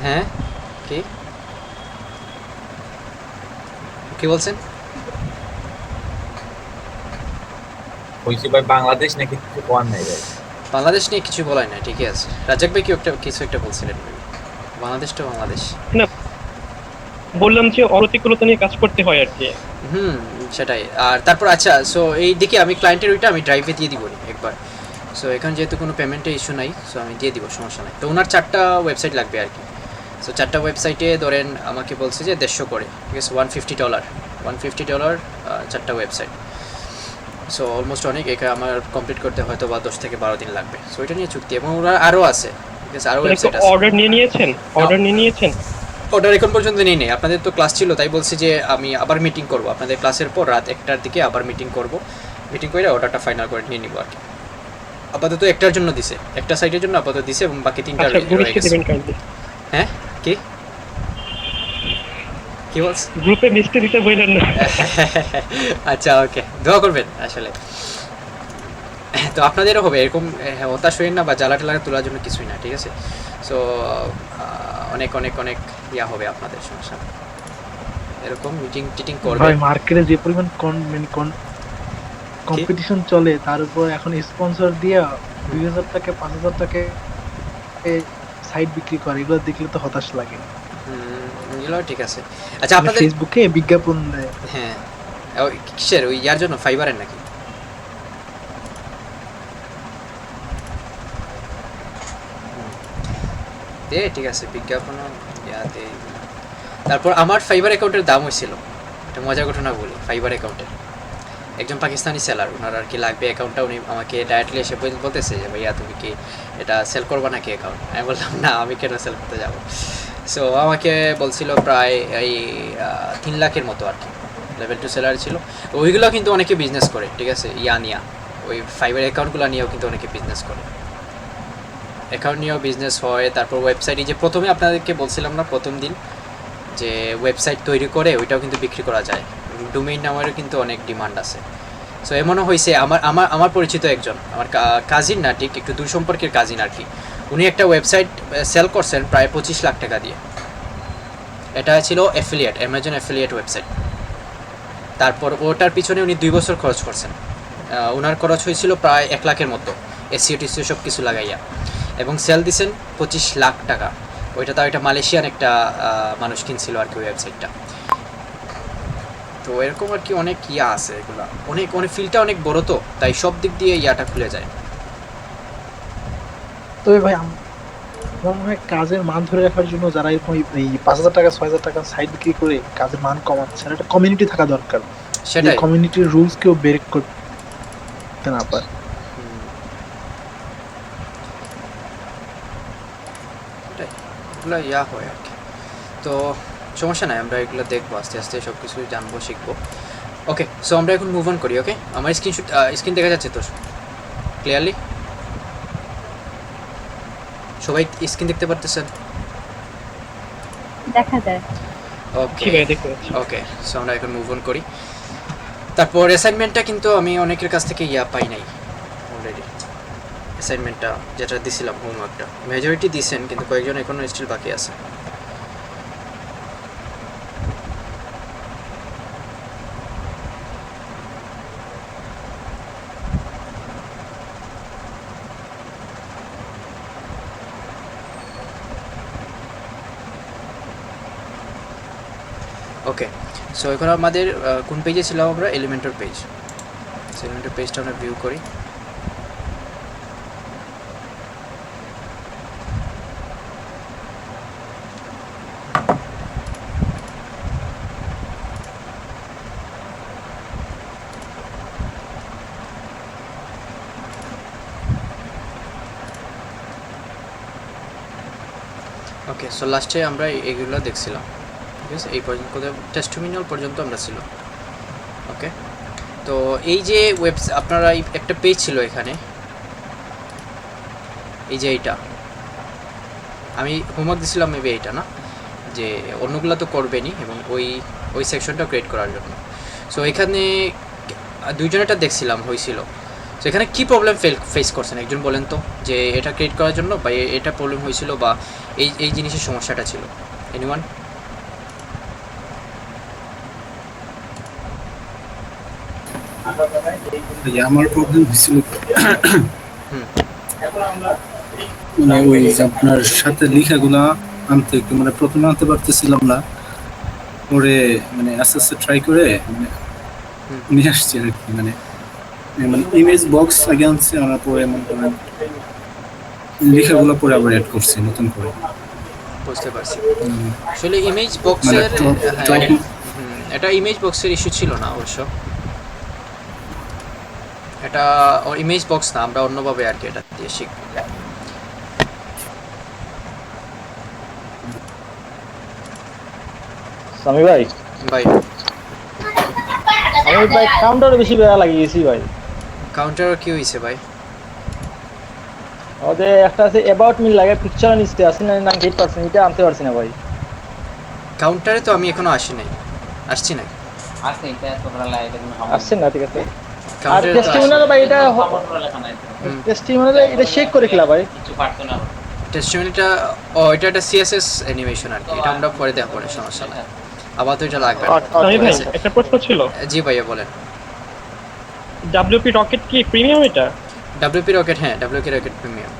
হ্যাঁ, কি কি বলছেন? হইছে ভাই বাংলাদেশ নাকি কিছু কোয়ার নাই ভাই। বাংলাদেশ নিয়ে কিছু বলাই না, ঠিকই আছে। রাজ্জাক ভাই কি একটা কিছু একটা বলছিলেন maybe। বাংলাদেশটা বাংলাদেশ। না, বললাম যে অনৈতিকতা নিয়ে কাজ করতে হয় আর কি। হুম, সেটাই। আর তারপর আচ্ছা, সো এই দিকে আমি ক্লায়েন্টের ওইটা আমি ড্রাইভে দিয়ে দিব একবার। সো এখন যেহেতু কোনো পেমেন্টের ইস্যু নাই, সো আমি দিয়ে দিব, সমস্যা নাই। তো ওনার 4টা ওয়েবসাইট লাগবে আর কি। সো 4টা ওয়েবসাইটে ধরেন আমাকে বলছে যে 150 করে, ঠিক আছে, $150, $150, 4টা ওয়েবসাইট। সো অলমোস্ট অনেক, একা আমার কমপ্লিট করতে হয়তো বা 10 থেকে 12 দিন লাগবে। সো এটা নিয়ে চুক্তি, এবং ওরা আরও আছে, ঠিক আছে, আরও তাহলে কি ওয়েবসাইট আছে। অর্ডার নিয়ে নিয়েছেন? না, অর্ডার নিয়ে নিয়েছেন? অর্ডার এখন পর্যন্ত নেই নেই, আপনাদের তো ক্লাস ছিল তাই বলছি যে আমি আবার মিটিং করব আপনাদের ক্লাসের পর রাত 1টার দিকে আবার মিটিং করব। মিটিং করে অর্ডারটা ফাইনাল করে নিয়ে নিব আর কি। আপাতত একটার জন্য দিছে, একটা সাইটের জন্য আপাতত দিছে, এবং বাকি 3টা আচ্ছা, রয়ে গ্রুপে গেছে। দেবেন কাইন্ডলি। হ্যাঁ, কি কি বলছ? গ্রুপে মিষ্টি দিতে বললেন না। আচ্ছা, ওকে, দোয়া করবেন আসলে। তো আপনাদেরও হবে এরকম, হতাশ হইেন না বা জ্বালা টালা তোলার জন্য কিছুই না, ঠিক আছে। সো অনেক অনেক অনেক ইয়া হবে আপনাদের, সমস্যা না। এরকম মিটিং টিটিং করবে। ভাই মার্কেটে যে পরিমাণ কি কম্পিটিশন চলে তার উপর এখন স্পন্সর দিয়া 2,000 টাকা 5,000 টাকা সাইট বিক্রি করে, এগুলো দেখলে তো হতাশ লাগে। এগুলো ঠিক আছে। আচ্ছা, মানে আপনাদের ফেসবুকে বিজ্ঞাপন দেয়। হ্যাঁ, ওই কিসের, ওই ইয়ার জন্য, ফাইবারের নাকি? দে, ঠিক আছে, বিজ্ঞাপন ইয়াতে। তারপর আমার ফাইবার অ্যাকাউন্টের দাম হয়েছিল, একটা মজার ঘটনা বলি। ফাইবার অ্যাকাউন্টের একজন পাকিস্তানি সেলার, ওনার আর কি লাগবে অ্যাকাউন্টটা, উনি আমাকে ডাইরেক্টলি এসে বলতেছে যে ভাইয়া তুমি কি এটা সেল করবা নাকি অ্যাকাউন্ট। আমি বললাম না, আমি কেন সেল করতে যাবো। সো আমাকে বলছিল প্রায় এই 3 লাখের মতো আর কি, লেভেল 2 সেলার ছিল। ওইগুলো কিন্তু অনেকে বিজনেস করে, ঠিক আছে, ইয়া নিয়া, ওই ফাইবার অ্যাকাউন্টগুলো নিয়েও কিন্তু অনেকে বিজনেস করে। অ্যাকাউন্ট নিয়েও বিজনেস হয়। তারপর ওয়েবসাইটে যে প্রথমে আপনাদেরকে বলছিলাম না প্রথম দিন, যে ওয়েবসাইট তৈরি করে ওইটাও কিন্তু বিক্রি করা যায়। ডোমেইন নামেরও কিন্তু অনেক ডিমান্ড আছে। সো এমনও হয়েছে, আমার আমার আমার পরিচিত একজন, আমার কাজিন না, ঠিক একটু দূর সম্পর্কের কাজিন আর কি, উনি একটা ওয়েবসাইট সেল করছেন প্রায় 25 লাখ টাকা দিয়ে। এটা ছিল অ্যাফিলিয়েট, অ্যামাজন অ্যাফিলিয়েট ওয়েবসাইট। তারপর ওটার পিছনে উনি 2 বছর খরচ করছেন। ওনার খরচ হয়েছিল প্রায় 1 লাখের মতো, এসিও টিসিও সব কিছু লাগাইয়া, এবং সেল দিছেন 25 লাখ টাকা। ওইটা তাও একটা মালয়েশিয়ান একটা মানুষ কিনছিল আর কি ওয়েবসাইটটা। তো এরকম আর কি অনেক ইয়া আছে, এগুলা অনেক অনেক ফিল্ডটা অনেক বড়, তো তাই সব দিক দিয়ে ইয়াটা খুলে যায়। তবে ভাই আমার মনে হয় কাজের মান ধরে রাখার জন্য যারা এরকম এই 5,000 টাকা 6,000 টাকা সাইট বিক্রি করে কাজের মান কমাচ্ছে, একটা কমিউনিটি থাকা দরকার, যে সেটাই। কমিউনিটির রুলস কেউ ব্রেক করতে না পারে। হুম, সেটাই, এগুলো ইয়া হয় আর কি। তো সমস্যা নাই, আমরা এগুলো দেখবো আস্তে আস্তে, সব কিছু জানবো, শিখবো। ওকে, সো আমরা এখন মুভ অন করি। ওকে, আমার স্ক্রিন দেখা যাচ্ছে তো ক্লিয়ারলি? সবাই স্ক্রিন দেখতে পারতেছেন? দেখা যায়। জি ওকে, ভাই, দেখতে পাচ্ছি। ওকে, সো আমরা এখন মুভ অন করি। তারপর অ্যাসাইনমেন্টটা কিন্তু আমি অনেকের কাছ থেকে ইয়া পাই নাই অলরেডি। অ্যাসাইনমেন্টটা যেটা দিছিলাম, হোমওয়ার্কটা মেজরিটি দিছেন, কিন্তু কয়েকজন এখনও স্টিল বাকি আছে। ওকে, সো এখন আমাদের কোন পেজে ছিলাম আমরা? Elementor page. এলিমেন্টর পেজটা আমরা ভিউ করি। ওকে, সো লাস্টে আমরা এইগুলো দেখছিলাম, ঠিক আছে, এই পর্যন্ত টেস্টিমোনিয়াল পর্যন্ত আমরা ছিল। ওকে, তো এই যে আপনারা একটা পেজ ছিল এখানে, এই যে এইটা আমি হোমওয়ার্ক দিছিলাম, মেবি এইটা না, যে অন্যগুলো তো করবেনই, এবং ওই ওই সেকশনটা ক্রিয়েট করার জন্য। সো এখানে দুইজনেরটা দেখছিলাম হয়েছিল। তো এখানে কি প্রবলেম ফেস করছেন একজন বলেন তো, যে এটা ক্রিয়েট করার জন্য বা এটা প্রবলেম হয়েছিল বা এই জিনিসের সমস্যাটা ছিল, এনিওয়ান? আমার প্রবলেম হয়েছিল হুম মানে ওই যে আপনার সাথে লেখাগুলা আনতে একটু মানে প্রথমে আনতে পারতেছিলাম না, পরে মানে আস্তে আস্তে ট্রাই করে মানে হুম। নিয়ে আসছি আর কি। মানে মানে ইমেজ বক্স আগে আনছি, আনার পরে মনে করেন লেখাগুলো পরে আবার অ্যাড করছি নতুন করে। বুঝতে পারছি। উম, আসলে ইমেজ মানে বক্সের হ্যাঁ টপ এটা ইমেজ বক্সের ইস্যু ছিল না অবশ্য, এটা ইমেজ বক্স না, আমরা অন্যভাবে আর কি এটা দিয়ে শিখব। সামি ভাই, ভাই আমি ভাই কাউন্টারে বেশি বেড়া লাগিয়ে গেছি ভাই। কাউন্টার কি হয়েছে ভাই? ওদের একটা আছে অ্যাবাউট মি লাগে পিকচার নিচে আছে না 98% এটা আনতে পারছি না ভাই। কাউন্টারে তো আমি এখনো আসি নাই, আসছি না আছে এটা তোমরা লাইটে কোনো আসছে না, ঠিক আছে। আর কাউন্টারে তো টেস্টিমোনিয়াল ভাই এটা খবর লেখা নাই হুম। টেস্টিমোনিয়াল এটা শেক করে খেলা ভাই। কিছু পারতো না টেস্টিমনিটা এটা একটা সিএসএস অ্যানিমেশন আর কি, এটা আমরা পরে দেখা পরে, সমস্যা নাই, আপাতত এটা লাগবে না। সামি ভাই আচ্ছা। একটা প্রশ্ন ছিল, জি ভাইয়া বলেন। ডাব্লিউপি রকেট কি প্রিমিয়াম এটা? ডাব্লিউপি রকেট, হ্যাঁ ডাব্লিউপি রকেট প্রিমিয়াম।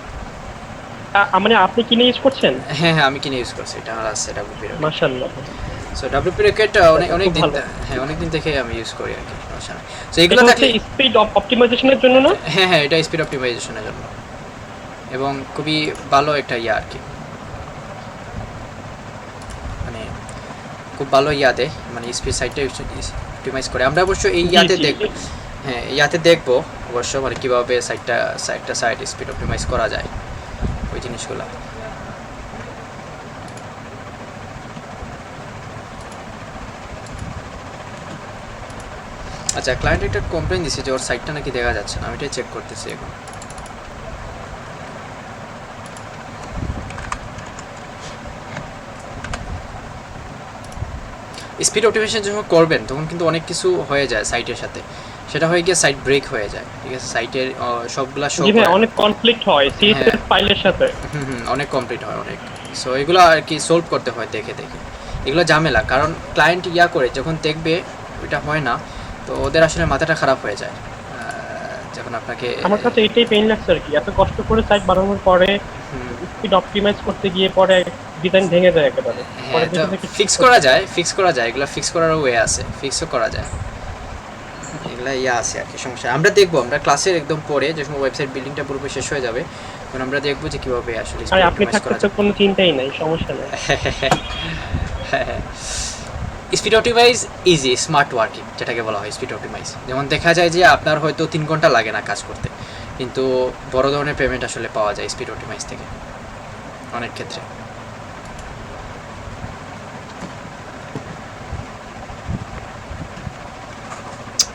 মানে আপনি কিনে ইউজ করছেন? হ্যাঁ হ্যাঁ আমি কিনে ইউজ করছি, এটা আমার আছে ডাব্লিউপি রকেট। মাশাআল্লাহ। সো ডাব্লিউপি রকেট অনেক দিন, ভালো। হ্যাঁ অনেক দিন থেকে আমি ইউজ করি আর কি, সমস্যা নাই। সো এগুলো এটা থাকলে হচ্ছে স্পিড অপটিমাইজেশনের জন্য না? হ্যাঁ হ্যাঁ এটা স্পিড অপটিমাইজেশনের জন্য এবং খুবই ভালো একটা ইয়া আর কি, মানে খুব ভালো ইয়াতে মানে স্পিড সাইডটা অপটিমাইজ করে। আমরা অবশ্য এই ইয়াতে জি, জি। দেখব, হ্যাঁ ইয়াতে দেখবো অবশ্য মানে কীভাবে সাইড স্পিড অপটিমাইজ করা যায় ওই জিনিসগুলো। আচ্ছা ক্লায়েন্ট একটা কমপ্লেন দিছে যে ওর সাইটটা নাকি দেখা যাচ্ছে না, আমি এটাই চেক করতেছি এখন। স্পিড অপটিমাইজেশন যখন করবেন তখন কিন্তু অনেক কিছু হয়ে যায় সাইটের সাথে, সেটা হয়ে গিয়ে সাইট ব্রেক হয়ে যায়, ঠিক আছে, সাইটের সবগুলা শো জি ভাই করে। অনেক কনফ্লিক্ট হয় সিএসএস ফাইলের সাথে। অনেক কমপ্লিট হয় অনেক। সো এগুলো আর কি সলভ করতে হয় দেখে দেখে, এগুলো ঝামেলা, কারণ ক্লায়েন্ট ইয়া করে যখন দেখবে ওইটা হয় না তো ওদের আসলে মাথাটা খারাপ হয়ে যায় যখন আপনাকে। আমার কাছে এটাই পেইন লাগছে আর কি, এত কষ্ট করে সাইট বানানোর পরে স্পিড অপটিমাইজ করতে গিয়ে পরে ডিজাইন ভেঙে যায় একেবারে। পরে হ্যাঁ ফিক্স করা যায়, এগুলো ফিক্স করারও ওয়ে আছে, ফিক্সও করা যায়, এগুলো ইয়া আছে আর কি, সমস্যা। আমরা দেখবো, আমরা ক্লাসের একদম পরে যখন ওয়েবসাইট বিল্ডিংটা পুরোপুরি শেষ হয়ে যাবে তখন আমরা দেখবো যে কীভাবে আসলে আর আপনি থাকতে তো কোনো চিন্তাই নাই, সমস্যা নাই। Speed optimize easy smart working যেটাকে বলা হয় স্পিড অপটিমাইজ। যেমন দেখা যায় যে আপনার হয়তো 3 ঘন্টা লাগে না কাজ করতে, কিন্তু বড় ধরনের পেমেন্ট আসলে পাওয়া যায় স্পিড অপটিমাইজ থেকে অনেক ক্ষেত্রে।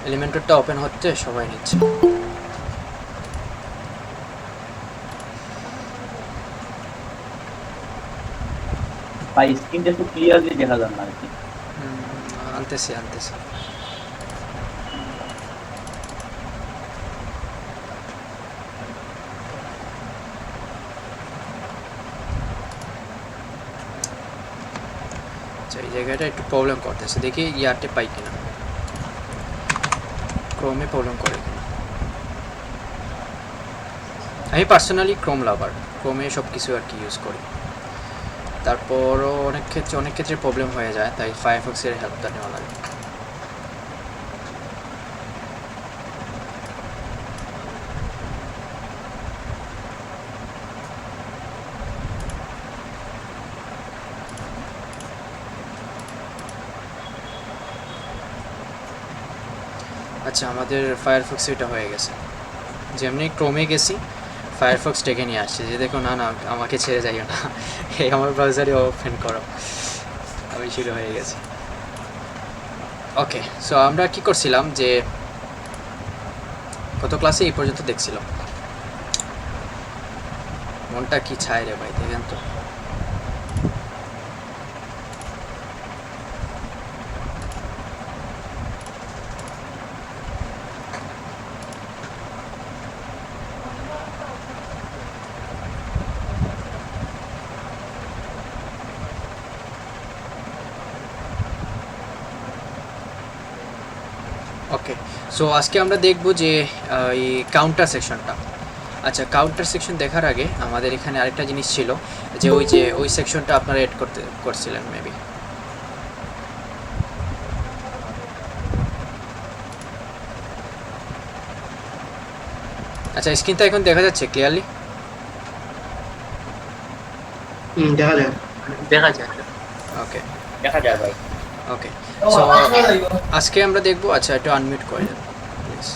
এলিমেন্টরটা ওপেন হচ্ছে, সবাই নিচ্ছে। ভাই স্ক্রিনটা একটু ক্লিয়ারলি দেখা যায় না আর কি। আনতেছি আচ্ছা এই জায়গাটা একটু প্রবলেম করতেছে, দেখি ইয়ারটে পাই কিনা, ক্রোমে প্রবলেম করে কিনা। আমি পার্সোনালি ক্রোম লাভার, ক্রোমে সব কিছু আর কি ইউজ করি, তারপরও অনেক ক্ষেত্রে প্রবলেম হয়ে যায়, তাই ফায়ারফক্সের হেল্পটা নেওয়া লাগে। আচ্ছা আমাদের ফায়ারফক্স এটা হয়ে গেছে, যেমনি ক্রোমে গেছি ফায়ারফক্স ডেকে নিয়ে আসছে যে দেখো না আমাকে ছেড়ে যাইও না, এই আমার ব্রাউজারে ওপেন করো, আমি শুরু হয়ে গেছি। ওকে সো আমরা কি করছিলাম যে গত ক্লাসে এই পর্যন্ত দেখছিলাম, মনটা কি ছায় রে ভাই, দেখেন তো। ওকে, সো আজকে আমরা দেখব যে এই কাউন্টার সেকশনটা। আচ্ছা, কাউন্টার সেকশন দেখার আগে আমাদের এখানে আরেকটা জিনিস ছিল, যে ওই সেকশনটা আপনারা এড করছিলেন মেবি। আচ্ছা, স্ক্রিনটা এখন দেখা যাচ্ছে ক্লিয়ারলি? দেখা যায় ওকে দেখা যায় ভাই। ওকে, সো আজকে আমরা দেখব, আচ্ছা একটু আনমিউট করে দেন প্লিজ।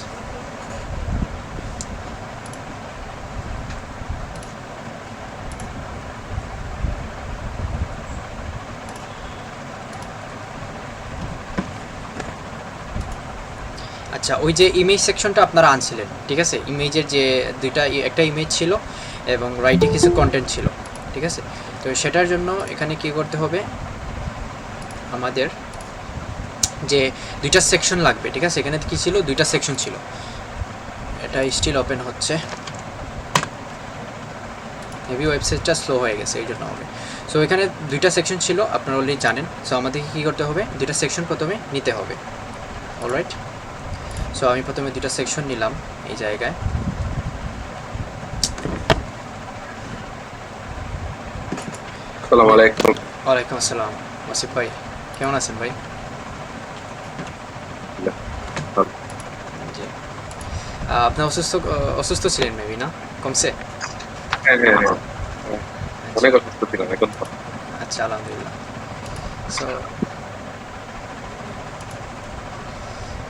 আচ্ছা, ওই যে ইমেজ সেকশনটা আপনারা আনছিলেন, ঠিক আছে, ইমেজের যে একটা ইমেজ ছিল এবং রাইটে কিছু কন্টেন্ট ছিল, ঠিক আছে। তো সেটার জন্য এখানে কি করতে হবে, আমাদের যে দুইটা সেকশন লাগবে, ঠিক আছে। এখানে কি ছিল, দুইটা সেকশন ছিল, এটা স্টিল ওপেন হচ্ছে, মেবি ওয়েবসাইটটা স্লো হয়ে গেছে এই জন্য হবে। সো এখানে দুইটা সেকশন ছিল, আপনারা অলরেডি জানেন। সো আমাদেরকে কী করতে হবে, দুইটা সেকশন প্রথমে নিতে হবে। অলরাইট, সো আমি প্রথমে দুইটা সেকশন নিলাম এই জায়গায়। আসসালামু আলাইকুম। ওয়ালাইকুম আসসালাম, আসিফ ভাই কেমন আছেন ভাই? জি, আপনি অসুস্থ ছিলেন মেবি, না কমছে? হ্যাঁ, অনেক অসুস্থ ছিলাম এখন। আচ্ছা, আলহামদুলিল্লাহ। সো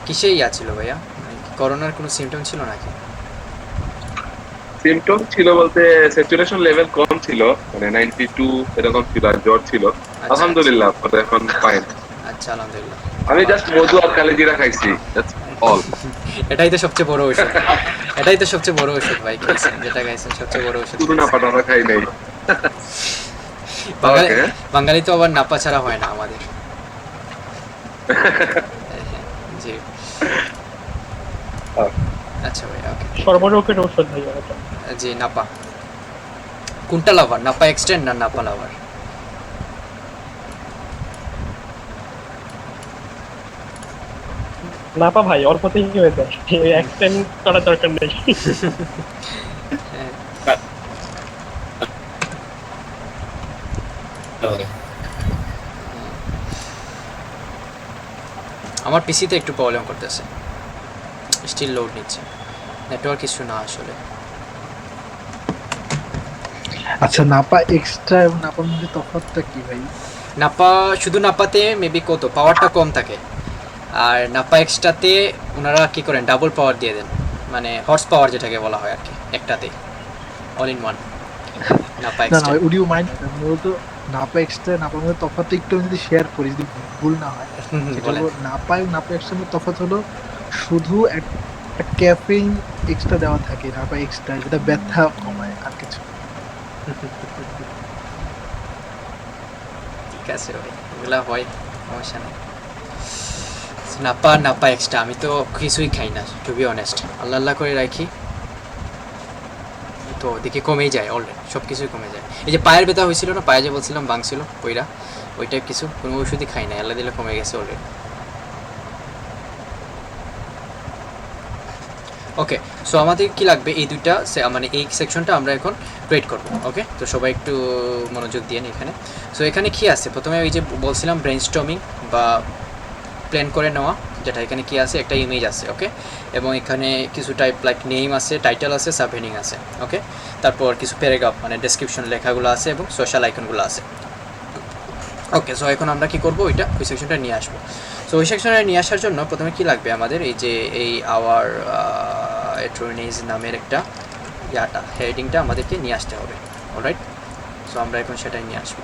কিসে ছিল ভাইয়া, মানে করোনার কোনো সিমটম ছিল নাকি? সিমটম ছিল বলতে স্যাচুরেশন লেভেল কম ছিল, মানে 92 এরকম ছিল, আর জ্বর ছিল। আলহামদুলিল্লাহ, পরে এখন ফাইন। আচ্ছা, আলহামদুলিল্লাহ। আমি জাস্ট মধু আর কালিজিরা খাইছি, দ্যাটস অল। এটাই তো সবচেয়ে বড় ওষুধ, এটাই তো সবচেয়ে বড় ওষুধ ভাই, খাইছেন যেটা খাইছেন সবচেয়ে বড় ওষুধ। শুধু না পাটারা খাই নাই। বাঙালি তো আবার নাপা ছাড়া হয় না আমাদের। জি, আচ্ছা ভাই, ওকে। সর্বরোগের ঔষধ ভাই ওটা। জি, নাপা কোনটা লাভার, নাপা এক্সটেন্ড না নাপা লাভার? নাপা ভাই অল্পতেই হয়ে যায়, এক্সটেন্ড করার দরকার নেই। আমার পিসিতে একটু প্রবলেম করতেছে, স্টিল লোড নিচ্ছে, নেটওয়ার্ক ইস্যু না আসলে। আচ্ছা, নাপা এক্সট্রা এবং নাপার মধ্যে তফাৎটা কি ভাই? নাপা শুধু নাপাতে মেবি কত পাওয়ারটা কম থাকে, আর নাপা এক্সট্রাতে ওনারা কি করেন, ডাবল পাওয়ার দিয়ে দেন, মানে হর্স পাওয়ার যেটাকে বলা হয় আর কি, একটাতে অল ইন ওয়ান নাপা না না এক্সট্রা। ভাই, উড ইউ মাইন্ড মূলত নাপা এক্সট্রা নাপার মধ্যে তফাৎটা একটু আমি যদি শেয়ার করি, যদি ভুল না হয়, সেটা হলো নাপা এবং নাপা এক্সট্রার মধ্যে তফাৎ হলো শুধু একটা ক্যাফেইন এক্সট্রা দেওয়া থাকে নাপা এক্সট্রা, যেটা ব্যথা কমায়, আর কিছু না। ঠিক আছে ভাই, এগুলা হয়, সমস্যা নেই। নাপা এক্সট্রা আমি তো কিছুই খাই না, টু বি অনেস্ট, আল্লাহ আল্লাহ করে রাখি, তো দেখি কমেই যায়, অলরেডি সব কিছুই কমে যায়। এই যে পায়ের ব্যথা হয়েছিল না, পায়ে যে বলছিলাম ভাঙছিল ওইটা, ওই টাইপ কিছু কোনো ওষুধই খাই না, আল্লাহ দিলে কমে গেছে অলরেডি। ওকে, সো আমাদের কি লাগবে, এই দুইটা মানে এই সেকশনটা আমরা এখন ক্রিয়েট করব। ওকে, তো সবাই একটু মনোযোগ দিয়ে নিন এখানে। সো এখানে কি আছে, প্রথমে ওই যে বলছিলাম ব্রেইনস্টর্মিং বা প্ল্যান করে নেওয়া, যেটা এখানে কি আছে, একটা ইমেজ আছে, ওকে, এবং এখানে কিছু টাইপ লাইক নেম আছে, টাইটেল আছে, সাব হেডিং আছে, ওকে, তারপর কিছু প্যারাগ্রাফ মানে ডেসক্রিপশন লেখাগুলো আছে এবং সোশ্যাল আইকনগুলো আছে। ওকে, সো এখন আমরা কি করব, ওই সেকশনটা নিয়ে আসবো। সো ওই সেকশনে নিয়ে আসার জন্য প্রথমে কি লাগবে আমাদের, এই যে এই আওয়ার অ্যাটর্নিজ নামের একটা হেডিংটা আমাদেরকে নিয়ে আসতে হবে। অলরাইট, সো আমরা এখন সেটাই নিয়ে আসবো।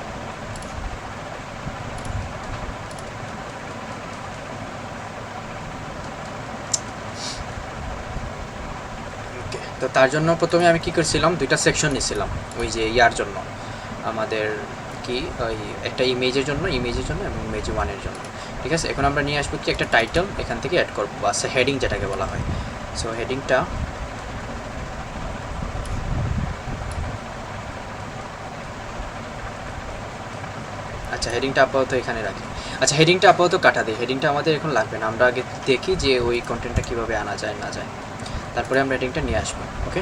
ওকে, তো তার জন্য প্রথমে আমি কি করছিলাম, দুইটা সেকশন নিয়েছিলাম ওই যে জন্য, আমাদের কি ওই একটা ইমেজের জন্য এবং ইমেজ 1-এর জন্য, ঠিক আছে। এখন আমরা নিয়ে আসবো কি একটা টাইটেল, এখান থেকে অ্যাড করবো, বা হেডিং যেটাকে বলা হয়। সো হেডিংটা আচ্ছা হেডিংটা আপাতত এখানে রাখি। আচ্ছা হেডিংটা আপাতত কাটা দিই, হেডিংটা আমাদের এখন লাগবে না, আমরা আগে দেখি যে ওই কন্টেন্টটা কীভাবে আনা যায় না যায়, তারপরে আমরা হেডিংটা নিয়ে আসবো। ওকে,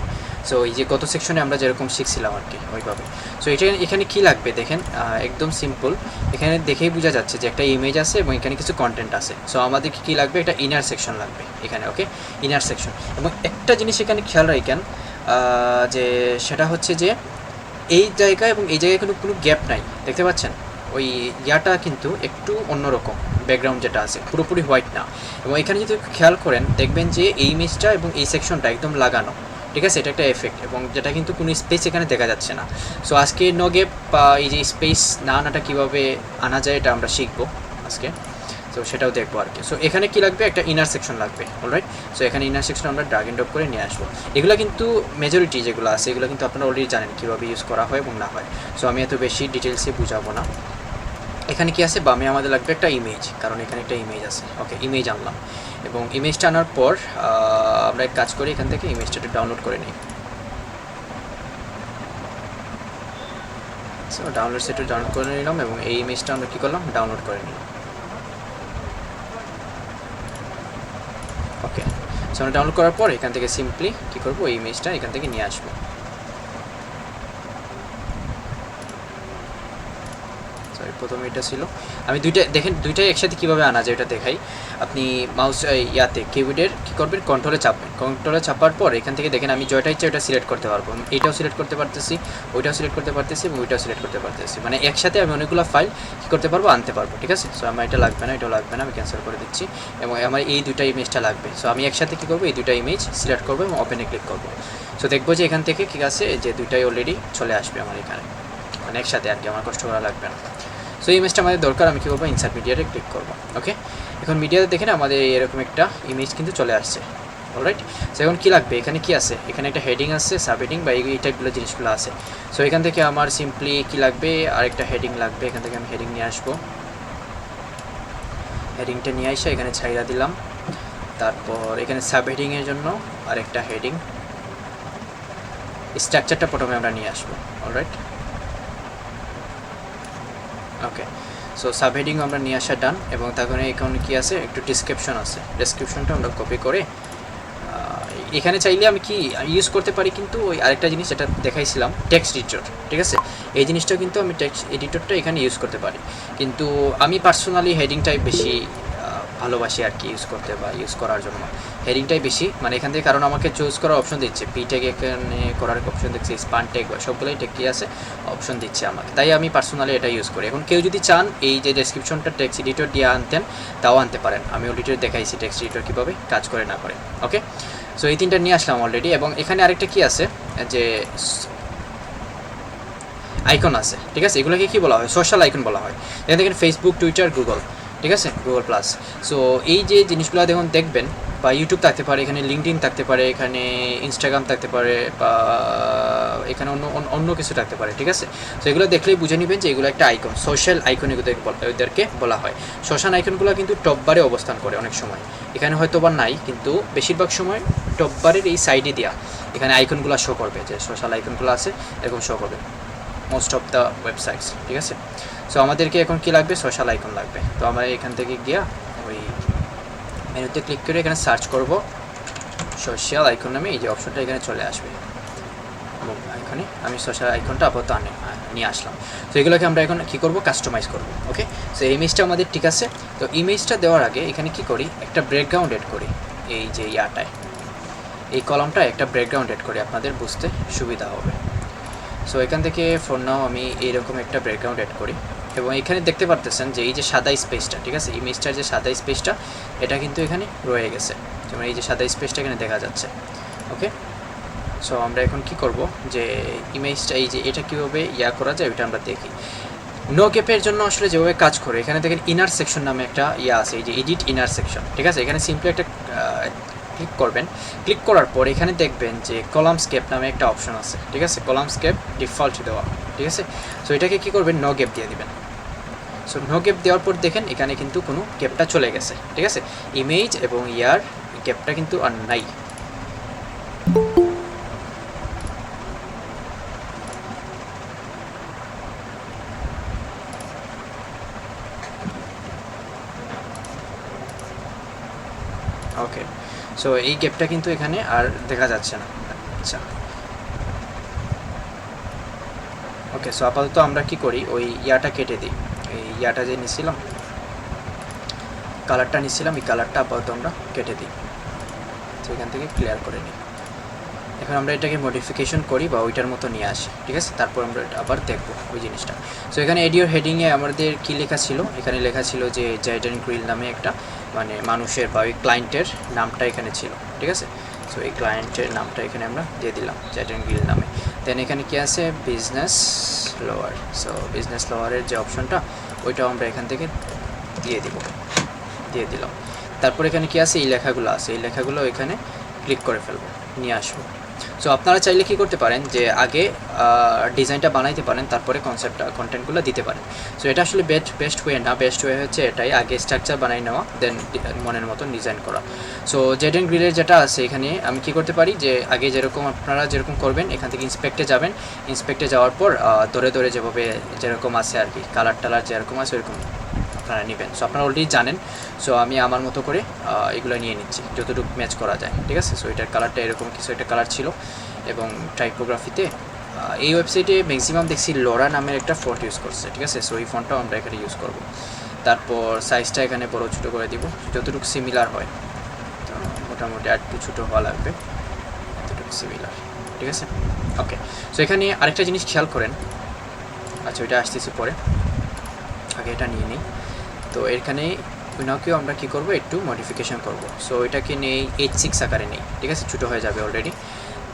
সো এই যে গত সেকশনে আমরা যেরকম শিখছিলাম আর কি ওইভাবে। সো এটা এখানে কি লাগবে দেখেন, একদম সিম্পল, এখানে দেখেই বোঝা যাচ্ছে যে একটা ইমেজ আছে এবং এখানে কিছু কন্টেন্ট আছে। সো আমাদের কি লাগবে, একটা ইনার সেকশন লাগবে এখানে। ওকে, ইনার সেকশন। এবং একটা জিনিস এখানে খেয়াল রাখেন যে সেটা হচ্ছে যে এই জায়গা এবং এই জায়গায় কোনো গ্যাপ নাই, দেখতে পাচ্ছেন? ওই ইয়াটা কিন্তু একটু অন্যরকম, ব্যাকগ্রাউন্ড যেটা আছে পুরোপুরি হোয়াইট না। এবং এখানে যদি খেয়াল করেন দেখবেন যে এই ইমেজটা এবং এই সেকশনটা একদম লাগানো, ঠিক আছে? এটা একটা এফেক্ট এবং যেটা কিন্তু কোনো স্পেস এখানে দেখা যাচ্ছে না। সো আজকে নো গ্যাপ বা এই যে স্পেস না আনাটা কীভাবে আনা যায় এটা আমরা শিখবো আজকে, তো সেটাও দেখবো আর কি। সো এখানে কি লাগবে, একটা ইনার সেকশন লাগবে। অলরাইট, সো এখানে ইনার সেকশন আমরা ড্রাগ এন্ড ড্রপ করে নিয়ে আসবো। এগুলো কিন্তু মেজরিটি যেগুলো আছে এগুলো কিন্তু আপনারা অলরেডি জানেন কীভাবে ইউজ করা হয় এবং না হয়। সো আমি এত বেশি ডিটেলসে বুঝাবো না। এখানে কি আছে, বামে আমাদের লাগবে একটা ইমেজ, কারণ এখানে একটা ইমেজ আছে। ওকে, ইমেজ আনলাম এবং ইমেজটা আনার পর আমরা এক কাজ করি, এখান থেকে ইমেজটা ডাউনলোড করে নিই। সো ডাউনলোড সেটা ডাউনলোড করে নিলাম এবং এই ইমেজটা আমরা কী করলাম, ডাউনলোড করে নিলাম। ওকে, সো আমরা ডাউনলোড করার পর এখান থেকে সিম্পলি কী করবো, এই ইমেজটা এখান থেকে নিয়ে আসবো। সরি, প্রথমে এটা ছিল, আমি দুইটাই একসাথে কীভাবে আনা যায় এটা দেখাই। আপনি মাউস ইয়াতে কিবোর্ডের কী করবেন, কন্ট্রোলে চাপবেন। কন্ট্রোলে চাপার পর এখান থেকে দেখেন আমি যেটা ইচ্ছা ওটা সিলেক্ট করতে পারবো। এইটাও সিলেক্ট করতে পারতেছি, ওইটাও সিলেক্ট করতে পারতেছি এবং ওইটাও সিলেক্ট করতে পারতেছি। মানে একসাথে আমি অনেকগুলো ফাইল কী করতে পারবো, আনতে পারবো। ঠিক আছে, সো আমার এটা লাগবে না, এটাও লাগবে না, আমি ক্যান্সেল করে দিচ্ছি। এবং আমার এই দুইটা ইমেজটা লাগবে। সো আমি একসাথে কী করবো, এই দুইটা ইমেজ সিলেক্ট করবো এবং ওপেনে ক্লিক করবো। সো দেখবো যে এখান থেকে ঠিক আছে যে দুইটাই অলরেডি চলে আসবে আমার এখানে, মানে একসাথে আর কি, আমার কষ্ট করা লাগবে না। সো এই ইমেজটা আমাদের দরকার, আমি কী করবো, ইনসার্ট মিডিয়াতে ক্লিক করবো। ওকে, এখন মিডিয়াতে দেখেন আমাদের এরকম একটা ইমেজ কিন্তু চলে আসছে। অলরাইট, সো এখন কী লাগবে, এখানে কি আছে, এখানে একটা হেডিং আছে, সাব হেডিং বা এই টাইপগুলো জিনিসগুলো আছে। সো এখান থেকে আমার সিম্পলি কী লাগবে, আরেকটা হেডিং লাগবে। এখান থেকে আমি হেডিং নিয়ে আসবো, হেডিংটা নিয়ে এসে এখানে ছাইড়া দিলাম। তারপর এখানে সাব হেডিংয়ের জন্য আরেকটা হেডিং, স্ট্রাকচারটা প্রথমে আমরা নিয়ে আসবো। অলরাইট, ওকে, সো সাব হেডিং আমরা নিয়ে আসা ডান। এবং তারপরে এখানে কি আছে, একটু ডিসক্রিপশন আছে, ডিসক্রিপশনটা আমরা কপি করে এখানে চাইলে আমি কি ইউজ করতে পারি, কিন্তু ওই আরেকটা জিনিস যেটা দেখাইছিলাম টেক্সট এডিটর, ঠিক আছে, এই জিনিসটাও কিন্তু আমি টেক্সট এডিটরটা এখানে ইউজ করতে পারি। কিন্তু আমি পার্সোনালি হেডিংটাই বেশি ভালোবাসি আর কি ইউজ করতে বা ইউজ করার জন্য হেডিংটাই বেশি, মানে এখান থেকে, কারণ আমাকে চুজ করার অপশন দিচ্ছে, পি ট্যাগ এখানে করার অপশন দিচ্ছে, স্পান ট্যাগ বা সবগুলোই ট্যাগ কি আছে অপশন দিচ্ছে আমাকে, তাই আমি পার্সোনালি এটা ইউজ করি। এখন কেউ যদি চান এই যে ডেসক্রিপশনটা টেক্সট এডিটর দিয়ে আনতেন তাও আনতে পারেন, আমি অলরেডি দেখাইছি টেক্সট এডিটর কীভাবে কাজ করে না করে। ওকে, সো এই তিনটা নিয়ে আসলাম অলরেডি। এবং এখানে আরেকটা কি আছে যে আইকন আছে, ঠিক আছে, এগুলোকে কী বলা হয়, সোশ্যাল আইকন বলা হয়। এখানে দেখেন ফেসবুক, টুইটার, গুগল, ঠিক আছে, গুগল প্লাস। সো এই যে জিনিসগুলো দেখুন দেখবেন, বা ইউটিউব থাকতে পারে, এখানে লিঙ্কডইন থাকতে পারে, এখানে ইনস্টাগ্রাম থাকতে পারে, বা এখানে অন্য কিছু থাকতে পারে, ঠিক আছে। সো এগুলো দেখলেই বুঝে নেবেন যে এগুলো একটা আইকন, সোশ্যাল আইকন এদেরকে বলা হয়। সোশ্যাল আইকনগুলো কিন্তু টপ বারে অবস্থান করে অনেক সময়, এখানে হয়তো বা নাই, কিন্তু বেশিরভাগ সময় টপ বারের এই সাইডে দেওয়া এখানে আইকনগুলো শো করবে, যে সোশ্যাল আইকনগুলো আছে এরকম শো করবে মোস্ট অফ দ্য ওয়েবসাইটস, ঠিক আছে। সো আমাদেরকে এখন কী লাগবে, সোশ্যাল আইকন লাগবে। তো আমরা এখান থেকে গিয়া ওই মেনুতে ক্লিক করে এখানে সার্চ করব সোশ্যাল আইকন নামে, এই যে অপশনটা এখানে চলে আসবে এবং এখানে আমি সোশ্যাল আইকনটা আপাতত নিয়ে আসলাম। তো এগুলোকে আমরা এখন কী করব, কাস্টমাইজ করব। ওকে, সো এই ইমেজটা আমাদের ঠিক আছে। তো ইমেজটা দেওয়ার আগে এখানে কি করি, একটা ব্যাকগ্রাউন্ড এড করি, এই যে ইয়াটায়, এই কলামটা একটা ব্যাকগ্রাউন্ড এড করি, আপনাদের বুঝতে সুবিধা হবে। সো এখান থেকে ফর নাও আমি এইরকম একটা ব্যাকগ্রাউন্ড এড করি এবং এখানে দেখতে পারতেছেন যে এই যে সাদা স্পেসটা, ঠিক আছে, ইমেজটার যে সাদা স্পেসটা এটা কিন্তু এখানে রয়ে গেছে, যেমন এই যে সাদা স্পেসটা এখানে দেখা যাচ্ছে। ওকে, সো আমরা এখন কি করব, যে ইমেজটা এই যে এটা কীভাবে করা যায় ওইটা আমরা দেখি। নো গ্যাপের জন্য আসলে যেভাবে কাজ করে, এখানে দেখেন ইনার সেকশন নামে একটা আছে, এই যে এডিট ইনার সেকশন, ঠিক আছে, এখানে সিম্পলি একটা ক্লিক করবেন। ক্লিক করার পর এখানে দেখবেন যে কলামস্কেপ নামে একটা অপশন আছে, ঠিক আছে, কলামস্কেপ ডিফল্ট দেওয়া, ঠিক আছে। সো এটাকে কী করবেন, নো গ্যাপ দিয়ে দিবেন। সো নো গ্যাপ দেওয়ার পর দেখেন এখানে কিন্তু কোনো গ্যাপটা চলে গেছে, ঠিক আছে, ইমেজ এবং গ্যাপটা কিন্তু আর নাই। ওকে, সো এই গ্যাপটা কিন্তু এখানে আর দেখা যাচ্ছে না। আচ্ছা ওকে, সো আপাতত আমরা কি করি, ওই ইয়াটা কেটে দিই, এই ইয়াটা যে নিছিলাম, কালারটা নিছিলাম, এই কালারটা আপাতত আমরা কেটে দিই, তো এখান থেকে ক্লিয়ার করে নিই। এখন আমরা এটাকে মডিফিকেশন করি বা ওইটার মতো নিয়ে আসি, ঠিক আছে, তারপর আমরা আবার দেখবো ওই জিনিসটা। সো এখানে এডিওর হেডিংয়ে আমাদের কি লেখা ছিল, এখানে লেখা ছিল যে জাইডেন গ্রিল নামে একটা মানে মানুষের বা ওই ক্লায়েন্টের নামটা এখানে ছিল, ঠিক আছে। সো এই ক্লায়েন্টের নামটা এখানে আমরা দিয়ে দিলাম জাইডেন গ্রিল নামে। দেন এখানে কি আছে, বিজনেস লোয়ার। সো বিজনেস লোয়ারের যে অপশনটা ওইটাও আমরা এখান থেকে দিয়ে দিলাম। তারপর এখানে কি আছে, এই লেখাগুলো আছে, এই লেখাগুলো এখানে ক্লিক করে ফেলবো, নিয়ে আসবো। সো আপনারা চাইলে কি করতে পারেন যে আগে ডিজাইনটা বানাইতে পারেন, তারপরে কন্টেন্টগুলো দিতে পারেন। সো এটা আসলে বেস্ট ওয়ে না, বেস্ট ওয়ে হচ্ছে এটাই, আগে স্ট্রাকচার বানাই নেওয়া, দেন মনের মতন ডিজাইন করা। সো জেডেন গ্রিলের যেটা আছে এখানে আমি কি করতে পারি যে আগে যেরকম আপনারা যেরকম করবেন, এখান থেকে ইন্সপেক্টে যাবেন, ইন্সপেক্টে যাওয়ার পর ধরে যেভাবে যেরকম আছে আর কি, কালার টালার যেরকম আছে ওইরকম আপনারা নেবেন। সো আপনারা অলরেডি জানেন। সো আমি আমার মতো করে এগুলো নিয়ে নিচ্ছি যতটুকু ম্যাচ করা যায়, ঠিক আছে। সো এটার কালারটা এরকম কিছু একটা কালার ছিল, এবং টাইপোগ্রাফিতে এই ওয়েবসাইটে ম্যাক্সিমাম দেখছি লরা নামের একটা ফন্ট ইউজ করছে, ঠিক আছে। সো এই ফন্টটাও আমরা এখানে ইউজ করব। তারপর সাইজটা এখানে বড় ছোটো করে দিব যতটুকু সিমিলার হয়, তো মোটামুটি আর একটু ছোটো হওয়া লাগবে, এতটুকু সিমিলার, ঠিক আছে। ওকে, সো এখানে আরেকটা জিনিস খেয়াল করেন, আচ্ছা ওইটা আসতেছি পরে, আগে এটা নিয়ে নিই। তো এখানে উইনাকেও আমরা কী করবো, একটু মডিফিকেশান করব। সো এটাকে নেই H6 আকারে নেই, ঠিক আছে, ছোটো হয়ে যাবে অলরেডি।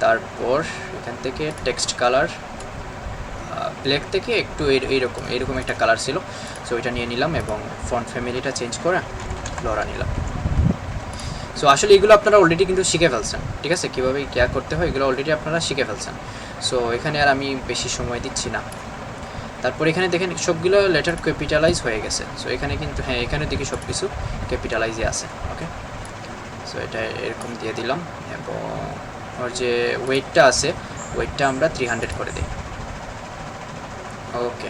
তারপর এখান থেকে টেক্সট কালার ব্ল্যাক থেকে একটু এইরকম একটা কালার ছিল, সো এটা নিয়ে নিলাম, এবং ফন্ট ফ্যামিলিটা চেঞ্জ করে লরা নিলাম। সো আসলে এগুলো আপনারা অলরেডি কিন্তু শিখে ফেলছেন, ঠিক আছে, কীভাবে কেয়ার করতে হয় এগুলো অলরেডি আপনারা শিখে ফেলছেন। সো এখানে আর আমি বেশি সময় দিচ্ছি না। তারপর এখানে দেখেন সবগুলো লেটার ক্যাপিটালাইজ হয়ে গেছে। সো এখানে কিন্তু হ্যাঁ, এখানে দেখি সব কিছু ক্যাপিটালাইজে আছে। ওকে, সো এটা এরকম দিয়ে দিলাম, এবং ওর যে ওয়েটটা আছে ওয়েটটা আমরা 300 করে দিই। ওকে,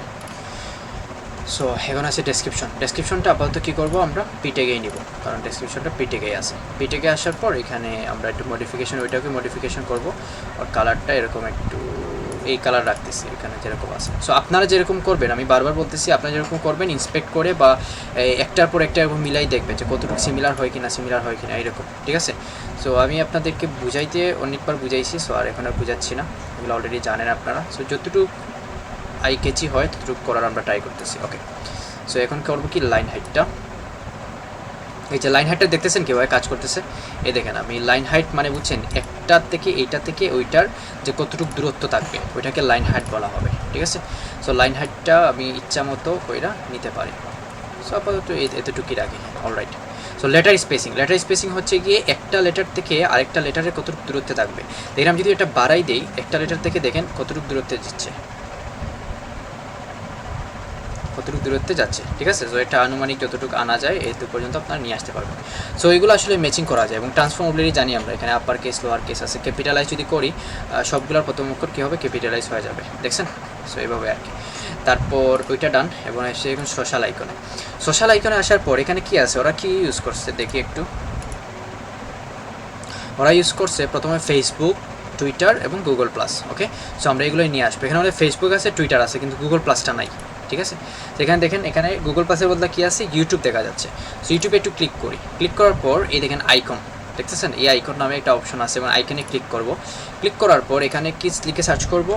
সো এখন আছে ডেসক্রিপশনটা আপাতত কী করবো, আমরা পিটেগেই নিব, কারণ ডেসক্রিপশনটা পিটেগেই আছে। পিটেগে আসার পর এখানে আমরা একটু মডিফিকেশন, ওইটাকে মডিফিকেশন করব, আর কালারটা এরকম একটু এই কালার রাখতেছি এখানে যেরকম আছে। সো আপনারা যেরকম করবেন, আমি বারবার বলতেছি, আপনারা যেরকম করবেন ইন্সপেক্ট করে বা একটার পর একটা এরকম মিলাই দেখবেন যে কতটুকু সিমিলার হয় কিনা এরকম, ঠিক আছে। সো আমি আপনাদেরকে বুঝাইতে অনেকবার বুঝাইছি, সো আর এখন আর বুঝাচ্ছি না, এগুলো অলরেডি জানেন আপনারা। সো যতটুকু আই কেচি হয় ততটুকু করার আমরা ট্রাই করতেছি। ওকে, সো এখন করবো কি, লাইন হাইটটা, এই যে লাইন হাইটটা দেখতেছেন কীভাবে কাজ করতেছে, এই দেখেন আমি লাইন হাইট মানে বুঝছেন, একটা থেকে এইটা থেকে ওইটার যে কতটুকু দূরত্ব থাকবে ওইটাকে লাইন হাইট বলা হবে, ঠিক আছে। সো লাইন হাইটটা আমি ইচ্ছা মতো ওইটা নিতে পারি। সো আপাতত এতটুকুই রাখি, অলরাইট। সো লেটার স্পেসিং হচ্ছে গিয়ে একটা লেটার থেকে আরেকটা লেটারের কতটুকু দূরত্বে থাকবে। দেখেন আমি যদি এটা বাড়াই দিই, একটা লেটার থেকে দেখেন কতটুকু দূরত্বে যাচ্ছে, ঠিক আছে। সো এটা আনুমানিক যতটুকু আনা যায় এত পর্যন্ত আপনারা নিয়ে আসতে পারবেন। সো এগুলো আসলে ম্যাচিং করা যায়, এবং ট্রান্সফর্ম অলরেডি জানি আমরা, এখানে আপার কেস লোয়ার কেস আছে, ক্যাপিটালাইজ যদি করি সবগুলোর প্রথম অক্ষর কী হবে, ক্যাপিটালাইজ হয়ে যাবে, দেখছেন। সো এইভাবে আর কি। তারপর ওইটা ডান, এবং এসে এখন সোশ্যাল আইকনে আসার পর এখানে কি আছে, ওরা কি ইউজ করছে দেখি একটু। ওরা ইউজ করছে প্রথমে ফেসবুক, টুইটার এবং গুগল প্লাস। ওকে, সো আমরা এগুলোই নিয়ে আসবো। এখানে আমাদের ফেসবুক আছে, টুইটার আছে, কিন্তু গুগল প্লাসটা নাই, ঠিক আছে। সেখানে দেখেন এখানে গুগল প্লাসের বদলে কী আছে, ইউটিউব দেখা যাচ্ছে। সো ইউটিউবে একটু ক্লিক করি, ক্লিক করার পর এই দেখেন আইকন দেখতেছেন, এই আইকন নামে একটা অপশন আছে, এবং আইকনে ক্লিক করব। ক্লিক করার পর এখানে কি লিখে সার্চ করব,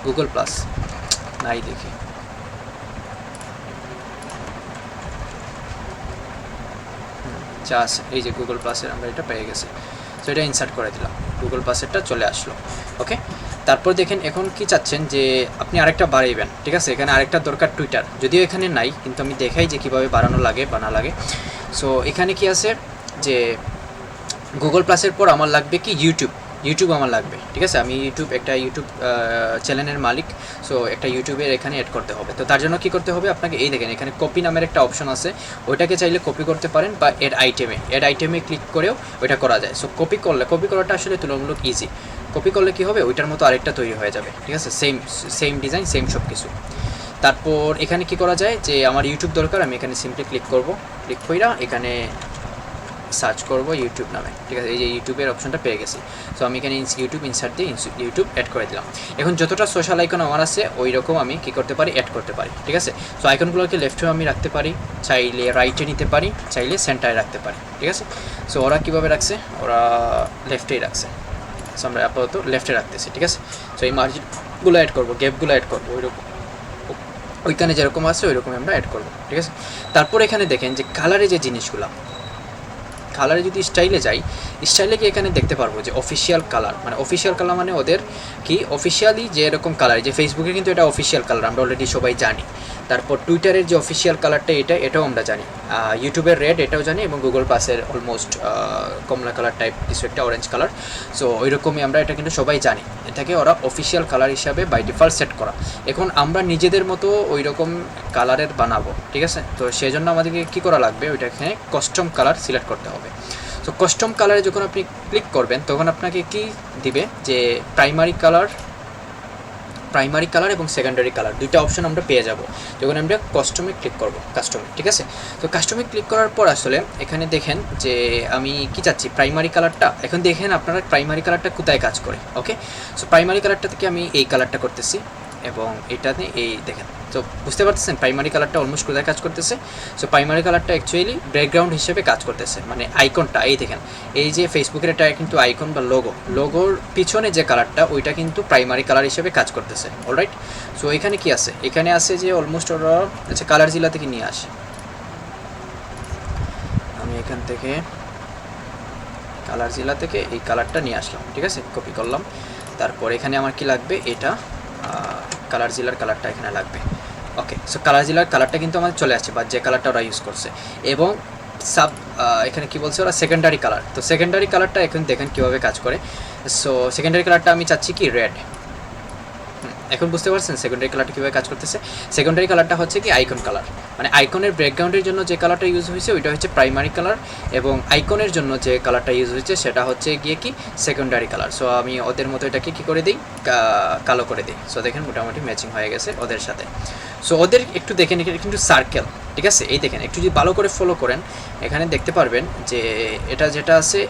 গুগল প্লাস নাই দেখি, যা আছে এই যে গুগল প্লাসের আমরা এটা পেয়ে গেছি। সো এটা ইনসার্ট করে দিলাম, গুগল প্লাসেরটা চলে আসলো। ওকে, তারপর দেখেন এখন কি চাচ্ছেন যে আপনি আরেকটা বাড়াইবেন, ঠিক আছে। এখানে আরেকটা দরকার টুইটার, যদিও এখানে নাই, কিন্তু আমি দেখাই যে কীভাবে বাড়ানো লাগে বা না লাগে। সো এখানে কি আছে যে গুগল প্লাসের পর আমার লাগবে কি, ইউটিউব আমার লাগবে, ঠিক আছে। আমি একটা ইউটিউব চ্যানেলের মালিক, সো একটা ইউটিউবের এখানে অ্যাড করতে হবে। তো তার জন্য কী করতে হবে আপনাকে, এই দেখেন এখানে কপি নামের একটা অপশন আছে, ওইটাকে চাইলে কপি করতে পারেন, বা অ্যাড আইটেমে ক্লিক করেও ওইটা করা যায়। সো কপি করাটা আসলে তুলনামূলক ইজি। কপি করলে কী হবে, ওইটার মতো আরেকটা তৈরি হয়ে যাবে, ঠিক আছে, সেম ডিজাইন, সেম সব কিছু। তারপর এখানে কি করা যায় যে আমার ইউটিউব দরকার, আমি এখানে সিম্পলি ক্লিক করব, ক্লিক কইরা এখানে সার্চ করব ইউটিউব নামে, ঠিক আছে। এই যে ইউটিউবের অপশনটা পেয়ে গেছি। সো আমি এখানে ইউটিউব ইনসার্ট দিয়ে ইউটিউব অ্যাড করে দিলাম। এখন যতটা সোশ্যাল আইকন আমার আছে ওই রকম আমি কী করতে পারি, অ্যাড করতে পারি, ঠিক আছে। সো আইকনগুলোকে লেফটে আমি রাখতে পারি, চাইলে রাইটে নিতে পারি, চাইলে সেন্টারে রাখতে পারি, ঠিক আছে। সো ওরা কীভাবে রাখছে, ওরা লেফটেই রাখছে। সো আমরা আপাতত লেফটে রাখতেছি, ঠিক আছে। সো এই মার্জিনগুলো অ্যাড করবো, গ্যাপগুলো অ্যাড করবো, ওইরকম ওইখানে যেরকম আছে ওই রকম আমরা অ্যাড করবো, ঠিক আছে। তারপর এখানে দেখেন যে কালারে যে জিনিসগুলো, কালারে যদি স্টাইলে যাই, স্টাইলে কি এখানে দেখতে পারবো যে অফিসিয়াল কালার, মানে অফিসিয়াল কালার মানে ওদের কি অফিসিয়ালি যে এরকম কালার, যে ফেসবুকে কিন্তু এটা অফিসিয়াল কালার আমরা অলরেডি সবাই জানি। তারপর টুইটারের যে অফিসিয়াল কালারটা এটাও আমরা জানি, ইউটিউবের রেড এটাও জানি, এবং গুগল পাসের অলমোস্ট কমলা কালার টাইপ কিছু একটা অরেঞ্জ কালার। সো ওই রকমই আমরা এটা কিন্তু সবাই জানি, এটাকে ওরা অফিসিয়াল কালার হিসাবে বাই ডিফল্ট সেট করা। এখন আমরা নিজেদের মতো ওই রকম কালারের বানাবো, ঠিক আছে। তো সেই জন্য আমাদেরকে কী করা লাগবে, ওইটা এখানে কাস্টম কালার সিলেক্ট করতে হবে। সো কাস্টম কালারে যখন আপনি ক্লিক করবেন তখন আপনাকে কি দিবে যে প্রাইমারি কালার এবং সেকেন্ডারি কালার দুইটা অপশন আমরা পেয়ে যাব যখন আমরা কাস্টমে ক্লিক করব, কাস্টমে, ঠিক আছে। তো কাস্টমে ক্লিক করার পর আসলে এখানে দেখেন যে আমি কি চাচ্ছি প্রাইমারি কালারটা। এখন দেখেন আপনারা প্রাইমারি কালারটা কোথায় কাজ করে, ওকে। সো প্রাইমারি কালারটা থেকে আমি এই কালারটা করতেছি এবং এটাতে এই দেখেন, তো বুঝতে পারতেছেন প্রাইমারি কালারটা অলমোস্ট কোথায় কাজ করতেছে। সো প্রাইমারি কালারটা অ্যাকচুয়ালি ব্যাকগ্রাউন্ড হিসেবে কাজ করতেছে, মানে আইকনটা এই দেখেন, এই যে ফেসবুকের এটা কিন্তু আইকন বা লোগোর পিছনে যে কালারটা ওইটা কিন্তু প্রাইমারি কালার হিসেবে কাজ করতেছে, অলরাইট। সো এখানে কি আছে, এখানে আছে যে অলমোস্ট ওরা আচ্ছা কালার জিলা থেকে নিয়ে আসে, আমি এখান থেকে কালার জিলা থেকে এই কালারটা নিয়ে আসলাম, ঠিক আছে, কপি করলাম। তারপর এখানে আমার কি লাগবে, এটা কালার জিলার কালারটা এখানে লাগবে, ওকে। সো কালার জিলার কালারটা কিন্তু আমাদের চলে আসছে, বা যে কালারটা ওরা ইউজ করছে। এবং এখানে কি বলছে ওরা সেকেন্ডারি কালার, তো সেকেন্ডারি কালারটা এখন দেখেন কীভাবে কাজ করে। সো সেকেন্ডারি কালারটা আমি চাচ্ছি কি রেড। এখন বুঝতে পারছেন সেকেন্ডারি কালারটা কীভাবে কাজ করতেছে। সেকেন্ডারি কালারটা হচ্ছে কি আইকন কালার, মানে আইকনের ব্যাকগ্রাউন্ডের জন্য যে কালারটা ইউজ হয়েছে ওইটা হচ্ছে প্রাইমারি কালার, এবং আইকনের জন্য যে কালারটা ইউজ হয়েছে সেটা হচ্ছে গিয়ে কি সেকেন্ডারি কালার। সো আমি ওদের মতো এটাকে কী করে দিই, কালো করে দিই। সো দেখেন মোটামুটি ম্যাচিং হয়ে গেছে ওদের সাথে। সো ওদের একটু দেখেন এখানে কিন্তু সার্কেল, ঠিক আছে, এই দেখেন একটু যদি ভালো করে ফলো করেন এখানে দেখতে পারবেন যে এটা যেটা আছে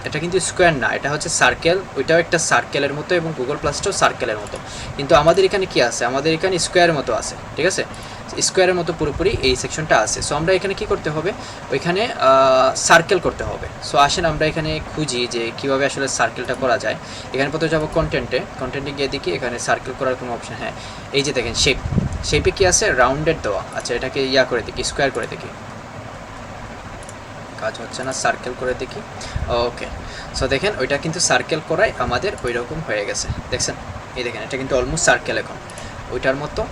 এটা কিন্তু স্কোয়ার না, এটা হচ্ছে সার্কেল, ওইটাও একটা সার্কেলের মতো এবং গুগল প্লাসটাও সার্কেলের মতো। কিন্তু আমাদের এখানে কি আছে, আমাদের এখানে স্কোয়ারের মতো আছে, ঠিক আছে, স্কোয়ারের মতো পুরোপুরি এই সেকশনটা আছে। সো আমরা এখানে কি করতে হবে, ওইখানে সার্কেল করতে হবে। সো আসেন আমরা এখানে খুঁজি যে কীভাবে আসলে সার্কেলটা করা যায়। এখানে প্রথমে যাবো কন্টেন্টে গিয়ে দেখি এখানে সার্কেল করার কোনো অপশন, হ্যাঁ এই যে দেখেন শেপে কি আছে রাউন্ডেড দেওয়া, আচ্ছা এটাকে করে দেখি, স্কোয়ার করে দেখি, কাজ হচ্ছে না, সার্কেল করে দেখি, ওকে। সো দেখেন ওইটা কিন্তু সার্কেল করাই আমাদের ওই রকম হয়ে গেছে, দেখছেন, এই দেখেন এটা কিন্তু অলমোস্ট সার্কেল, এখন ওইটার মতো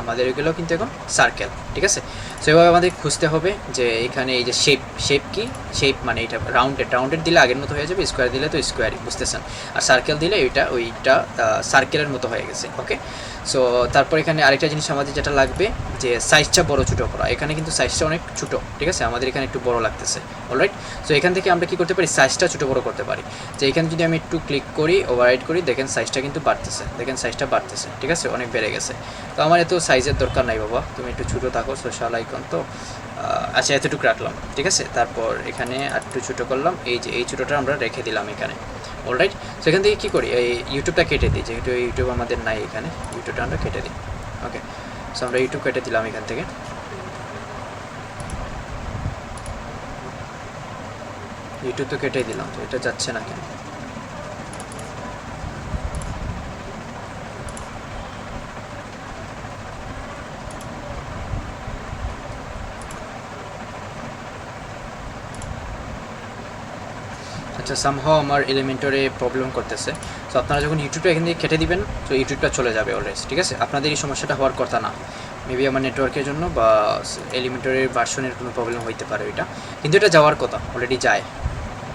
আমাদের ওইগুলো কিন্তু এখন সার্কেল, ঠিক আছে। সো এভাবে আমাদের খুঁজতে হবে যে এখানে এই যে শেপ কি, শেপ মানে এটা রাউন্ডেড দিলে আগের মতো হয়ে যাবে, স্কোয়ার দিলে তো স্কোয়ারই, বুঝতেছেন, আর সার্কেল দিলে ওইটা সার্কেলের মতো হয়ে গেছে, ওকে। সো তারপর এখানে আরেকটা জিনিস আমাদের যেটা লাগবে যে সাইজটা বড় ছোটো করা, এখানে কিন্তু সাইজটা অনেক ছোটো, ঠিক আছে, আমাদের এখানে একটু বড় লাগতেছে, অলরাইট। সো এখান থেকে আমরা কী করতে পারি, সাইজটা ছোটো বড় করতে পারি। যে এখানে যদি আমি একটু ক্লিক করি, ওভাররাইড করি, দেখেন সাইজটা কিন্তু বাড়তেছে, দেখেন সাইজটা বাড়তেছে, ঠিক আছে, অনেক বেড়ে গেছে। তো আমার এত সাইজের দরকার নাই বাবা, তুমি একটু ছোটো থাকো, সোশ্যাল আইকন তো আচ্ছা এতটুকু রাখলাম, ঠিক আছে। তারপর এখানে একটু ছোটো করলাম, এই যে এই ছোটোটা আমরা রেখে দিলাম এখানে, অলরাইট। সো এখান থেকে কী করি, এই ইউটিউবটা কেটে দিই, যেহেতু ইউটিউব আমাদের নাই এখানে, ইউটিউবটা আমরা কেটে দিই, ওকে। সো আমরা ইউটিউব কেটে দিলাম এখান থেকে। ইউটিউব তো কেটে দিলাম, তো এটা যাচ্ছে না কেন, আচ্ছা সামহাও আমার এলিমেন্টরে প্রবলেম করতেছে। সো আপনারা যখন ইউটিউবটা এখান থেকে কেটে দিবেন তো ইউটিউবটা চলে যাবে অলরেডি, ঠিক আছে। আপনাদের এই সমস্যাটা হওয়ার কথা না, মেবি আমার নেটওয়ার্কের জন্য বা এলিমেন্টরের ভার্সনের কোনো প্রবলেম হইতে পারে ওইটা, কিন্তু এটা যাওয়ার কথা, অলরেডি যায়,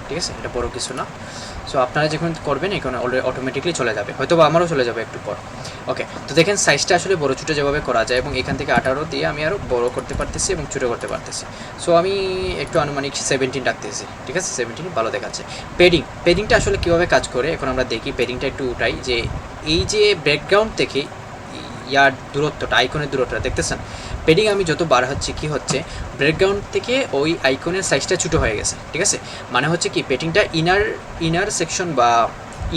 ঠিক আছে, এটা বড় কিছু না। সো আপনারা যখন করবেন এখানে অলরেডি অটোমেটিকলি চলে যাবে, হয়তো বা আমারও চলে যাবে একটু পর, ওকে। তো দেখেন সাইজটা আসলে বড় ছোটো যেভাবে করা যায়, এবং এখান থেকে 18 দিয়ে আমি আরও বড় করতে পারতেছি এবং ছোটো করতে পারতেছি। সো আমি একটু আনুমানিক 17 রাখতেছি, ঠিক আছে, 17 ভালো দেখাচ্ছে। পেডিংটা আসলে কীভাবে কাজ করে এখন আমরা দেখি। পেডিংটা একটু উঠাই, যে এই যে ব্যাকগ্রাউন্ড থেকে ইয়ার দূরত্বটা, আইকনের দূরত্বটা দেখতেছেন। পেডিং আমি যত বার হচ্ছে কি হচ্ছে, ব্যাকগ্রাউন্ড থেকে ওই আইকনের সাইজটা ছোটো হয়ে গেছে, ঠিক আছে। মানে হচ্ছে কি পেডিংটা ইনার সেকশন বা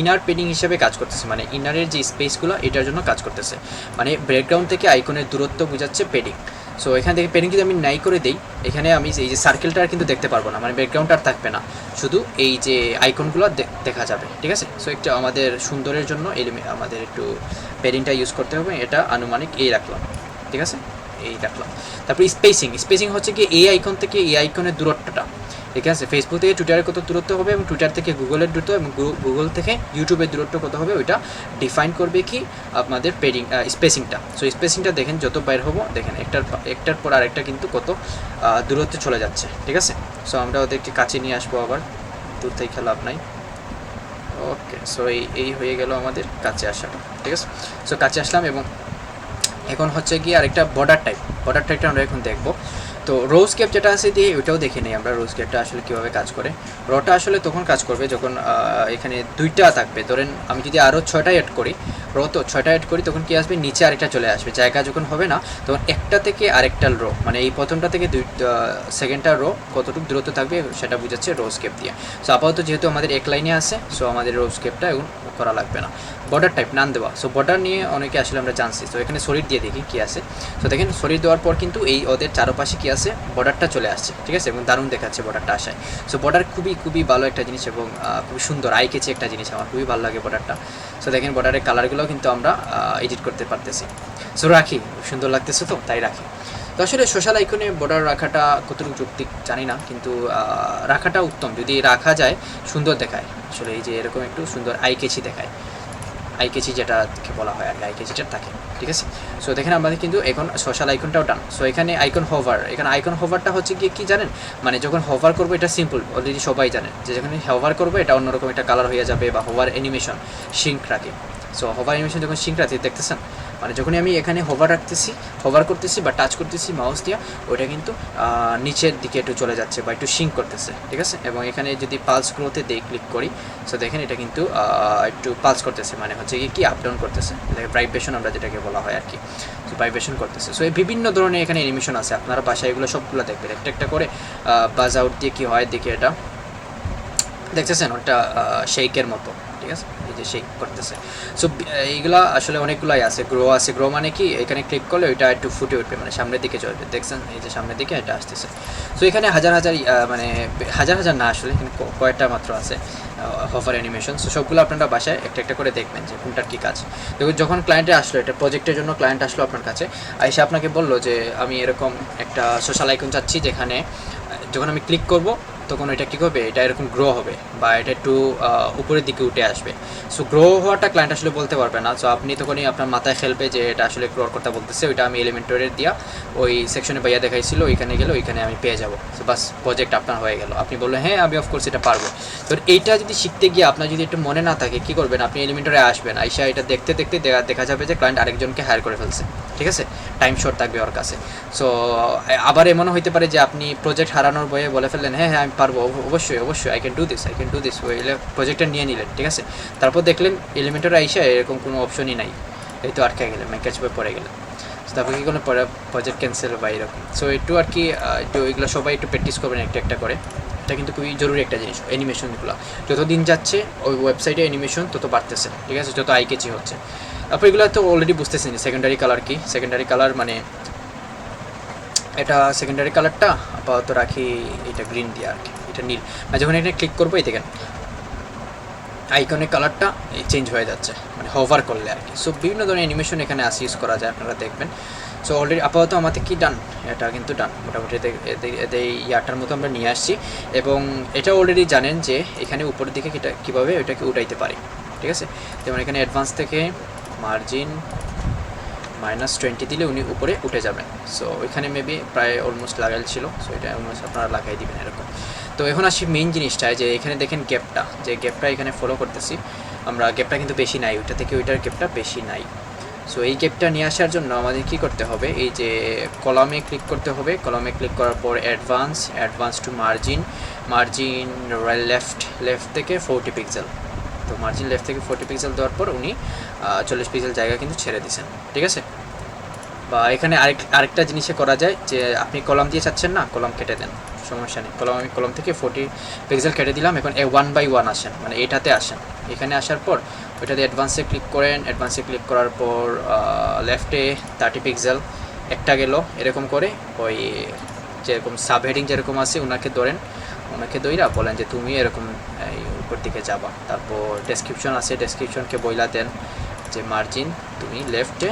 ইনার পেডিং হিসেবে কাজ করতেছে, মানে ইনারের যে স্পেসগুলো এটার জন্য কাজ করতেছে, মানে ব্যাকগ্রাউন্ড থেকে আইকনের দূরত্ব বোঝাচ্ছে পেডিং। সো এখান থেকে পেডিং যদি আমি নাই করে দিই, এখানে আমি এই যে সার্কেলটা আর কিন্তু দেখতে পারবো না, মানে ব্যাকগ্রাউন্ড আর থাকবে না, শুধু এই যে আইকনগুলো দেখা যাবে, ঠিক আছে। সো একটা আমাদের সুন্দরের জন্য আমাদের একটু পেডিংটা ইউজ করতে হবে, এটা আনুমানিক এই রাখলাম, ঠিক আছে, এই রাখলাম। তারপর স্পেসিং হচ্ছে কি এই আইকন থেকে এই আইকনের দূরত্বটা, ঠিক আছে। ফেসবুক থেকে টুইটারের কত দূরত্ব হবে এবং টুইটার থেকে গুগলের দূরত্ব এবং গুগল থেকে ইউটিউবের দূরত্ব কত হবে, ওইটা ডিফাইন করবে কি আপনাদের পেডিং স্পেসিংটা। সো স্পেসিংটা দেখেন যত বাইর হবো, দেখেন একটার পর আরেকটা কিন্তু কত দূরত্বে চলে যাচ্ছে, ঠিক আছে। সো আমরা ওদেরকে কাছে নিয়ে আসবো, আবার দূর থেকে লাভ নাই। ওকে, সো এই হয়ে গেল আমাদের কাছে আসাটা, ঠিক আছে। সো কাছে আসলাম এবং এখন হচ্ছে কি আরেকটা বর্ডার টাইপটা আমরা এখন দেখবো। তো রোজ ক্যাপ যেটা আছে দিয়ে ওইটাও দেখে নিই আমরা, রোজ ক্যাপটা আসলে কীভাবে কাজ করে। রটা আসলে তখন কাজ করবে যখন এখানে 2টা থাকবে, ধরেন আমি যদি আরও 6টা অ্যাড করি, তো 6টা অ্যাড করি, তখন কী আসবে, নিচে আরেকটা চলে আসবে, জায়গা যখন হবে না তখন একটা থেকে আরেকটা রো, মানে এই প্রথমটা থেকে সেকেন্ডটা রো কতটুকু দূরত্ব থাকবে সেটা বুঝাচ্ছে রোজ ক্যাপ দিয়ে। সো আপাতত যেহেতু আমাদের এক লাইনে আছে, সো আমাদের রোজ ক্যাপটা এখন করা লাগবে না। বর্ডার টাইপ নাম দেওয়া, সো বর্ডার নিয়ে অনেকে আসলে আমরা জানছি। তো এখানে সলিড দিয়ে দেখি কী আছে। তো দেখেন সলিড দেওয়ার পর কিন্তু এই ওদের চারপাশে কী আছে, বর্ডারটা চলে আসছে, ঠিক আছে, এবং দারুণ দেখাচ্ছে বর্ডারটা আসায়। সো বর্ডার খুবই ভালো একটা জিনিস এবং খুবই সুন্দর আই কেচি একটা জিনিস, আমার খুবই ভালো লাগে বর্ডারটা। সো দেখেন বর্ডারের কালারগুলোও কিন্তু আমরা এডিট করতে পারতেছি। সো রাখি, সুন্দর লাগতেছে তো তাই রাখি। তো আসলে সোশ্যাল আইকনে বর্ডার রাখাটা কতটুকু যৌক্তিক জানি না, কিন্তু রাখাটা উত্তম, যদি রাখা যায় সুন্দর দেখায়। আসলে এই যে এরকম একটু সুন্দর আই কেচি দেখায়, আই কেচি যেটাকে বলা হয় আর কি, আই কেচিটা থাকে, ঠিক আছে। সো দেখেন আমাদের কিন্তু এখন সোশ্যাল আইকনটাও ডান। সো এখানে আইকন হোভারটা হচ্ছে গিয়ে কী জানেন, মানে যখন হোভার করবো, এটা সিম্পল, অলরেডি সবাই জানে যে যখন হোভার করবো এটা অন্যরকম একটা কালার হয়ে যাবে, বা হোভার অ্যানিমেশন শিঙ্ক রাখে। সো হোভার অ্যানিমেশন যখন শিঙ্ক রাখতে দেখতেছেন, মানে যখনই আমি এখানে হোভার করতেছি বা টাচ করতেছি মাউস দিয়ে, ওইটা কিন্তু নিচের দিকে একটু চলে যাচ্ছে বা একটু শিঙ্ক করতেছে, ঠিক আছে। এবং এখানে যদি পালস গ্রোতে ক্লিক করি, সো দেখেন এটা কিন্তু একটু পালস করতেছে, মানে হচ্ছে কি আপ ডাউন করতেছে, ভাইব্রেশন আমরা যেটাকে বলা হয় আর কি। সো ভাইব্রেশন করতেছে। সো এই বিভিন্ন ধরনের এখানে অ্যানিমেশন আছে, আপনারা বাসায় এগুলো সবগুলো দেখবেন একটা করে। বাজ আউট দিয়ে কী হয় দেখি, এটা দেখতেছেন ওটা শেকের মতো, ঠিক আছে, এই যে শেক করতেছে। সো এইগুলা আসলে অনেকগুলাই আছে। গ্রো মানে কি, এখানে ক্লিক করলে ওইটা একটু ফুটে উঠবে, মানে সামনের দিকে চলবে, দেখছেন এই যে সামনের দিকে এটা আসতেছে। সো এখানে হাজার মানে হাজার না, আসলে এখানে কয়েকটা মাত্র আছে হোভার অ্যানিমেশন। সো সবগুলো আপনারা বাসায় একটা করে দেখবেন যে কোনটার কী কাজ। যখন ক্লায়েন্টে আসলো, এটা প্রজেক্টের জন্য ক্লায়েন্ট আসলো আপনার কাছে, এসে আপনাকে বললো যে আমি এরকম একটা সোশ্যাল আইকন চাচ্ছি, যেখানে যখন আমি ক্লিক করব তখন এটা কী করবে, এটা এরকম গ্রো হবে বা এটা একটু উপরের দিকে উঠে আসবে। সো গ্রো হওয়াটা ক্লায়েন্ট আসলে বলতে পারবে না। সো আপনি তখনই আপনার মাথায় খেলবে যে এটা আসলে গ্রোর কথা বলতেছে, ওইটা আমি এলিমেন্টরের দিয়া ওই সেকশনে ভাইয়া দেখাইছিল, ওইখানে গেলে ওইখানে আমি পেয়ে যাবো। সো বাস প্রজেক্ট আপনার হয়ে গেল। আপনি বললেন হ্যাঁ আমি অফকোর্স এটা পারবো। তো এইটা যদি শিখতে গিয়ে আপনার যদি একটু মনে না থাকে, কী করবেন, আপনি এলিমেন্টরে আসবেন, আইসা এটা দেখতে দেখা যাবে যে ক্লায়েন্ট আরেকজনকে হায়ার করে ফেলছে, ঠিক আছে, টাইম শর্ট থাকবে ওর কাছে। সো আবার এমনও হইতে পারে যে আপনি প্রজেক্ট হারানোর বয়ে বলে ফেললেন হ্যাঁ আমি পারবো, অবশ্যই আই ক্যান ডু দিস ওইলে প্রজেক্টটা নিয়ে নিলেন, ঠিক আছে। তারপর দেখলেন এলিমেন্টরে আইসা এরকম কোনো অপশনই নাই, এই তো আটকে গেলেন, ক্যাচ বয়ে পড়ে গেলেন। তারপর কী করলেন, প্রজেক্ট ক্যান্সেল বা এরকম। সো একটু আর কি একটু এগুলো সবাই একটু প্র্যাকটিস করবেন একটা করে। এটা কিন্তু খুবই জরুরি একটা জিনিস, অ্যানিমেশনগুলো যত দিন যাচ্ছে ওই ওয়েবসাইটে অ্যানিমেশন তত বাড়তেছে, ঠিক আছে, যত আই কেচি হচ্ছে। তারপর এগুলো তো অলরেডি বুঝতেছেন সেকেন্ডারি কালার কি। সেকেন্ডারি কালার মানে এটা সেকেন্ডারি কালারটা আপাতত রাখি এটা গ্রিন দিয়ে আর কি, এটা নীল। মানে যখন এখানে ক্লিক করবো এই দেখেন আইকনের কালারটা চেঞ্জ হয়ে যাচ্ছে, মানে হোভার করলে আর কি। সো বিভিন্ন ধরনের অ্যানিমেশন এখানে ইউজ করা যায়, আপনারা দেখবেন। সো অলরেডি আপাতত আমাদের কি ডান, এটা কিন্তু ডান মোটামুটি এই ইয়াটার মতো আমরা নিয়ে আসছি। এবং এটা অলরেডি জানেন যে এখানে উপরের দিকে কীভাবে ওইটাকে উঠাইতে পারি, ঠিক আছে। যেমন এখানে অ্যাডভান্স থেকে মার্জিন -20 দিলে উনি উপরে উঠে যাবেন। সো ওইখানে মেবি প্রায় অলমোস্ট লাগাইল ছিল, সো এটা অলমোস্ট আপনারা লাগাই দিবেন এরকম। তো এখন আসি মেইন জিনিসটা, যে এখানে দেখেন গ্যাপটা, যে গ্যাপটা এখানে ফলো করতেছি আমরা, গ্যাপটা কিন্তু বেশি নাই, ওইটা থেকে ওইটার গ্যাপটা বেশি নাই। সো এই গ্যাপটা নিয়ে আসার জন্য আমাদের কি করতে হবে, এই যে কলামে ক্লিক করতে হবে, কলামে ক্লিক করার পর অ্যাডভান্স টু মার্জিন লেফট থেকে 40 পিক্সেল। তো মার্জিন লেফট থেকে 40 পিক্সেল দেওয়ার পর উনি 40 পিক্সেল জায়গা কিন্তু ছেড়ে দিয়েছেন, ঠিক আছে। বা এখানে আরেকটা জিনিসে করা যায় যে আপনি কলাম দিয়ে চাচ্ছেন না, কলাম কেটে দেন, সমস্যা নেই। আমি কলাম থেকে 40 পিক্সেল কেটে দিলাম। এখন 1/1 আসেন, মানে এটাতে আসেন। এখানে আসার পর ওইটাতে অ্যাডভান্সে ক্লিক করেন। অ্যাডভান্সে ক্লিক করার পর লেফটে 30 পিক্সেল একটা গেল। এরকম করে ওই যেরকম সাবহেডিং যেরকম আছে ওনাকে ধরেন, ওনাকে দইরা বলেন যে তুমি এরকম এই উপর দিকে যাবা। তারপর ডেসক্রিপশন আছে, ডেসক্রিপশনকে বইলা দেন যে মার্জিন তুমি লেফটে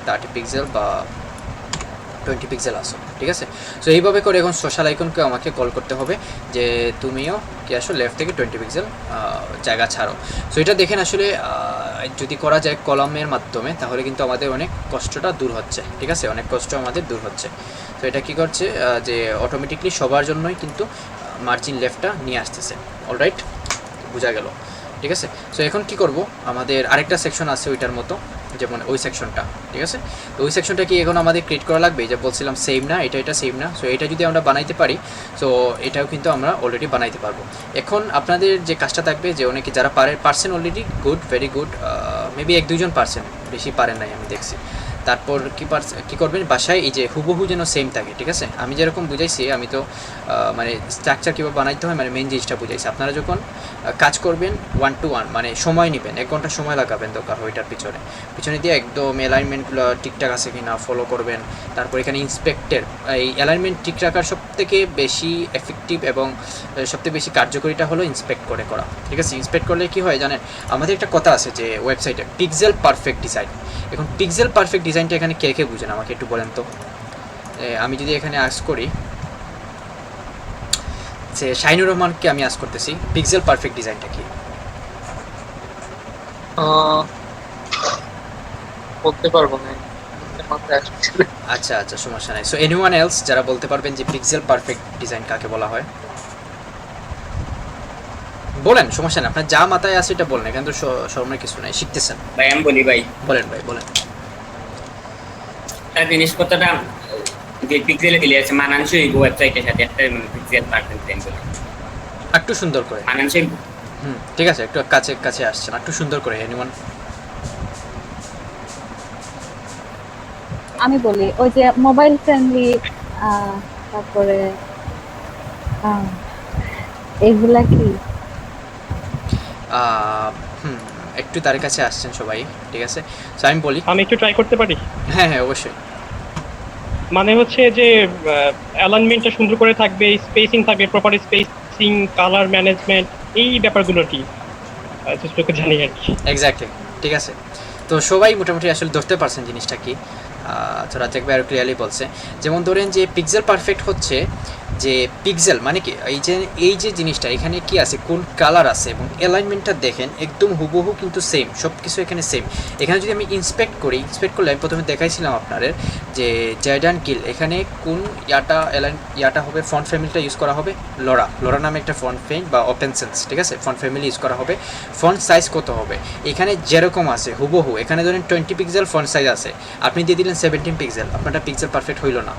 30 পিক্সেল বা 20 পিক্সেল আসো, ঠিক আছে। সো এইভাবে করে এখন সোশ্যাল আইকনকে আমাকে কল করতে হবে যে তুমিও কি আসো লেফট থেকে 20 পিক্সেল জায়গা ছাড়ো। সো এটা দেখেন আসলে যদি করা যায় কলামের মাধ্যমে তাহলে কিন্তু আমাদের অনেক কষ্টটা দূর হচ্ছে, ঠিক আছে, অনেক কষ্ট আমাদের দূর হচ্ছে। তো এটা কি করছে যে অটোমেটিকলি সবার জন্যই কিন্তু মার্জিন লেফটটা নিয়ে আসতেছে। অলরাইট, বোঝা গেল, ঠিক আছে। সো এখন কি করব, আমাদের আরেকটা সেকশন আছে ওইটার মতো, যেমন ওই সেকশনটা, ঠিক আছে। তো ওই সেকশনটা কি এখন আমাদের ক্রিয়েট করা লাগবে, যে বলছিলাম সেম না, এটা সেম না। সো এটা যদি আমরা বানাইতে পারি সো এটাও কিন্তু আমরা অলরেডি বানাইতে পারবো। এখন আপনাদের যে কাজটা থাকবে, যে অনেকে যারা পারছেন already, good, very good, maybe 1-2 জন পারছেন, বেশি পারেন নাই আমি দেখছি। তারপর কী করবেন, বাসায় এই যে হুবহু যেন সেম থাকে, ঠিক আছে। আমি যেরকম বুঝাইছি, আমি তো মানে স্ট্রাকচার কীভাবে বানাইতে হয় মানে মেন জিনিসটা বুঝাইছি। আপনারা যখন কাজ করবেন 1 to 1 মানে সময় নেবেন, 1 ঘন্টা সময় লাগাবেন দরকার ওইটার পিছনে দিয়ে একদম অ্যালাইনমেন্টগুলো ঠিকঠাক আছে কি না ফলো করবেন। তারপর এখানে ইন্সপেক্টের এই অ্যালাইনমেন্ট ঠিক রাখার সবথেকে বেশি এফেক্টিভ এবং সবথেকে বেশি কার্যকরীটা হলো ইন্সপেক্ট করে করা, ঠিক আছে। ইন্সপেক্ট করলে কী হয় জানেন, আমাদের একটা কথা আছে যে ওয়েবসাইটে পিক্সেল পারফেক্ট ডিজাইন। এখন পিক্সেল পারফেক্ট ডিজাইনটা এখানে কে কে বুঝেন আমাকে একটু বলেন তো। আমি যদি এখানে আস্ক করি যে শাহিনুর রহমানকে আমি আস্ক করতেছি পিক্সেল পারফেক্ট ডিজাইনটা কি বলতে পারবো না। আচ্ছা আচ্ছা, সমস্যা নাই। সো এনিওয়ান এলস যারা বলতে পারবেন যে পিক্সেল পারফেক্ট ডিজাইন কাকে বলা হয়, বলেন, সমস্যা নেই, আপনার যা মাথায় আছে এটা বলেন, এখানে তো শরমের কিছু নাই, শিখতেছেন। ভাই আমি বলি ভাই, বলেন ভাই বলেন। তার জিনিসপত্রটা যে পিক্সেলে দিলে আছে মানানসই ওয়েবসাইটের সাথে একটা পিক্সেল পারফেক্ট ডিজাইন বলে একটু সুন্দর করে মানানসই। ঠিক আছে, একটু কাছে কাছে আসছেন, একটু সুন্দর করে। এনিওয়ান, আমি বলি ওই যে মোবাইল ফ্রেন্ডলি, তারপরে এগুলা কি একটু তার কাছে আসছেন সবাই, ঠিক আছে। সো আমি বলি, আমি একটু ট্রাই করতে পারি? হ্যাঁ হ্যাঁ অবশ্যই। মানে হচ্ছে যে অ্যালাইনমেন্টটা সুন্দর করে থাকবে, স্পেসিং থাকবে, প্রপার স্পেসিং, কালার ম্যানেজমেন্ট, এই ব্যাপারগুলো কি যতটুকু জানি আর কি। এক্স্যাক্টলি, ঠিক আছে। তো সবাই মোটামুটি আসলে ধরতে পারছেন জিনিসটা কি। তো রাজ্জাক ভাই আরও ক্লিয়ারলি বলছে, যেমন ধরেন যে পিক্সেল পারফেক্ট হচ্ছে যে পিক্সেল মানে কি এই যে জিনিসটা এখানে কি আছে, কোন কালার আছে এবং অ্যালাইনমেন্টটা দেখেন একদম হুবহু কিন্তু সেম, সব কিছু এখানে সেম। এখানে যদি আমি ইন্সপেক্ট করলে আমি প্রথমে দেখাইছিলাম আপনাদের যে জ্যাডান কিল, এখানে কোন ইয়াটা হবে, ফন্ট ফ্যামিলিটা ইউজ করা হবে লোরা নামে একটা ফন্ট ফ্যামিলি বা ওপেন সেন্স, ঠিক আছে, ফন্ট ফ্যামিলি ইউজ করা হবে। ফন্ট সাইজ কত হবে, এখানে যেরকম আছে হুবহু, এখানে ধরেন 20 পিক্সেল ফন্ট সাইজ আছে, আপনি দিয়ে দিলেন 17 পিক্সেল, আপনারটা পিক্সেল পারফেক্ট হইল না,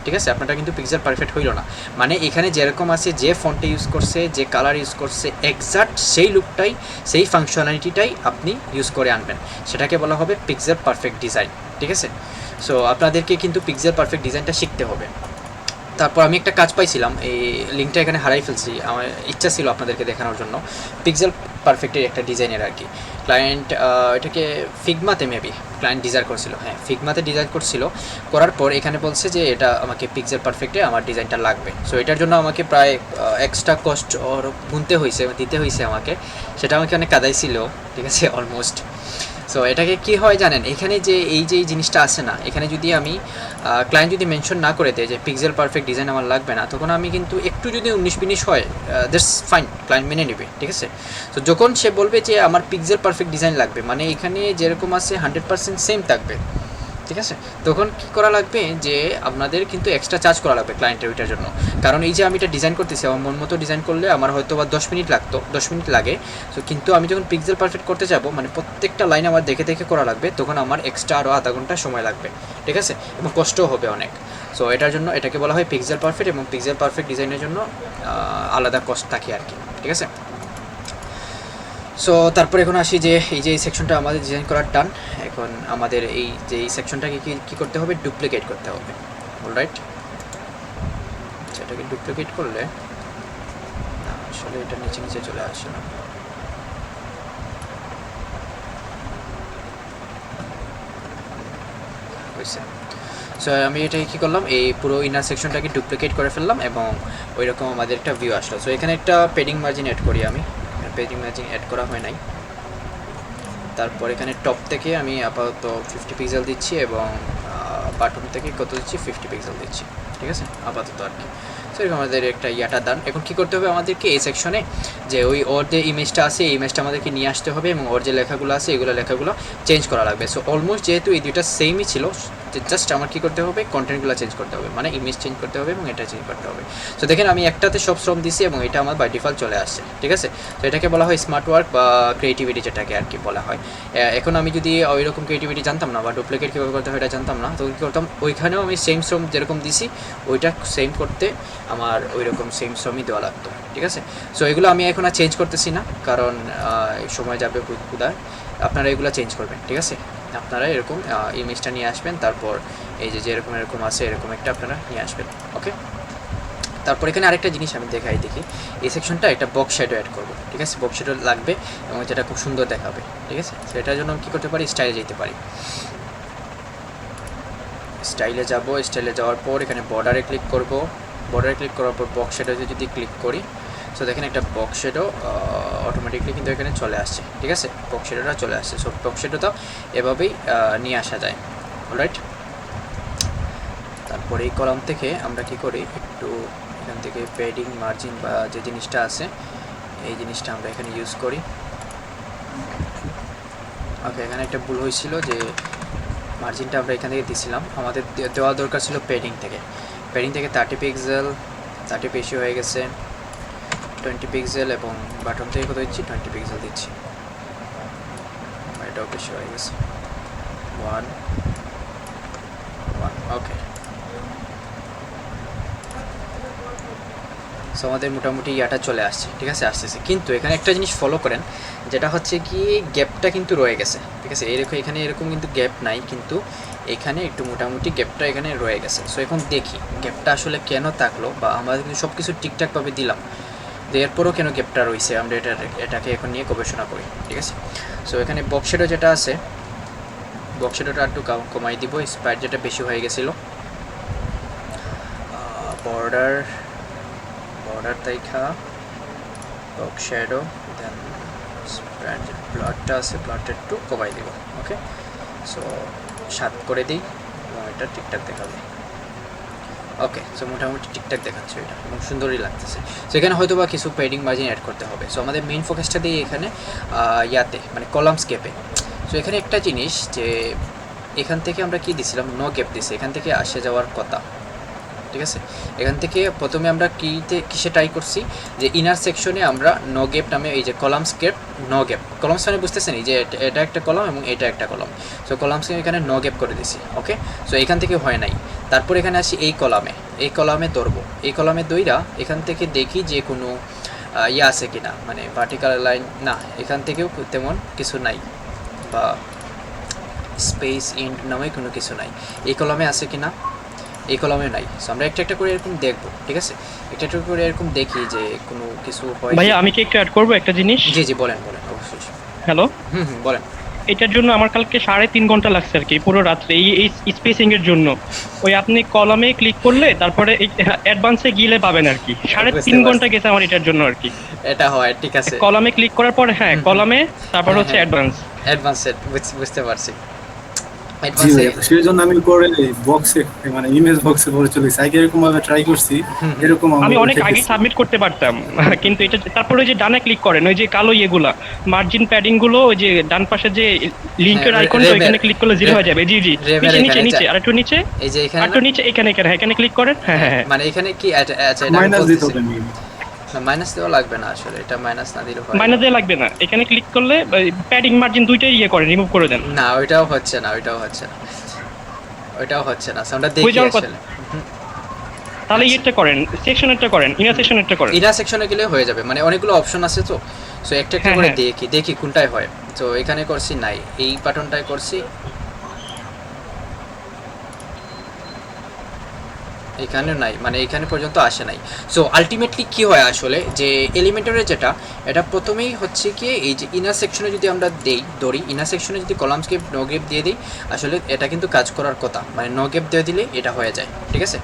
ঠিক আছে, আপনারটা কিন্তু পিক্সেল পারফেক্ট হইল না। মানে এখানে যেরকম আছে, যে ফন্টে ইউজ করছে, যে কালার ইউজ করছে, এক্সাক্ট সেই লুকটাই, সেই ফাংশনালিটিটাই আপনি ইউজ করে আনবেন, সেটাকে বলা হবে পিক্সেল পারফেক্ট ডিজাইন, ঠিক আছে। সো আপনাদেরকে কিন্তু পিক্সেল পারফেক্ট ডিজাইনটা শিখতে হবে। তারপর আমি একটা কাজ পাইছিলাম, এই লিঙ্কটা এখানে হারাই ফেলছি, আমার ইচ্ছা ছিল আপনাদেরকে দেখানোর জন্য, পিক্সেল পারফেক্টের একটা ডিজাইনের আর কি। ক্লায়েন্ট এটাকে ফিগমাতে মেবি ক্লায়েন্ট ডিজাইন করছিল, হ্যাঁ ফিগমাতে ডিজাইন করছিল, করার পর এখানে বলছে যে এটা আমাকে পিক্সেল পারফেক্টে আমার ডিজাইনটা লাগবে। সো এটার জন্য আমাকে প্রায় এক্সট্রা কস্ট ওর গুনতে হয়েছে, দিতে হয়েছে আমাকে, সেটা আমাকে অনেক কাদাইছিল, ঠিক আছে, অলমোস্ট। সো এটাকে কী হয় জানেন, এখানে যে এই জিনিসটা আছে না, এখানে যদি আমি ক্লায়েন্ট যদি মেনশন না করে দেয় যে পিক্সেল পারফেক্ট ডিজাইন আমার লাগবে না, তখন আমি কিন্তু একটু যদি 19-20 হয় দ্যাটস ফাইন, ক্লায়েন্ট মেনে নেবে, ঠিক আছে। তো যখন সে বলবে যে আমার পিক্সেল পারফেক্ট ডিজাইন লাগবে, মানে এখানে যেরকম আছে 100% সেম থাকবে, ঠিক আছে, তখন কী করা লাগবে যে আপনাদের কিন্তু এক্সট্রা চার্জ করা লাগবে ক্লায়েন্টের ওইটার জন্য। কারণ এই যে আমি এটা ডিজাইন করতেছি, আমার মন মতো ডিজাইন করলে আমার হয়তো বা 10 মিনিট লাগে। সো কিন্তু আমি যখন পিক্সেল পারফেক্ট করতে যাব, মানে প্রত্যেকটা লাইন আমার দেখে দেখে করা লাগবে, তখন আমার এক্সট্রা আরও আধা ঘন্টা সময় লাগবে, ঠিক আছে, এবং কষ্টও হবে অনেক। সো এটার জন্য এটাকে বলা হয় পিক্সেল পারফেক্ট, এবং পিক্সেল পারফেক্ট ডিজাইনের জন্য আলাদা কস্ট থাকে আর কি, ঠিক আছে। সো তারপর এখন আসি যে এই সেকশনটা আমাদের ডিজাইন করার টান, এখন আমাদের এই যে এই সেকশনটাকে কি করতে হবে, ডুপ্লিকেট করতে হবে। অলরাইট, সেটাকে ডুপ্লিকেট করলে না, আসলে এটা নিচে নিচে চলে আসে না। হয়েছে। সো আমি এটাকে কী করলাম, এই পুরো ইনার সেকশনটাকে ডুপ্লিকেট করে ফেললাম এবং ওই রকম আমাদের একটা ভিউ আসলো। সো এখানে একটা পেডিং মার্জিন অ্যাড করি আমি, পেডিং মার্জিন অ্যাড করা হয় নাই। তারপর এখানে টপ থেকে আমি আপাতত 50 পিক্সেল দিচ্ছি এবং বাটন থেকে কত দিচ্ছি, 50 পিক্সেল দিচ্ছি, ঠিক আছে আপাতত আর কি। সো এরকম আমাদের একটা ইয়াটা ডান। এখন কী করতে হবে আমাদেরকে এই সেকশনে, যে ওর যে ইমেজটা আছে এই ইমেজটা আমাদেরকে নিয়ে আসতে হবে এবং ওর যে লেখাগুলো আছে এগুলো লেখাগুলো চেঞ্জ করা লাগবে। সো অলমোস্ট যেহেতু এই দুইটা সেমই ছিল, জাস্ট আমার কী করতে হবে, কন্টেন্টগুলো চেঞ্জ করতে হবে, মানে ইমেজ চেঞ্জ করতে হবে এবং এটা চেঞ্জ করতে হবে। সো দেখেন আমি একটাতে সব শ্রম দিছি এবং এটা আমার বাই ডিফল্ট চলে আসছে, ঠিক আছে। তো এটাকে বলা হয় স্মার্ট ওয়ার্ক বা ক্রিয়েটিভিটি, যেটাকে আর কি বলা হয়। এখন আমি যদি ওই রকম ক্রিয়েটিভিটি জানতাম না বা ডুপ্লিকেট কীভাবে করতে হয় এটা জানতাম না, তো কী করতাম, ওইখানেও আমি সেম শ্রম যেরকম দিছি ওইটা সেম করতে আমার ওই রকম সেম শ্রমই দেওয়া লাগতো, ঠিক আছে। সো এগুলো আমি এখন আর চেঞ্জ করতেছি না, কারণ সময় যাবে খুদায়, আপনারা এগুলো চেঞ্জ করবেন, ঠিক আছে। আপনারা এরকম ইমেজটা নিয়ে আসবেন, তারপর এই যে যেরকম এরকম আছে এরকম একটা আপনারা নিয়ে আসবেন, ওকে। তারপর এখানে আরেকটা জিনিস আমি দেখাই, দেখি এই সেকশনটা একটা বক্স শ্যাডো অ্যাড করবো, ঠিক আছে। বক্স শ্যাডো লাগবে এবং যেটা খুব সুন্দর দেখাবে, ঠিক আছে। তো এটার জন্য আমি কী করতে পারি, স্টাইলে যেতে পারি। স্টাইলে যাব, স্টাইলে যাওয়ার পর এখানে বর্ডারে ক্লিক করব, বর্ডারে ক্লিক করার পর বক্স শ্যাডোতে যদি ক্লিক করি, সো দেখেন একটা বক্স শ্যাডো অটোমেটিকলি কিন্তু এখানে চলে আসছে, ঠিক আছে। বক্স শ্যাডোটা চলে আসছে। সো বক্স শ্যাডোটা এভাবেই নিয়ে আসা যায়, অলরাইট। তারপরে এই কলাম থেকে আমরা কি করি, একটু এখান থেকে পেডিং মার্জিন বা যে জিনিসটা আছে এই জিনিসটা আমরা এখানে ইউজ করি। ওকে, এখানে একটা ভুল হয়েছিল যে মার্জিনটা আমরা এখান থেকে দিয়েছিলাম, আমাদের দেওয়া দরকার ছিল পেডিং থেকে। পেডিং থেকে 30 পিক্সেল, 30 বেশি হয়ে গেছে, 20 পিক্সেল, এবং বাটন থেকে কত দিচ্ছি, 20 পিক্সেল দিচ্ছি, এটাও বেশি হয়ে গেছে, 1 ওকে। সো আমাদের মোটামুটি ইয়াটা চলে আসছে, ঠিক আছে, আসতেছে। কিন্তু এখানে একটা জিনিস ফলো করেন, যেটা হচ্ছে কি গ্যাপটা কিন্তু রয়ে গেছে, ঠিক আছে। এরকম এখানে এরকম কিন্তু গ্যাপ নাই, কিন্তু এখানে একটু মোটামুটি গ্যাপটা এখানে রয়ে গেছে। সো এখন দেখি গ্যাপটা আসলে কেন থাকলো, বা আমরা কিন্তু সব কিছু ঠিকঠাকভাবে দিলাম, এরপরও কেন গ্যাপটা রয়েছে, আমরা এটাকে এখন নিয়ে গবেষণা করি, ঠিক আছে। সো এখানে বক্স শ্যাডো যেটা আছে, বক্স শ্যাডোটা একটু কমাই দিব, স্পাইট যেটা বেশি হয়ে গেছিলো, বর্ডার দেখা বক্স শ্যাডো, দেন স্প্রেড যে ব্লাডটা আছে ব্লাডটা একটু কমাই দিব, ওকে। সো 7 করে দিই এবং এটা ঠিকঠাক দেখাবে, ওকে। সো মোটামুটি ঠিকঠাক দেখাচ্ছে এটা এবং সুন্দরই লাগতেছে। সো এখানে হয়তো বা কিছু পেডিং মার্জিন অ্যাড করতে হবে। সো আমাদের মেইন ফোকাসটা দিই এখানে ইয়াতে, মানে কলামস্কেপে। সো এখানে একটা জিনিস, যে এখান থেকে আমরা কি দিছিলাম, নো গ্যাপ দিছি, এখান থেকে আসে যাওয়ার কথা, ঠিক আছে। এখান থেকে প্রথমে আমরা কিসে ট্রাই করছি, যে ইনার সেকশনে আমরা নো গ্যাপ নামে, এই যে কলামস্কেপ নো গ্যাপ, কলামস মানে বুঝতেছেন, এই যে এটা একটা কলাম এবং এটা একটা কলাম। সো কলামস্কেপ এখানে নো গ্যাপ করে দিছি, ওকে। সো এখান থেকে হয় নাই। তারপর এখানে আসি এই কলামে ধরবো, এই কলামে দইরা এখান থেকে দেখি যে কোনো ইয়ে আছে কিনা, মানে ভার্টিক্যাল লাইন, না এখান থেকেও তেমন কিছু নাই, বা স্পেস ইন্ড নামে কোনো কিছু নাই। এই কলামে আছে কিনা, এই কলামে নাই। সো আমরা একটা করে এরকম দেখবো, ঠিক আছে। একটা করে এরকম দেখি যে কোনো কিছু হয়। ভাইয়া আমি কি একটু অ্যাড করবো একটা জিনিস? জি বলেন অবশ্যই। হ্যালো, বলেন। এটার জন্য আমার কালকে 3.5 ঘন্টা লাগছে আর কি, পুরো রাত্রে, এই স্পেসিং এর জন্য। ওই আপনি কলামে ক্লিক করলে তারপরে অ্যাডভান্সে গিয়ে পাবেন আর কি। 3.5 ঘন্টা গেছে আমার এটার জন্য আর কি। এটা হয়, ঠিক আছে। কলামে ক্লিক করার পর, হ্যাঁ কলামে, তারপর হচ্ছে অ্যাডভান্স বুঝতে পারছি। সেই জন্য আমি করে বক্সে, মানে ইমেজ বক্সে পরে চলে গেছি। আগে এরকম ভাবে ট্রাই করছি, এরকম আমি অনেক আগে সাবমিট করতে পারতাম, কিন্তু এটা তারপরে যে ডানে ক্লিক করেন, ওই যে কালো ইয়েগুলা মার্জিন প্যাডিং গুলো, ওই যে ডান পাশে যে লিংকের আইকনটা, ওইখানে ক্লিক করলে 0 হয়ে যাবে। জি নিচে আর একটু নিচে, এই যে এখানে, আর একটু নিচে, এখানে এখানে ক্লিক করেন। হ্যাঁ, মানে এখানে কি আচ্ছা, এটা মাইনাস দিতে হবে, মাইনাস দেওয়া লাগবে না আসলে, এটা মাইনাস না দিলেও হয়। মাইনাস দেওয়া লাগবে না, এখানে ক্লিক করলে প্যাডিং মার্জিন দুইটাই ইয়ে করেন, রিমুভ করে দেন। না ওইটাও হচ্ছে না। আমরা দেখি আসলে। তাহলে এটা করেন, সেকশনেরটা করেন, ইনার সেকশনেরটা করেন। ইনার সেকশনে গেলে হয়ে যাবে, মানে অনেকগুলো অপশন আছে, তো সো একটা একটা করে দেখি কোনটায় হয়। তো এখানে করছি নাই, এই বাটনটায় করছি, এখানে নাই, মানে এখানে পর্যন্ত আসে নাই। সো আলটিমেটলি কি হয় আসলে যে এলিমেন্টরের যেটা, এটা প্রথমেই হচ্ছে কি এই যে ইনার সেকশনে যদি আমরা ধরি ইনার সেকশনে যদি কলামস গেপ নো গেপ দিয়ে দিই, আসলে এটা কিন্তু কাজ করার কথা, মানে নো গেপ দিয়ে দিলে এটা হয়ে যায়, ঠিক আছে।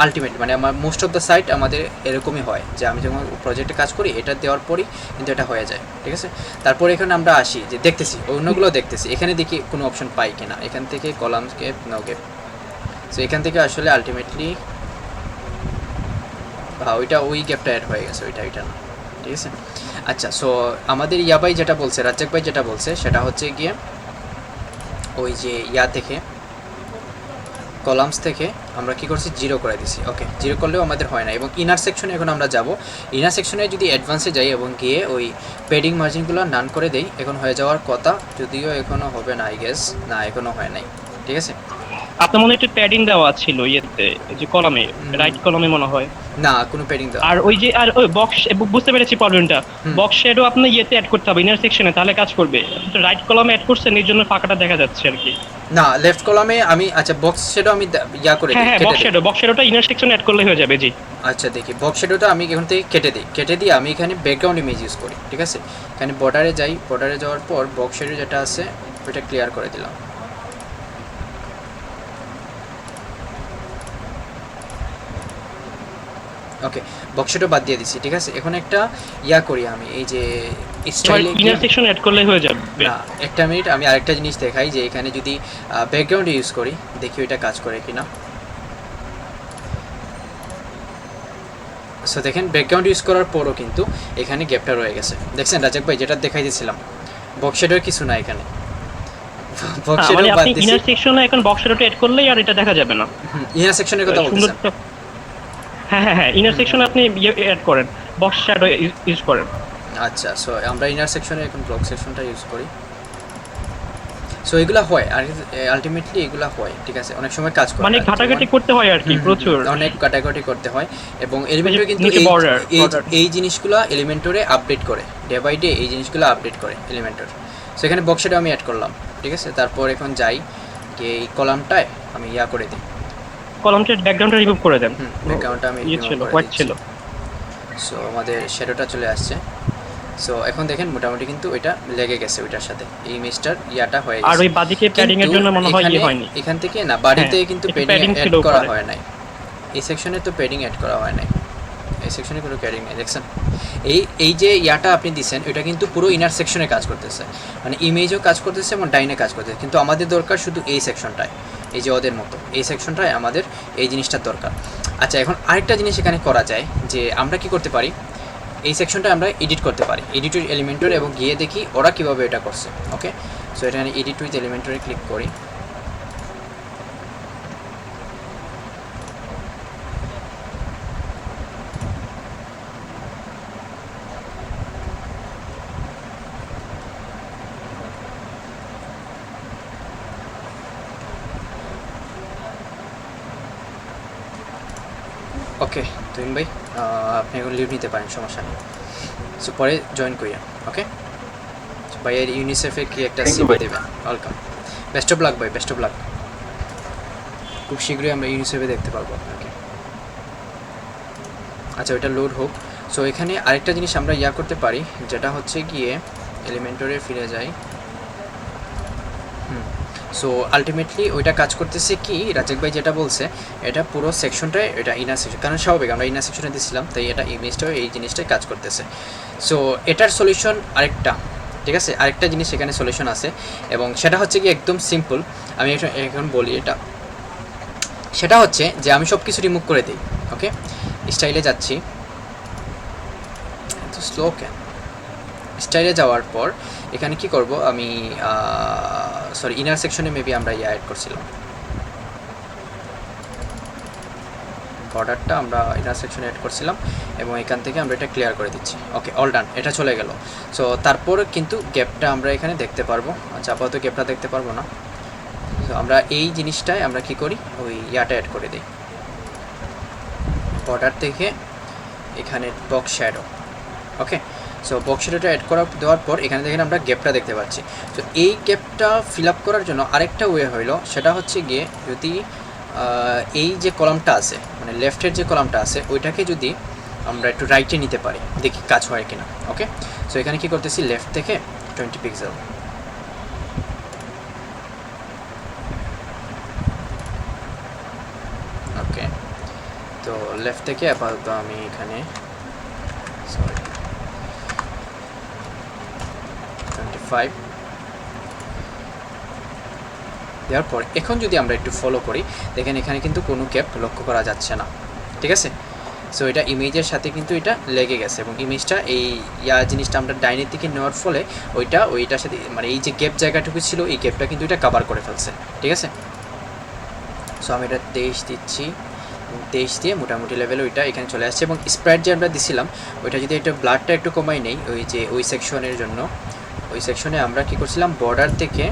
আলটিমেট মানে আমার মোস্ট অফ দ্য সাইট আমাদের এরকমই হয় যে আমি যখন প্রজেক্টে কাজ করি এটা দেওয়ার পরই কিন্তু এটা হয়ে যায়, ঠিক আছে। তারপর এখানে আমরা আসি যে দেখতেছি অন্যগুলো দেখতেছি, এখানে দেখি কোনো অপশন পাই কিনা, এখান থেকে কলামস গেপ নো গেপ। সো এখান থেকে আসলে আলটিমেটলি ওইটা ওই গ্যাপটা অ্যাড হয়ে গেছে, ওইটা না, ঠিক আছে। আচ্ছা, সো আমাদের ভাই যেটা বলছে, রাজ্জাক ভাই যেটা বলছে সেটা হচ্ছে গিয়ে ওই যে থেকে কলামস থেকে আমরা কি করছি 0 করে দিছি। ওকে, 0 করলেও আমাদের হয় না। এবং ইনার সেকশনে এখন আমরা যাব, ইনার সেকশনে যদি অ্যাডভান্সে যাই এবং গিয়ে ওই পেডিং মার্জিনগুলো নান করে দেই, এখন হয়ে যাওয়ার কথা, যদিও এখনও হবে না, আই গেস না এখনও হয় নাই, ঠিক আছে। আপনার মনে একটা প্যাডিং দেওয়া ছিল ইয়েতে, যে কলামে, রাইট কলামে মনে হয় না, কোনো প্যাডিং দেওয়া। আর ওই যে আর ওই বক্স, বুঝতে পেরেছি প্রবলেমটা, বক্স শ্যাডো আপনি ইয়েতে অ্যাড করতে হবে ইনার সেকশনে, তাহলে কাজ করবে। রাইট কলামে অ্যাড করছেন, এই জন্য ফাঁকাটা দেখা যাচ্ছে আর কি। না, লেফট কলামে আমি, আচ্ছা বক্স শ্যাডো আমি করে দিই, হ্যাঁ বক্স শ্যাডোটা ইনার সেকশনে অ্যাড করলে হয়ে যাবে। জি আচ্ছা, দেখি বক্স শ্যাডোটা আমি এখান থেকে কেটে দিই আমি এখানে ব্যাকগ্রাউন্ড ইমেজ ইউজ করি, ঠিক আছে। এখানে বর্ডারে যাই, বর্ডারে যাওয়ার পর বক্স শ্যাডো যেটা আছে ওইটা ক্লিয়ার করে দিলাম। ওকে, বক্স শ্যাডো বাদ দিয়ে দিছি, ঠিক আছে। এখন একটা করি আমি, এই যে স্টাইলে ইনার সেকশন অ্যাড করলে হয়ে যাবে। না, একটা মিনিট, আমি আরেকটা জিনিস দেখাই যে এখানে যদি ব্যাকগ্রাউন্ড ইউজ করি, দেখি ওইটা কাজ করে কিনা। সো দেখেন ব্যাকগ্রাউন্ড ইউজ করার পরও কিন্তু এখানে গ্যাপটা রয়ে গেছে, দেখছেন রাজাক ভাই যেটা দেখাই দিয়েছিলাম, বক্স শ্যাডোর কিছু না এখানে, বক্স শ্যাডো বাদ দিছি। ইনার সেকশনে এখন বক্স শ্যাডোটা অ্যাড করলেই আর এটা দেখা যাবে না। ইনার সেকশনের কথা বলতেছেন? হ্যাঁ, ইনার সেকশনে আপনি অ্যাড করেন, বক্স শ্যাডো ইউজ করেন। আচ্ছা, সো আমরা ইনার সেকশনে এখন ব্লক সেকশনটা ইউজ করি। সো এগুলা হয় আর আলটিমেটলি এগুলা হয়, ঠিক আছে। অনেক সময় কাজ করে, মানে ঘাটাঘাটি করতে হয় আর কি, প্রচুর অনেক কাটাকাটি করতে হয়। এবং এলিমেন্টরে কিন্তু এই জিনিসগুলো এলিমেন্টরে আপডেট করে, ডে বাই ডে এই জিনিসগুলো আপডেট করে এলিমেন্টর। সো এখানে বক্স শ্যাডো আমি অ্যাড করলাম, ঠিক আছে। তারপর এখন যাই গিয়ে এই কলামটায় আমি করে দিই, কলামটার ব্যাকগ্রাউন্ডটা রিমুভ করে দেন, ব্যাকগ্রাউন্ডটা আমি হোয়াইট ছিল। সো আমাদের শ্যাডোটা চলে আসছে। সো এখন দেখেন মোটামুটি কিন্তু ওইটা লেগে গেছে ওইটার সাথে, এই মিস্টার হয়ে গেছে। আর ওই বাদিকে প্যাডিং এর জন্য মনে হয় হয়নি, এখান থেকে না, বাড়িতে কিন্তু প্যাডিং অ্যাড করা হয় নাই, এই সেকশনে তো প্যাডিং অ্যাড করা হয় নাই, এই সেকশনে কোনো প্যাডিং নেই, দেখছেন। এই যে আপনি দিছেন ওইটা কিন্তু পুরো ইনার সেকশনে কাজ করতেছে, মানে ইমেজও কাজ করতেছে এবং ডাইনে কাজ করতেছে, কিন্তু আমাদের দরকার শুধু এই সেকশনটায়, এই যে ওদের মতো এই সেকশনটায় আমাদের এই জিনিসটার দরকার। আচ্ছা, এখন আরেকটা জিনিস এখানে করা যায় যে আমরা কি করতে পারি, এই সেকশনটা আমরা এডিট করতে পারি, এডিটর এলিমেন্টর, এবং গিয়ে দেখি ওরা কীভাবে এটা করছে। ওকে, সো এখানে এডিট উইথ এলিমেন্টরে ক্লিক করি। ওকে, তুহিন ভাই আপনি এখন লিভ নিতে পারেন, সমস্যা নেই। সো পরে জয়েন করি। ওকে ভাই, এর ইউনিসেফে কি একটা সিভি দেবেন, ওয়েলকাম, বেস্ট অফ লাক ভাই, বেস্ট অফ লাক। খুব শীঘ্রই আমরা ইউনিসেফে দেখতে পারবো আপনাকে। আচ্ছা, ওইটা লোড হোক। সো এখানে আরেকটা জিনিস আমরা করতে পারি, যেটা হচ্ছে গিয়ে এলিমেন্টরে ফিরে যাই। সো আলটিমেটলি ওইটা কাজ করতেছে কি, রাজাক ভাই যেটা বলছে, এটা পুরো সেকশনটাই এটা ইনার সেকশন, কারণ স্বাভাবিক আমরা ইনার সেকশনে দিয়েছিলাম, তাই এটা ইমেজটাও এই জিনিসটাই কাজ করতেছে। সো এটার সলিউশন আরেকটা, ঠিক আছে, আরেকটা জিনিস এখানে সলিউশন আছে, এবং সেটা হচ্ছে কি একদম সিম্পল, আমি এখন বলি এটা, সেটা হচ্ছে যে আমি সব কিছু রিমুভ করে দিই। ওকে, স্টাইলে যাচ্ছি, এত স্লো কেন, স্টাইলে যাওয়ার পর এখানে কি করব আমি, সরি ইনার সেকশনে মেবি আমরা অ্যাড করছিলাম, বর্ডারটা আমরা ইনার সেকশনে অ্যাড করছিলাম, এবং এখান থেকে আমরা এটা ক্লিয়ার করে দিচ্ছি। ওকে, অল ডান, এটা চলে গেল। সো তারপর কিন্তু গ্যাপটা আমরা এখানে দেখতে পারবো, আচ্ছা আপাতত গ্যাপটা দেখতে পারবো না। সো আমরা এই জিনিসটায় আমরা কি করি, ওই অ্যাড করে দিই, বর্ডার থেকে এখানে বক্স শ্যাডো। ওকে, সো বক্স শ্যাডোটা অ্যাড দেওয়ার পর এখানে দেখেন আমরা গ্যাপটা দেখতে পাচ্ছি। তো এই গ্যাপটা ফিল আপ করার জন্য আরেকটা ওয়ে হইলো, সেটা হচ্ছে গিয়ে যদি এই যে কলামটা আছে মানে লেফটের যে কলামটা আছে ওইটাকে যদি আমরা একটু রাইটে নিতে পারি, দেখি কাজ হয় কিনা। ওকে, সো এখানে কি করতেছি, লেফট থেকে 20 পিক্সেল, ওকে। তো লেফট থেকে আপাতত আমি এখানে সরি 25 দেওয়ার পর এখন যদি আমরা একটু ফলো করি, দেখেন এখানে কিন্তু কোনো গ্যাপ লক্ষ্য করা যাচ্ছে না, ঠিক আছে। সো এটা ইমেজের সাথে কিন্তু এটা লেগে গেছে এবং ইমেজটা এই জিনিসটা আমরা ডাইনের দিকে নেওয়ার ফলে ওইটার সাথে মানে এই যে গ্যাপ জায়গাটুকু ছিল এই গ্যাপটা কিন্তু এটা কভার করে ফেলছে, ঠিক আছে। সো আমি এটা 23 দিচ্ছি, 23 দিয়ে মোটামুটি লেভেলে ওইটা এখানে চলে আসছে এবং স্প্রেড যে আমরা দিছিলাম ওইটা যদি একটু ব্লাডটা একটু কমাই নেই ওই সেকশনের জন্য, ওই সেকশনে আমরা কি করছিলাম বর্ডার থেকে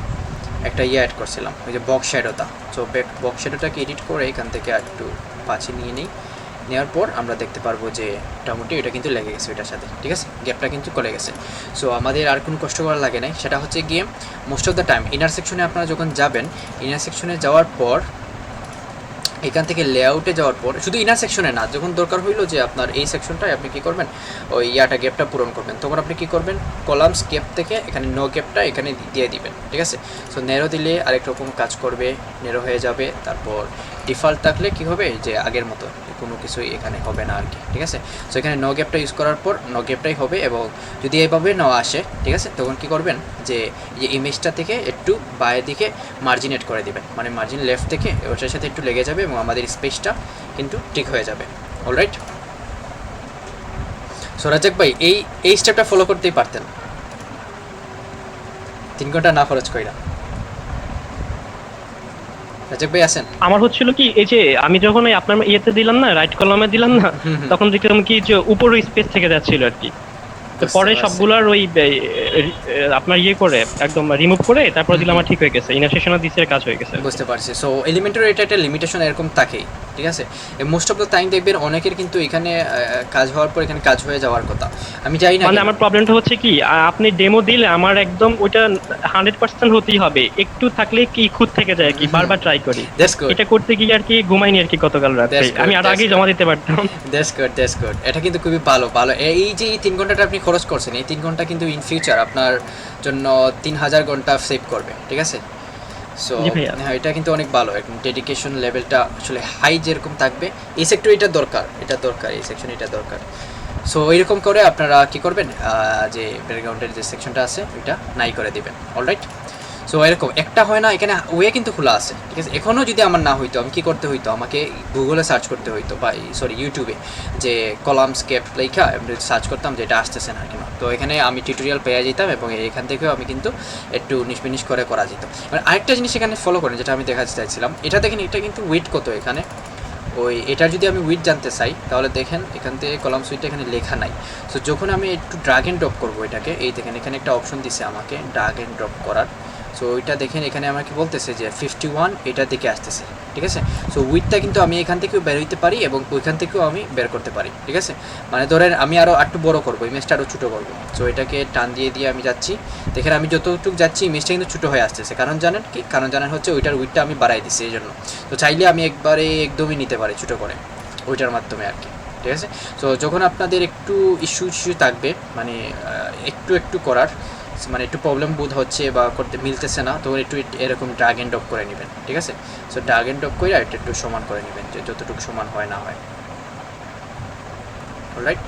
একটা অ্যাড করছিলাম ওই যে বক্স শ্যাডোটা। সো বক্স শ্যাডোটাকে এডিট করে এখান থেকে একটু পাঁচে নিয়ে নিই, নেওয়ার পর আমরা দেখতে পারবো যে মোটামুটি এটা কিন্তু লেগে গেছে ওইটার সাথে, ঠিক আছে, গ্যাপটা কিন্তু করে গেছে। সো আমাদের আর কোনো কষ্ট করা লাগে নাই, সেটা হচ্ছে গিয়ে most of the time inner সেকশনে আপনারা যখন যাবেন, ইনার সেকশনে যাওয়ার পর এখান থেকে লেআউটে যাওয়ার পর শুধু ইনার সেকশনে না, যখন দরকার হইলো যে আপনার এই সেকশনটায় আপনি কী করবেন ওই গ্যাপটা পূরণ করবেন, তখন আপনি কী করবেন কলামস গ্যাপ থেকে এখানে নো গ্যাপটা এখানে দিয়ে দিবেন, ঠিক আছে। সো নেরো দিলে আরেক রকম কাজ করবে, নেরো হয়ে যাবে। তারপর ডিফল্ট থাকলে কী হবে যে আগের মতো কোনো কিছুই এখানে হবে না আর কি, ঠিক আছে। সো এখানে নো গ্যাপটা ইউজ করার পর নো গ্যাপটাই হবে এবং যদি এইভাবে না আসে, ঠিক আছে, তখন কী করবেন যে ইমেজটা থেকে একটু বাইরের দিকে মার্জিন এড করে দিবেন, মানে মার্জিন লেফট থেকে ওটার সাথে একটু লেগে যাবে এবং আমাদের স্পেসটা কিন্তু ঠিক হয়ে যাবে। অলরাইট, সো রাজাক ভাই এই স্টেপটা ফলো করতেই পারতেন, 3 ঘন্টা না খরচ কইরা। রাজাক ভাই আছেন? আমার হচ্ছিল কি এই যে আমি যখন ওই আপনার ইয়েতে দিলাম না, রাইট কলামে দিলাম না, তখন দেখলাম কি যে উপরে স্পেস থেকে যাচ্ছিল আর কি। তো পরে সবগুলার ওই আপনার ইয়ে করে একদম রিমুভ করে তারপর দিলাম, আমার ঠিক হয়ে গেছে, ইনার সেকশনে দিছে কাজ হয়ে গেছে। বুঝতে পারছি। সো এলিমেন্টের এটা একটা লিমিটেশন এরকম থাকেই, ঠিক আছে। মোস্ট অফ দ্য টাইম দেখবেন অনেকের কিন্তু এখানে কাজ হওয়ার পর এখানে কাজ হয়ে যাওয়ার কথা, আমি জানি না। মানে আমার প্রবলেমটা হচ্ছে কি আপনি ডেমো দিলে আমার একদম ওইটা 100% হতেই হবে, একটু থাকলে কি খুদ থেকে যায় কি, বারবার ট্রাই করি। এটা করতে গিয়ে আর কি ঘুমাইনি আর কি গতকাল রাতে, আমি আর আগেই জমা দিতে পারতাম। That's good. এটা কিন্তু খুবই ভালো। এই যে 3 ঘন্টাটা আপনি খরচ করছেন, এই 3 ঘন্টা কিন্তু ইন ফিউচার আপনার জন্য 3000 ঘন্টা সেভ করবে, ঠিক আছে। সো হ্যাঁ, এটা কিন্তু অনেক ভালো, একদম ডেডিকেশন লেভেলটা আসলে হাই যেরকম থাকবে এই সেক্টরে এটা দরকার, এই সেকশন এটা দরকার। সো এইরকম করে আপনারা কি করবেন যে ব্যাকগ্রাউন্ডের যে সেকশনটা আছে ওইটা নাই করে দিবেন। অলরাইট, সো এরকম একটা হয় না, এখানে ওয়ে কিন্তু খোলা আছে, ঠিক আছে। এখনও যদি আমার না হইতো আমি কী করতে হইতো, আমাকে গুগলে সার্চ করতে হইতো বা ইউটিউবে যে কলামস গ্যাপ লেখা সার্চ করতাম যে এটা আসতেছে না কেন। তো এখানে আমি টিউটোরিয়াল পেয়ে যেতাম এবং এখান থেকেও আমি কিন্তু একটু নিষ্পিনিশ করে করা যেত। মানে আরেকটা জিনিস এখানে ফলো করেন যেটা আমি দেখাতে চাইছিলাম, এটা দেখেন এটা কিন্তু উইথ কত এখানে, এটার যদি আমি উইথ জানতে চাই তাহলে দেখেন এখান থেকে কলাম সুইটটা এখানে লেখা নাই। সো যখন আমি একটু ড্রাগ অ্যান্ড ড্রপ করবো এটাকে, এই দেখেন এখানে একটা অপশন দিছে আমাকে ড্রাগ অ্যান্ড ড্রপ করার। সো ওইটা দেখেন এখানে আমাকে বলতেছে যে 51 এটার দিকে আসতেছে, ঠিক আছে। সো উইথটা কিন্তু আমি এখান থেকেও বের হইতে পারি এবং ওইখান থেকেও আমি বের করতে পারি, ঠিক আছে। মানে ধরেন আমি আরও একটু বড় করবো, ইমেজটা আরও ছোটো করবো। সো এটাকে টান দিয়ে আমি যাচ্ছি, দেখেন আমি যতটুকু যাচ্ছি ইমেজটা কিন্তু ছোটো হয়ে আসতেছে। কারণ জানেন হচ্ছে ওইটার উইথটা আমি বাড়াই দিচ্ছি এই জন্য। তো চাইলে আমি একদমই নিতে পারি ছোটো করে ওইটার মাধ্যমে আর কি, ঠিক আছে। সো যখন আপনাদের একটু ইস্যু থাকবে মানে একটু করার মানে একটু প্রবলেম বোধ হচ্ছে বা করতে মিলতেছে না, তখন একটু এরকম ড্রাগ অ্যান্ড ড্রপ করে নেবেন, ঠিক আছে। সো ড্রাগ অ্যান্ড ড্রপ করে একটু সমান করে নেবেন যে যতটুকু সমান হয় না হয়। অলরাইট,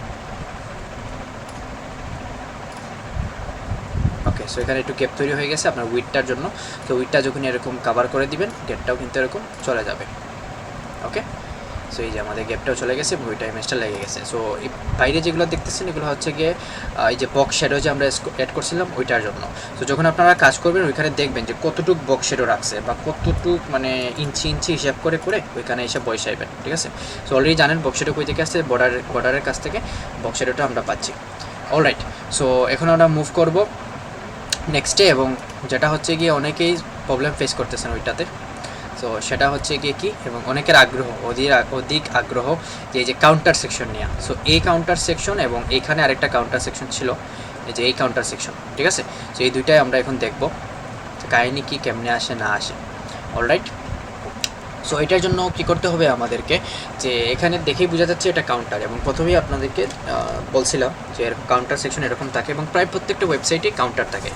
ওকে। সো এখানে একটু গ্যাপ তৈরি হয়ে গেছে আপনার উইথটার জন্য। তো উইথটা যখন এরকম কভার করে দিবেন গ্যাপটাও কিন্তু এরকম চলে যাবে, ওকে। সো এই যে আমাদের গ্যাপটাও চলে গেছে এবং ওইটা ইমেজটা লেগে গেছে। সো বাইরে যেগুলো দেখতেছেন এগুলো হচ্ছে গিয়ে এই যে বক্স শ্যাডো যে আমরা অ্যাড করছিলাম ওইটার জন্য। সো যখন আপনারা কাজ করবেন ওইখানে দেখবেন যে কতটুক বক্স শ্যাডো রাখছে বা কতটুক মানে ইঞ্চি হিসাব করে ওইখানে এসে বসাইবেন, ঠিক আছে। সো অলরেডি জানেন বক্স শ্যাডো কই থেকে আসছে, বর্ডারের কাছ থেকে বক্স শ্যাডোটা আমরা পাচ্ছি। অলরাইট, সো এখন আমরা মুভ করব নেক্সটে এবং যেটা হচ্ছে গিয়ে অনেকেই প্রবলেম ফেস করতেছেন ওইটাতে। তো সেটা হচ্ছে গিয়ে কি, এবং অনেকের আগ্রহ, অধিক আগ্রহ যে এই যে কাউন্টার সেকশন নেওয়া। সো এই কাউন্টার সেকশন এবং এইখানে আরেকটা কাউন্টার সেকশন ছিল, এই যে এই কাউন্টার সেকশন, ঠিক আছে। সো এই দুইটাই আমরা এখন দেখব কাহিনী কি, কেমনে আসে না আসে। অলরাইট, সো এটার জন্য কি করতে হবে আমাদেরকে, যে এখানে দেখেই বোঝা যাচ্ছে এটা কাউন্টার, এবং প্রথমেই আপনাদেরকে বলছিলাম যে এরকম কাউন্টার সেকশন এরকম থাকে, এবং প্রায় প্রত্যেকটা ওয়েবসাইটে কাউন্টার থাকে।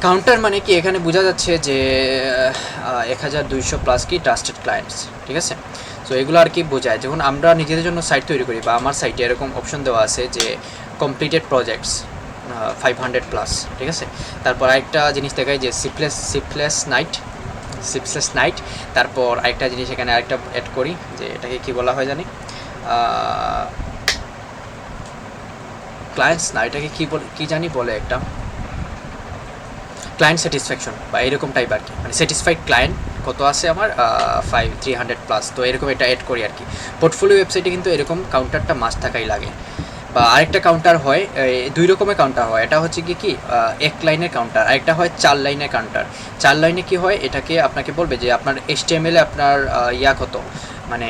কাউন্টার মানে কি, এখানে বোঝা যাচ্ছে যে 1200+ কি ট্রাস্টেড ক্লায়েন্টস, ঠিক আছে। সো এগুলো আর কি বোঝায়, যখন আমরা নিজেদের জন্য সাইট তৈরি করি, বা আমার সাইটে এরকম অপশন দেওয়া আছে যে কমপ্লিটেড প্রজেক্টস 500+, ঠিক আছে। তারপর আরেকটা জিনিস দেখায় যে সিপলেস নাইট। তারপর আরেকটা জিনিস এখানে আরেকটা অ্যাড করি, যে এটাকে কি বলা হয় জানি, ক্লায়েন্টস না, এটাকে কি জানি বলে, একটা ক্লায়েন্ট স্যাটিসফ্যাকশন বা এরকম টাইপ আর কি, মানে স্যাটিসফাইড ক্লায়েন্ট কত আছে আমার 300+। তো এরকম এটা অ্যাড করি আর কি। পোর্টফোলিও ওয়েবসাইটে কিন্তু এরকম কাউন্টারটা মাস্ট থাকাই লাগে। বা আরেকটা কাউন্টার হয়, 2 রকমের কাউন্টার হয়। এটা হচ্ছে কি 1 লাইনের কাউন্টার, আরেকটা হয় 4 লাইনের কাউন্টার। 4 লাইনে কি হয়, এটাকে আপনাকে বলবে যে আপনার HTML-এ আপনার কত, মানে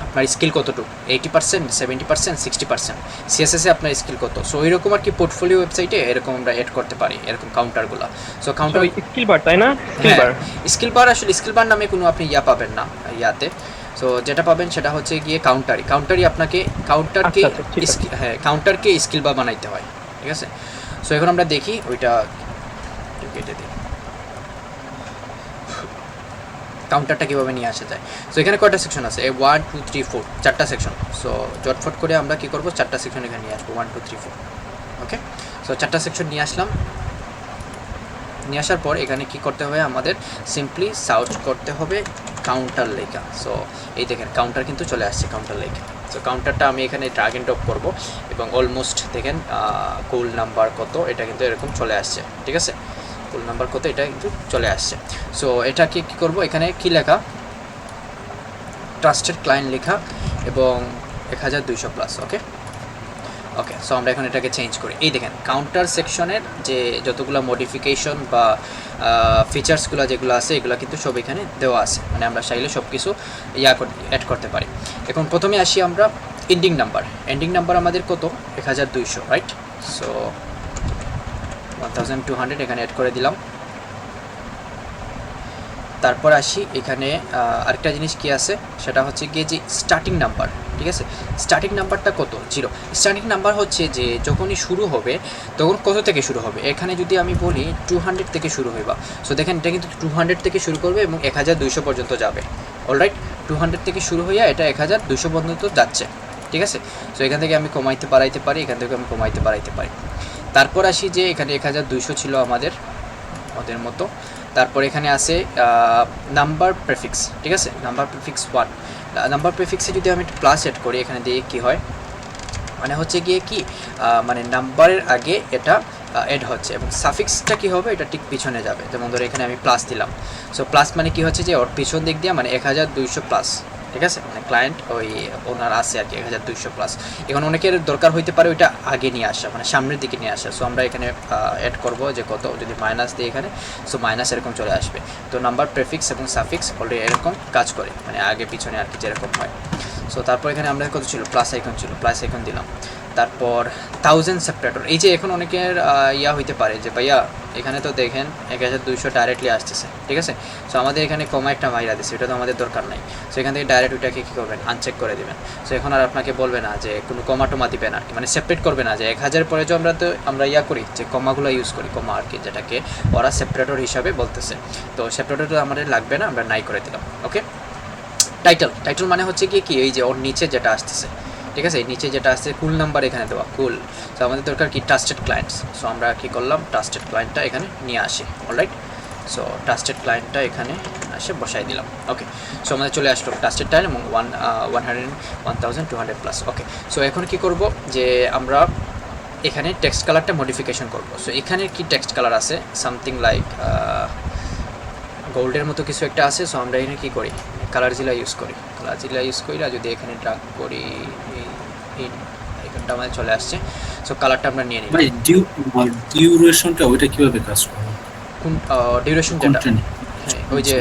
আপনার স্কিল কতটুকু, 80%, 70%, 60%, CSS-এ আপনার স্কিল কত। সো এরকম আর কি পোর্টফোলিও ওয়েবসাইটে এরকম আমরা অ্যাড করতে পারি এরকম কাউন্টারগুলো। সো কাউন্টার স্কিল বার, তাই না? স্কিল বার, আসলে স্কিল বার নামে কোনো আপনি পাবেন না ইয়াতে। সো যেটা পাবেন সেটা হচ্ছে গিয়ে কাউন্টারই আপনাকে কাউন্টারকে স্কিল বার বানাইতে হয়, ঠিক আছে। সো এখন আমরা দেখি ওইটা কেটে দিই, কাউন্টারটা কীভাবে নিয়ে আসা যায়। সো এখানে কয়টা সেকশন আছে, 1 2 3 4, 4টা সেকশন। সো জটফট করে আমরা কী করবো, 4টা সেকশন এখানে নিয়ে আসবো, 1 2 3 4। ওকে, সো 4টা সেকশন নিয়ে আসলাম। নিয়ে আসার পর এখানে কি করতে হবে, আমাদের সিম্পলি সার্চ করতে হবে কাউন্টার লেখা। সো এই দেখেন কাউন্টার কিন্তু চলে আসছে, কাউন্টার লেখা। সো কাউন্টারটা আমি এখানে ড্রাগ এন্ড ড্রপ করবো, এবং অলমোস্ট দেখেন কুল নাম্বার কত, এটা কিন্তু এরকম চলে আসছে, ঠিক আছে। কুল নাম্বার কত, এটা কিন্তু চলে আসছে। সো এটাকে কী করবো, এখানে কি লেখা, ট্রাস্টেড ক্লায়েন্ট লেখা, এবং 1200+। ওকে, সো আমরা এখন এটাকে চেঞ্জ করি। এই দেখেন কাউন্টার সেকশনের যে যতগুলো মডিফিকেশন বা ফিচার্সগুলো যেগুলো আছে, এগুলো কিন্তু সব এখানে দেওয়া আছে, মানে আমরা চাইলে সব কিছু অ্যাড করতে পারি। এখন প্রথমে আসি আমরা এন্ডিং নাম্বার আমাদের কত, 1200, রাইট। সো 1200 এখানে অ্যাড করে দিলাম। তারপর আসি এখানে আরেকটা জিনিস কি আছে, সেটা হচ্ছে গিয়ে যে স্টার্টিং নাম্বার, ঠিক আছে। স্টার্টিং নাম্বারটা কত, 0। স্টার্টিং নাম্বার হচ্ছে যে যখনই শুরু হবে তখন কত থেকে শুরু হবে। এখানে যদি আমি বলি 200 থেকে শুরু হইবা, সো দেখেন এটা কিন্তু 200 থেকে শুরু করবে এবং 1200 পর্যন্ত যাবে। অলরাইট, 200 থেকে শুরু হইয়া এটা 1200 পর্যন্ত যাচ্ছে, ঠিক আছে। সো এখান থেকে আমি কমাইতে বাড়াইতে পারি, এখান থেকে আমি কমাইতে বাড়াইতে পারি। তারপর আসি যে এখানে 1200 ছিল আমাদের মতো। তারপর এখানে আছে নাম্বার প্রেফিক্স, ঠিক আছে। নাম্বার প্রেফিক্স 1, নাম্বার প্রেফিক্সে যদি আমি একটা প্লাস অ্যাড করি, এখানে দিয়ে কী হয়, মানে হচ্ছে গিয়ে কি, মানে নাম্বারের আগে এটা অ্যাড হচ্ছে, এবং সাফিক্সটা কী হবে, এটা ঠিক পিছনে যাবে। যেমন ধরো এখানে আমি প্লাস দিলাম। সো প্লাস মানে কি হচ্ছে যে ওর পিছন দিক দিয়ে মানে 1200+, ঠিক আছে, মানে ক্লায়েন্ট ওই ওনার আছে আর কি 1200+। এখন অনেকের দরকার হইতে পারে ওইটা আগে নিয়ে আসা, মানে সামনের দিকে নিয়ে আসা। সো আমরা এখানে অ্যাড করব যে কত, যদি মাইনাস দিই এখানে, সো মাইনাস এরকম চলে আসবে। তো নাম্বার প্রেফিক্স এবং সাফিক্স অলরেডি এরকম কাজ করে, মানে আগে পিছনে আর কি যেরকম হয়। সো তারপর এখানে আমরা কত ছিল, প্লাস আইকন দিলাম। তারপর 1000 সেপারেটর, এই যে এখন অনেকের হইতে পারে যে ভাইয়া এখানে তো দেখেন 1200 ডাইরেক্টলি আসতেছে, ঠিক আছে। সো আমাদের এখানে কমা একটা মাইরা দিচ্ছে, ওটা তো আমাদের দরকার নাই। সো এখান থেকে ডাইরেক্ট ওইটাকে কী করবেন, আনচেক করে দেবেন। সো এখন আর আপনাকে বলবে না যে কোনো কমা দিবেন আর কি, মানে সেপারেট করবে না যে 1000 পরে যে আমরা করি যে কমাগুলো ইউজ করি, কমা আর কি, যেটাকে ওরা সেপারেটর হিসাবে বলতেছে। তো সেপারেটর আমাদের লাগবে না, আমরা নাই করে দিলাম। ওকে, টাইটেল মানে হচ্ছে কি এই যে ওর নিচে যেটা আসতেছে, ঠিক আছে, এই নিচে যেটা আসছে কুল নাম্বার এখানে দেওয়া, কুল। সো আমাদের দরকার কি, ট্রাস্টেড ক্লায়েন্টস। সো আমরা কী করলাম, ট্রাস্টেড ক্লায়েন্টটা এখানে নিয়ে আসি। অলরাইট, সো ট্রাস্টেড ক্লায়েন্টটা এখানে আসে বসাই দিলাম। ওকে, সো আমাদের চলে আসলো ট্রাস্টেড ক্লায়েন্ট এবং 1200+। ওকে, সো এখন কি করব, যে আমরা এখানে টেক্সট কালারটা মডিফিকেশন করব। সো এখানে কি টেক্সট কালার আছে, সামথিং লাইক গোল্ডের মতো কিছু একটা আছে। সো আমরা এখানে কী করি, কালার জিলা ইউজ করি, যদি এখানে ড্রাগ করি, এই আইকনটা আমাদের চলে আসছে। সো কালারটা আমরা নিয়ে নিই। ভাই ডিউরেশনটা ওইটা কিভাবে কাজ করে, কোন ডিউরেশন যেটা, হ্যাঁ ওই যে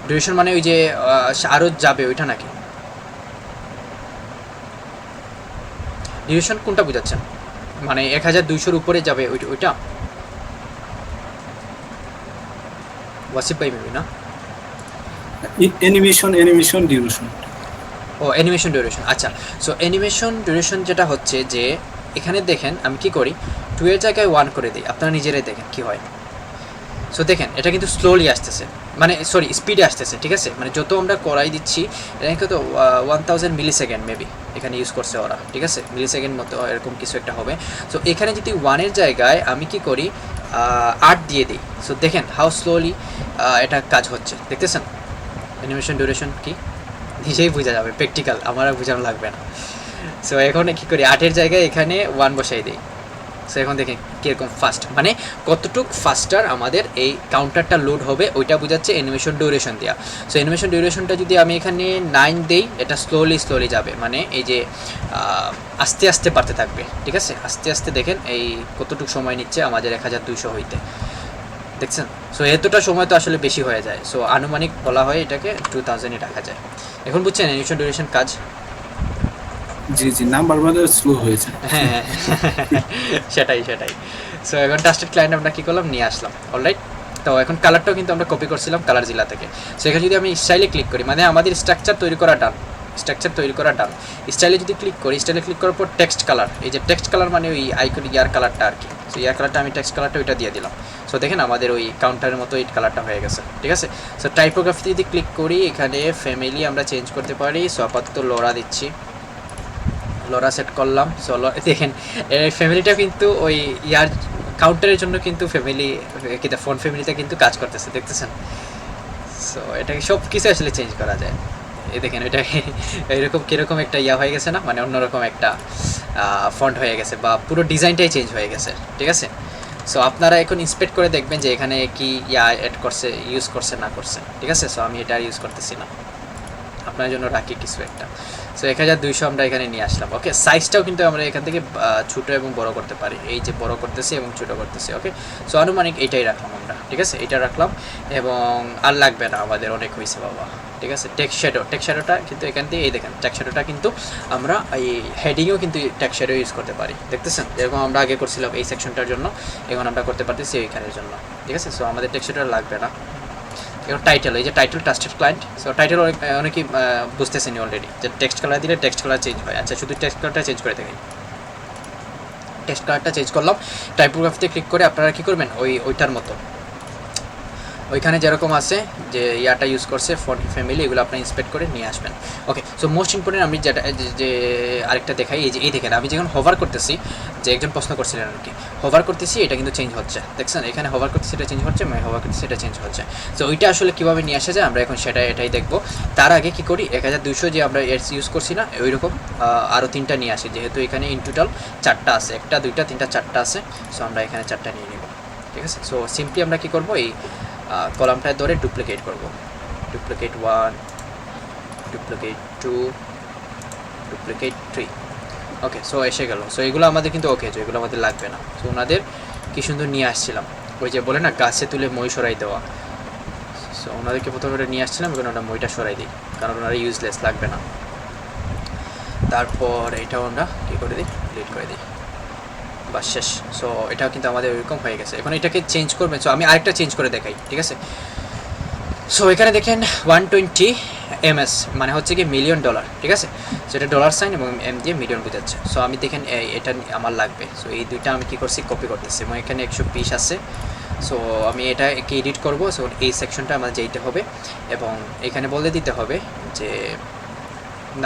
ডিউরেশন মানে ওই যে আরও যাবে ওইটা নাকি? ডিউরেশন কোনটা বোঝাচ্ছেন? মানে 1200-র উপরে যাবে ওইটা? ওয়াসিফ ভাই মেবি না? Animation duration. ও অ্যানিমেশন ডিউরেশন, আচ্ছা। সো অ্যানিমেশন ডিউরেশন যেটা হচ্ছে যে এখানে দেখেন আমি কি করি, 2 এর জায়গায় 1 করে দিই, আপনারা নিজেরাই দেখেন কি হয়। সো দেখেন এটা কিন্তু স্লোলি আসতেছে, মানে সরি স্পিডে আসতেছে, ঠিক আছে? মানে যত আমরা করাই দিচ্ছি এটা কিন্তু 1000 মিলি সেকেন্ড মেবি এখানে ইউজ করছে ওরা, ঠিক আছে? মিলি সেকেন্ড মতো এরকম কিছু একটা হবে। সো এখানে যদি 1-এর জায়গায় আমি কি করি 8 দিয়ে দিই, সো দেখেন হাউ স্লোলি এটা কাজ হচ্ছে, দেখতেছেন? অ্যানিমেশন ডিউরেশন কি নিজেই বোঝা যাবে, প্র্যাকটিক্যাল, আমার আর বোঝানো লাগবে না। সো এখন কী করি, 8-এর জায়গায় এখানে 1 বসাই দিই। সো এখন দেখেন কীরকম ফাস্ট, মানে কতটুক ফাস্টার আমাদের এই কাউন্টারটা লোড হবে ওইটা বোঝাচ্ছে অ্যানিমেশন ডিউরেশন দেওয়া। সো অ্যানিমেশন ডিউরেশনটা যদি আমি এখানে 9 দিই, এটা স্লোলি যাবে, মানে এই যে আস্তে আস্তে বাড়তে থাকবে, ঠিক আছে? আস্তে আস্তে দেখেন এই কতটুকু সময় নিচ্ছে আমাদের 1200 হইতে, দেখছেন? সো এতটা সময় তো আসলে বেশি হয়ে যায়। সো আনুমানিক বলা হয় এটাকে 2000-ই রাখা যায়। এখন বুঝছেন অ্যানিমেশন ডিউরেশন কাজ? জি জি, নাম্বার বারে স্লো হয়েছে। হ্যাঁ সেটাই। সো এখন ট্রাস্টেড ক্লায়েন্ট আমরা কী করলাম, নিয়ে আসলাম, অলরাইট। তো এখন কালারটাও কিন্তু আমরা কপি করছিলাম কালার জিলা থেকে। সো এখানে যদি আমি স্টাইলে ক্লিক করি, মানে আমাদের স্ট্রাকচার তৈরি করা ডান, স্টাইলে যদি ক্লিক করি, স্টাইলে ক্লিক করার পর টেক্সট কালার, এই যে টেক্সট কালার মানে ওই আইকন ইয়ার কালারটা আর কি। সো ইয়ার কালারটা আমি টেক্সট কালারটা ওইটা দিয়ে দিলাম। সো দেখেন আমাদের ওই কাউন্টারের মতো এই কালারটা হয়ে গেছে, ঠিক আছে? সো টাইপোগ্রাফিতে যদি ক্লিক করি, এখানে ফ্যামিলি আমরা চেঞ্জ করতে পারি। সো আপাতত লোরা দিচ্ছি, লোরা সেট করলাম। সো দেখেন এই ফ্যামিলিটা কিন্তু ওই ইয়ার কাউন্টারের জন্য কিন্তু ফ্যামিলি কিটা ফোন ফ্যামিলিতে কিন্তু কাজ করতেছে, দেখতেছেন? সো এটাকে সব কিছু আসলে চেঞ্জ করা যায়। এই দেখেন এটা এরকম কীরকম একটা ইয়া হয়ে গেছে না, মানে অন্যরকম একটা ফন্ট হয়ে গেছে, বা পুরো ডিজাইনটাই চেঞ্জ হয়ে গেছে, ঠিক আছে? সো আপনারা এখন ইন্সপেক্ট করে দেখবেন যে এখানে কি ইয়া অ্যাড করছে, ইউজ করছে না করছে, ঠিক আছে? সো আমি এটা আর ইউজ করতেছি না, আপনার জন্য রাখি কিছু একটা। সো 1200 আমরা এখানে নিয়ে আসলাম। ওকে, সাইজটাও কিন্তু আমরা এখান থেকে ছোটো এবং বড় করতে পারি, এই যে বড় করতেছি এবং ছোটো করতেছি। ওকে, সো আনুমানিক এইটাই রাখলাম আমরা, ঠিক আছে? এটা রাখলাম এবং আর লাগবে না আমাদের, অনেক হয়েছে বাবা, ঠিক আছে? টেক্সট শ্যাডোটা কিন্তু এখান থেকে এই দেখেন টেক্সট শ্যাডোটা কিন্তু আমরা এই হেডিংয়েও কিন্তু টেক্সট শ্যাডো ইউজ করতে পারি, দেখতেছেন? যেরকম আমরা আগে করছিলাম এই সেকশনটার জন্য, এখন আমরা করতে পারতেছি এইখানের জন্য, ঠিক আছে? সো আমাদের টেক্সট শ্যাডো লাগবে না। এখন টাইটেল, এই যে title trusted client. So title অনেকেই বুঝতেছেন অলরেডি যে টেক্সট কালার দিলে টেক্সট কালার চেঞ্জ হয়। আচ্ছা, শুধু টেক্সট কালারটা চেঞ্জ করে থাকি, টেক্সট কালারটা চেঞ্জ করলাম। টাইপোগ্রাফিতে ক্লিক করে আপনারা কী করবেন, ওইটার মতো ওইখানে যেরকম আছে যে ইয়াটা ইউজ করছে ফন্ট ফ্যামিলি, এগুলো আপনি ইন্সপেক্ট করে নিয়ে আসবেন। ওকে, সো মোস্ট ইম্পর্টেন্ট আমি যেটা যে আরেকটা দেখাই, এই যে এই দেখেন আমি যখন হোভার করতেছি, যে একজন প্রশ্ন করছিলেন আর কি, হোভার করতেছি এটা কিন্তু চেঞ্জ হচ্ছে, দেখছেন? এখানে হোভার করতেছি এটা চেঞ্জ হচ্ছে, মানে হোভার করতেছি এটা চেঞ্জ হচ্ছে। সো ওইটা আসলে কীভাবে নিয়ে আসা যায় আমরা এখন এটাই দেখবো। তার আগে কী করি, 1200 যে আমরা এডস ইউজ করছি না, ওই রকম আরও 3টা নিয়ে আসি, যেহেতু এখানে ইন টোটাল 4টা আছে, 1টা 2টা 3টা 4টা আছে। সো আমরা এখানে 4টা নিয়ে নিব, ঠিক আছে? সো সিম্পলি আমরা কী করবো, এই কলামটায় ধরে ডুপ্লিকেট করব, ডুপ্লিকেট 1, ডুপ্লিকেট 2, ডুপ্লিকেট 3। ওকে, সো এসে গেল। সো এগুলো আমাদের কিন্তু ওকে, যে এগুলো আমাদের লাগবে না। সো ওনাদের কী সুন্দর নিয়ে আসছিলাম, ওই যে বলে না গাছে তুলে মই সরাই দেওয়া। সো ওনাদেরকে প্রথমে নিয়ে আসছিলাম, এখন ওটা মইটা সরাই দিই, কারণ ওনারা ইউজলেস, লাগবে না। তারপর এটাও আমরা কী করে দিই, ডিলিট করে দিই, বাস শেষ। সো এটাও কিন্তু আমাদের ওইরকম হয়ে গেছে। এখন এটাকে চেঞ্জ করবেন, সো আমি আরেকটা চেঞ্জ করে দেখাই, ঠিক আছে? সো এখানে দেখেন 120 MS মানে হচ্ছে কি $1 মিলিয়ন, ঠিক আছে? সেটা ডলার সাইন এবং এম দিয়ে মিলিয়ন বোঝাচ্ছে। সো আমি দেখেন এটা আমার লাগবে। সো এই দুইটা আমি কী করছি, কপি করতেছি, এবং এখানে 120 আছে। সো আমি এটাকে এডিট করব। সো এই সেকশনটা আমার যেইটা হবে, এবং এখানে বলে দিতে হবে যে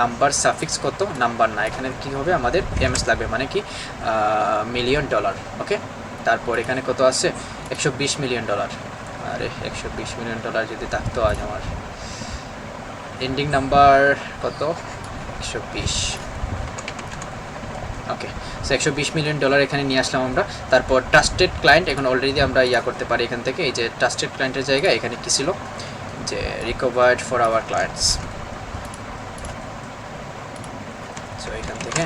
নাম্বার সাফিক্স কত, নাম্বার না, এখানে কী হবে আমাদের MS লাগবে, মানে কি $1 মিলিয়ন। ওকে, তারপর এখানে কত আছে, $120 মিলিয়ন। আরে $120 মিলিয়ন যদি থাকতো, আজ আমার এন্ডিং নাম্বার কত, 120। ওকে, সো $120 মিলিয়ন এখানে নিয়ে আসলাম আমরা। তারপর ট্রাস্টেড ক্লায়েন্ট, এখন অলরেডি আমরা ইয়া করতে পারি এখান থেকে, এই যে ট্রাস্টেড ক্লায়েন্টের জায়গায় এখানে কী ছিল, যে recovered for our clients. So এখান থেকে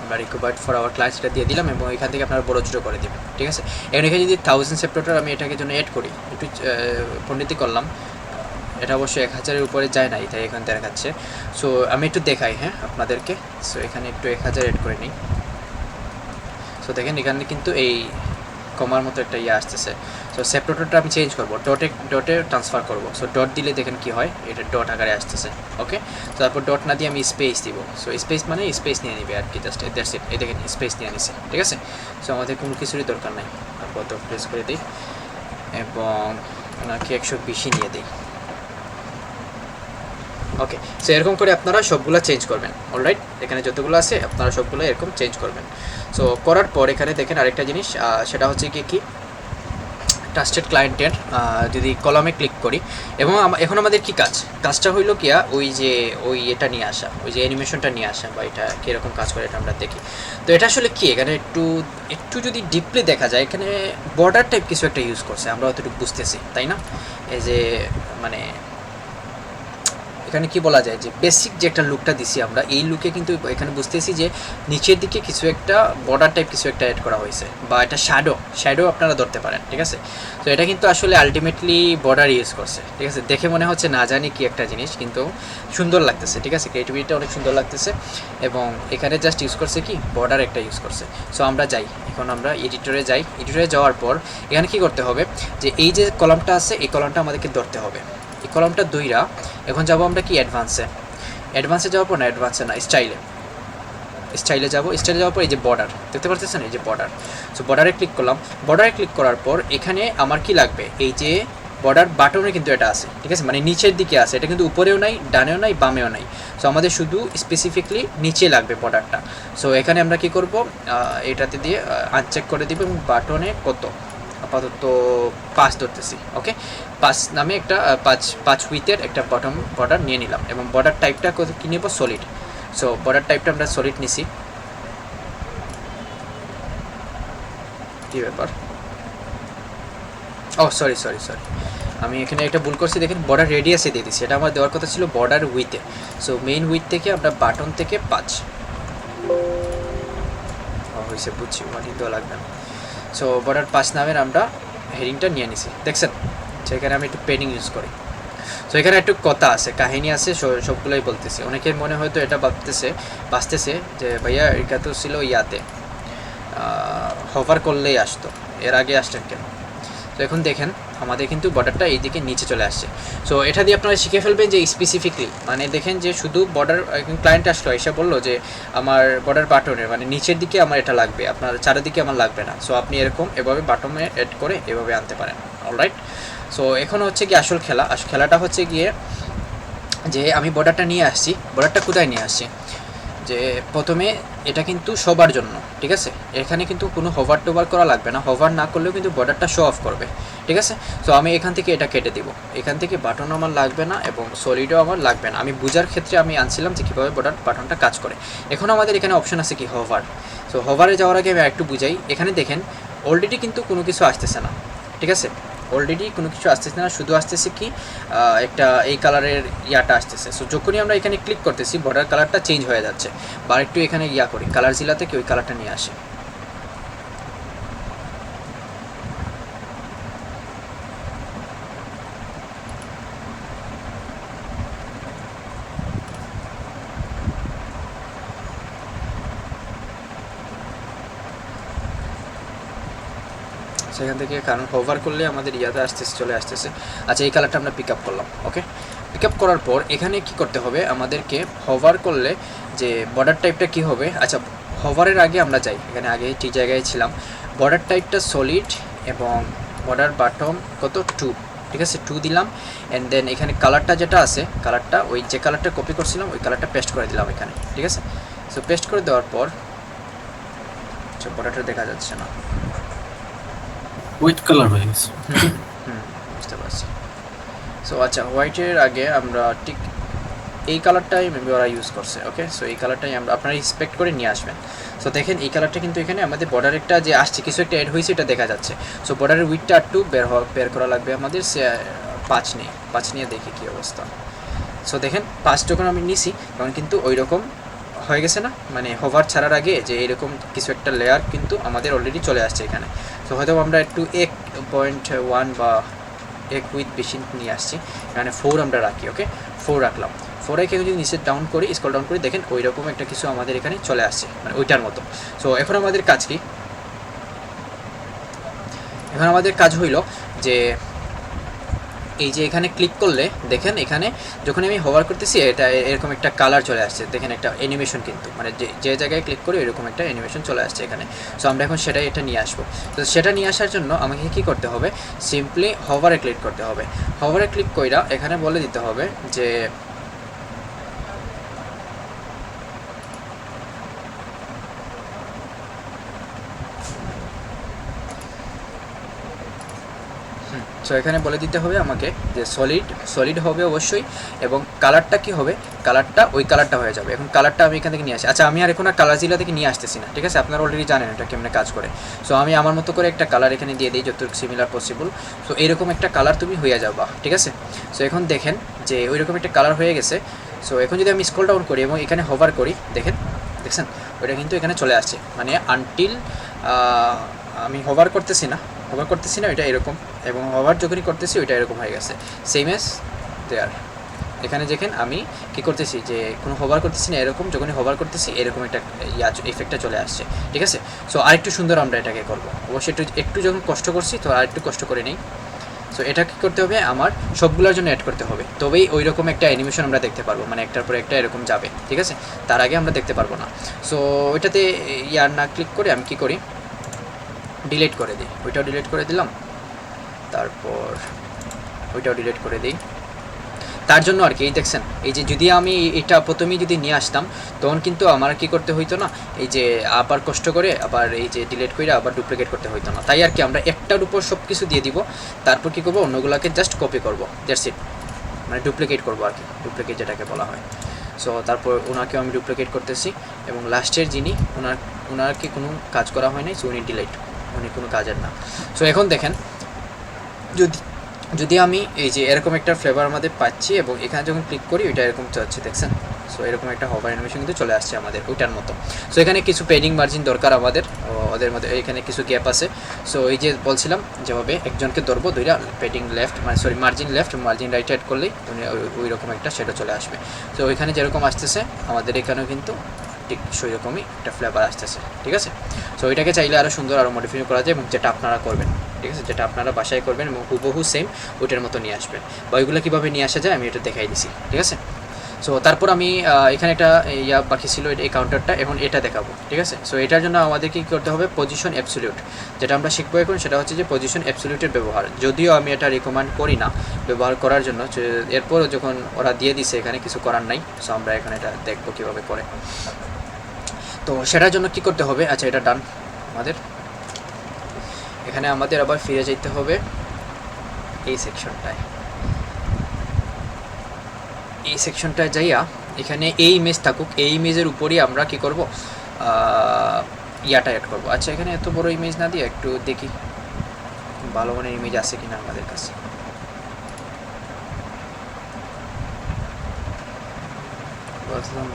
আমরা রিকভার্ড ফর আওয়ার ক্লায়েন্টসটা দিয়ে দিলাম, এবং এখান থেকে আপনারা বড় ছোটো করে দেবেন, ঠিক আছে? এখন এখানে যদি 1000 সেপ্টোটার আমি এটাকে জন্য অ্যাড করি, একটু পণ্ডিতি করলাম, এটা অবশ্যই 1000-এর উপরে যায় নাই, তাই এখানে দেখাচ্ছে। সো আমি একটু দেখাই হ্যাঁ আপনাদেরকে। সো এখানে একটু 1000 এড করে নিই। সো দেখেন এখানে কিন্তু এই কমার মতো একটা ইয়ে আসতেছে। সো সেপারেটরটা আমি চেঞ্জ করবো, ডটে ট্রান্সফার করবো। সো ডট দিলে দেখেন কি হয়, এটা ডট আকারে আসতেছে। ওকে, তো তারপর ডট না দিয়ে আমি স্পেস দিব। সো স্পেস মানে স্পেস নিয়ে নিবে আর কি, জাস্ট দ্যাটস ইট। এই দেখেন স্পেস নিয়ে নিছে, ঠিক আছে। সো আমাদের কোনো কিছুরই দরকার নাই। আপাতত প্রেস করে দিই এবং ওনাকে 120 নিয়ে দিই। ওকে, সো এরকম করে আপনারা সবগুলো চেঞ্জ করবেন। অলরাইট, এখানে যতগুলো আছে আপনারা সবগুলো এরকম চেঞ্জ করবেন। সো করার পর এখানে দেখেন আরেকটা জিনিস, সেটা হচ্ছে কি ট্রাস্টেড ক্লায়েন্টের যদি কলামে ক্লিক করি এবং এখন আমাদের কি কাজটা হইলো কিয়া ওই এটা নিয়ে আসা, ওই যে অ্যানিমেশনটা নিয়ে আসা, বা এটা কীরকম কাজ করে এটা আমরা দেখি। তো এটা আসলে কি, এখানে একটু যদি ডিপলি দেখা যায়, এখানে বর্ডার টাইপ কিছু একটা ইউজ করছে, আমরা অতটুকু বুঝতেছি, তাই না? এই যে মানে এখানে কি বলা যায় যে বেসিক যে একটা লুকটা দিছি আমরা, এই লুকে কিন্তু এখানে বুঝতেছি যে নিচের দিকে কিছু একটা বর্ডার টাইপ কিছু একটা অ্যাড করা হয়েছে, বা এটা শ্যাডো আপনারা ধরতে পারেন, ঠিক আছে। তো এটা কিন্তু আসলে আলটিমেটলি বর্ডার ইউজ করছে, ঠিক আছে। দেখে মনে হচ্ছে না জানি কি একটা জিনিস, কিন্তু সুন্দর লাগতেছে, ঠিক আছে। ক্রিয়েটিভিটিটা অনেক সুন্দর লাগতেছে এবং এখানে জাস্ট ইউজ করছে কি বর্ডার একটা ইউজ করছে। সো আমরা যাই, এখন আমরা এডিটরে যাই। এডিটরে যাওয়ার পর এখানে কি করতে হবে, যে এই যে কলামটা আছে এই কলামটা আমাদেরকে ধরতে হবে। এই কলামটা দুইরা এখন যাবো আমরা কি অ্যাডভান্সে যাওয়ার পর না, অ্যাডভান্সে না, স্টাইলে যাবো। স্টাইলে যাওয়ার পর এই যে বর্ডার দেখতে পাচ্ছেন, এই যে বর্ডার। সো বর্ডারে ক্লিক করলাম। বর্ডারে ক্লিক করার পর এখানে আমার কি লাগবে, এই যে বর্ডার বাটনে কিন্তু এটা আছে, ঠিক আছে, মানে নিচের দিকে আছে, এটা কিন্তু উপরেও নাই, ডানেও নাই, বামেও নাই। সো আমাদের শুধু স্পেসিফিকলি নিচে লাগবে বর্ডারটা। সো এখানে আমরা কি করব, এটাতে দিয়ে আনচেক করে দিব এবং বাটনে কত আপাতত 5 ধরতেছি। ওকে, 5 নামে একটা 5 উইথের একটা বর্ডার নিয়ে নিলাম এবং বর্ডার টাইপটা কি নেব, সলিড। সো বর্ডার টাইপটা আমরা সলিড নিছি। কি ব্যাপার, ও সরি আমি এখানে একটা ভুল করছি। দেখেন বর্ডার রেডিয়াসে দিয়ে দিচ্ছি, এটা আমার দেওয়ার কথা ছিল বর্ডার উইথে। সো মেইন উইথ থেকে আমরা বাটন থেকে 5 হয়েছে, বুঝছি, ওয়ানই দেওয়া লাগবে না। সো বর্ডার 5 নামের আমরা হেডিংটা নিয়ে নিছি, দেখছেন। সেখানে আমি একটু পেডিং ইউজ করি। সো এখানে একটু কথা আছে, কাহিনী আছে, সবগুলোই বলতেছি। অনেকের মনে হয়তো এটা বাঁচতেছে যে ভাইয়া এটা তো ছিল ইয়াতে হভার করলেই আসতো, এর আগে আসতেন কেন। তো এখন দেখেন আমাদের কিন্তু বর্ডারটা এইদিকে নিচে চলে আসছে। সো এটা দিয়ে আপনারা শিখে ফেলবেন যে স্পেসিফিকলি, মানে দেখেন যে শুধু বর্ডার ক্লায়েন্ট আসলো এসে বললো যে আমার বর্ডার বাটনের মানে নিচের দিকে আমার এটা লাগবে, আপনার চারিদিকে আমার লাগবে না। সো আপনি এভাবে বাটনে অ্যাড করে এভাবে আনতে পারেন। অলরাইট, সো এখন হচ্ছে কি আসল খেলাটা হচ্ছে গিয়ে যে আমি বর্ডারটা নিয়ে আসছি। বর্ডারটা কোথায় নিয়ে আসছি, যে প্রথমে এটা কিন্তু সবার জন্য, ঠিক আছে। এখানে কিন্তু কোনো হোভার টোভার করা লাগবে না, হোভার না করলেও কিন্তু বর্ডারটা শো অফ করবে, ঠিক আছে। সো আমি এখান থেকে এটা কেটে দিব, এখান থেকে বাটন আমার লাগবে না এবং সলিডও আমার লাগবে না। আমি বোঝার ক্ষেত্রে আমি আনছিলাম যে কীভাবে বাটনটা কাজ করে। এখন আমাদের এখানে অপশন আছে কি হোভার। সো হোভারে যাওয়ার আগে আমি একটু বুঝাই। এখানে দেখেন অলরেডি কিন্তু কোনো কিছু আসতেছে না, ঠিক আছে। অলরেডি কোনো কিছু আসতেছে না, শুধু আসতেছে কি একটা এই কালারের ইয়াটা আসতেছে। সো যখনই আমরা এখানে ক্লিক করতেছি বর্ডার কালারটা চেঞ্জ হয়ে যাচ্ছে। বা একটু এখানে করি কালার জিলা থেকে ওই কালারটা নিয়ে আসে। সেখান থেকে কারণ হোভার করলে আমাদের ইয়াতে চলে আসতেছে। আচ্ছা, এই কালারটা আমরা পিক আপ করলাম। ওকে, পিক আপ করার পর এখানে কি করতে হবে আমাদেরকে, হোভার করলে যে বর্ডার টাইপটা কি হবে। আচ্ছা, হোভারের আগে আমরা যাই, এখানে আগে ঠিক জায়গায় ছিলাম। বর্ডার টাইপটা সলিড এবং বর্ডার বাটন কত 2, ঠিক আছে, 2 দিলাম। অ্যান্ড দেন এখানে কালারটা যেটা আছে, কালারটা ওই যে কালারটা কপি করছিলাম ওই কালারটা পেস্ট করে দিলাম এখানে, ঠিক আছে। সো পেস্ট করে দেওয়ার পর বর্ডারটা দেখা যাচ্ছে না, হোয়াইট কালার হয়ে গেছে। বুঝতে পারছি। সো আচ্ছা, হোয়াইটের আগে আমরা ঠিক এই কালারটাই মেবি ওরা ইউজ করছে। ওকে, সো এই কালারটাই আপনারা এক্সপেক্ট করে নিয়ে আসবেন। সো দেখেন এই কালারটা কিন্তু এখানে আমাদের বর্ডার একটা যে আসছে কিছু একটা অ্যাড হয়েছে এটা দেখা যাচ্ছে। সো বর্ডারের উইথটা একটু বের করা লাগবে আমাদের। 5 নিয়ে দেখি কী অবস্থা। সো দেখেন 5 যখন আমি নিছি তখন কিন্তু ওই রকম হয়ে গেছে না, মানে হোভার ছাড়ার আগে যে এরকম কিছু একটা লেয়ার কিন্তু আমাদের অলরেডি চলে আসছে এখানে। সো হয়তো আমরা একটু 1.1 বা এক উইথ বেশি নিয়ে আসছি, এখানে 4 আমরা রাখি। ওকে, 4 রাখলাম। 4 রেখে যদি নিচে ডাউন করি, স্ক্রল ডাউন করি, দেখেন ওই রকম একটা কিছু আমাদের এখানে চলে আসছে, মানে ওইটার মতো। সো এখন আমাদের কাজ কি? এখন আমাদের কাজ হইল যে এই যে এখানে ক্লিক করলে দেখেন এখানে যখন আমি হোভার করতেছি এটা এরকম একটা কালার চলে আসছে, দেখেন একটা অ্যানিমেশন, কিন্তু মানে যে জায়গায় ক্লিক করি এরকম একটা অ্যানিমেশন চলে আসছে এখানে। সো আমরা এখন সেটাই এটা নিয়ে আসবো। তো সেটা নিয়ে আসার জন্য আমাকে কী করতে হবে? সিম্পলি হোভারে ক্লিক করতে হবে। হোভারে ক্লিক কইরা এখানে বলে দিতে হবে যে সো এখানে বলে দিতে হবে আমাকে যে সলিড হবে অবশ্যই, এবং কালারটা কি হবে? কালারটা ওই কালারটা হয়ে যাবে। এখন কালারটা আমি এখান থেকে নিয়ে আসি। আচ্ছা, আমি আর এখন আর কালার জিলা থেকে নিয়ে আসতেছি না, ঠিক আছে? আপনারা অলরেডি জানেন এটা কেমনে কাজ করে। সো আমি আমার মতো করে একটা কালার এখানে দিয়ে দিই যতটুকু সিমিলার পসিবল। সো এরকম একটা কালার তুমি হয়ে যাবা, ঠিক আছে? সো এখন দেখেন যে ওই রকম একটা কালার হয়ে গেছে। সো এখন যদি আমি স্ক্রল ডাউন করি এবং এখানে হোভার করি, দেখছেন ওইটা কিন্তু এখানে চলে আসছে, মানে আনটিল আমি হোভার করতেছি না, এটা এরকম, এবং হোভার যখনই করতেছি ওইটা এরকম হয়ে গেছে, সেম এস দেয়ার। এখানে দেখেন আমি কি করতেছি যে কোনো হোভার করতেছি না, এরকম যখনই হোভার করতেছি এরকম একটা এফেক্টটা চলে আসছে, ঠিক আছে? সো আরেকটু সুন্দর আমরা এটাকে করবো। অবশ্যই একটু যখন কষ্ট করছি তো আরেকটু কষ্ট করে নিই। সো এটা কী করতে হবে? আমার সবগুলোর জন্য অ্যাড করতে হবে, তবেই ওই রকম একটা অ্যানিমেশন আমরা দেখতে পারবো, মানে একটার পর একটা এরকম যাবে, ঠিক আছে? তার আগে আমরা দেখতে পারবো না। সো ওইটাতে ইয়ার না ক্লিক করে আমি কি করি? ডিলিট করে দিই। ওইটাও ডিলিট করে দিলাম, তারপর ওইটাও ডিলিট করে দিই। তার জন্য আর কি এই দেখছেন, এই যে যদি আমি এটা প্রথমেই যদি নিয়ে আসতাম তখন কিন্তু আমার কি করতে হইতো না, এই যে আবার কষ্ট করে আবার এই যে ডিলিট করে আবার ডুপ্লিকেট করতে হইতো না। তাই আর কি আমরা একটার উপর সব কিছু দিয়ে দিব, তারপর কী করবো? অন্যগুলোকে জাস্ট কপি করবো, দ্যাটস ইট, মানে ডুপ্লিকেট করবো আর কি, ডুপ্লিকেট যেটাকে বলা হয়। সো তারপর ওনাকেও আমি ডুপ্লিকেট করতেছি, এবং লাস্টের যিনি ওনাকে কোনো কাজ করা হয় নাই, সো উনি ডিলিট, উনি কোনো কাজের না। সো এখন দেখেন যদি আমি এই যে এরকম একটা ফ্লেভার আমাদের পাচ্ছি, এবং এখানে যখন ক্লিক করি ওইটা এরকম চলছে, দেখছেন? সো এরকম একটা হোভার অ্যানিমেশন কিন্তু চলে আসছে আমাদের ওইটার মতো। সো এখানে কিছু পেডিং মার্জিন দরকার আমাদের, ওদের মধ্যে এখানে কিছু গ্যাপ আছে। সো এই যে বলছিলাম যেভাবে একজনকে ধরবো দুইটা পেডিং লেফট, মানে sorry margin left, margin right add করলেই ওই রকম একটা সেটা চলে আসবে। সো ওইখানে যেরকম আসতেছে আমাদের এখানেও কিন্তু ঠিক সেই রকমই একটা ফ্লেভার আসতেছে, ঠিক আছে? সো এটাকে চাইলে আরও সুন্দর আরও মডিফাই করা যায়, এবং যেটা আপনারা করবেন, ঠিক আছে? যেটা আপনারা বাসায় করবেন এবং হুবহু সেম ওইটার মতো নিয়ে আসবেন, বা ওইগুলো কীভাবে নিয়ে আসা যায় আমি এটা দেখাই দিছি, ঠিক আছে? সো তারপর আমি এখানে একটা বাকি ছিল এই কাউন্টারটা, এখন এটা দেখাবো, ঠিক আছে? সো এটার জন্য আমাদের কী করতে হবে? পজিশন অ্যাবসলিউট, যেটা আমরা শিখবো এখন সেটা হচ্ছে যে পজিশন অ্যাবসলিউটের ব্যবহার। যদিও আমি এটা রিকমেন্ড করি না ব্যবহার করার জন্য, এরপরও যখন ওরা দিয়ে দিছে এখানে কিছু করার নাই। সো আমরা এখানে এটা দেখবো কীভাবে করে। তো সেটার জন্য কি করতে হবে? আচ্ছা, এটা ডান আমাদের। এখানে আমাদের আবার ফিরে যেতে হবে এই সেকশনটায় যাইয়া এখানে এই ইমেজ থাকুক, এই ইমেজের উপরই আমরা কি করব? ইয়াটা অ্যাড করবো। আচ্ছা, এখানে এত বড় ইমেজ না দিয়ে একটু দেখি ভালো মানের ইমেজ আছে কিনা আমাদের কাছে।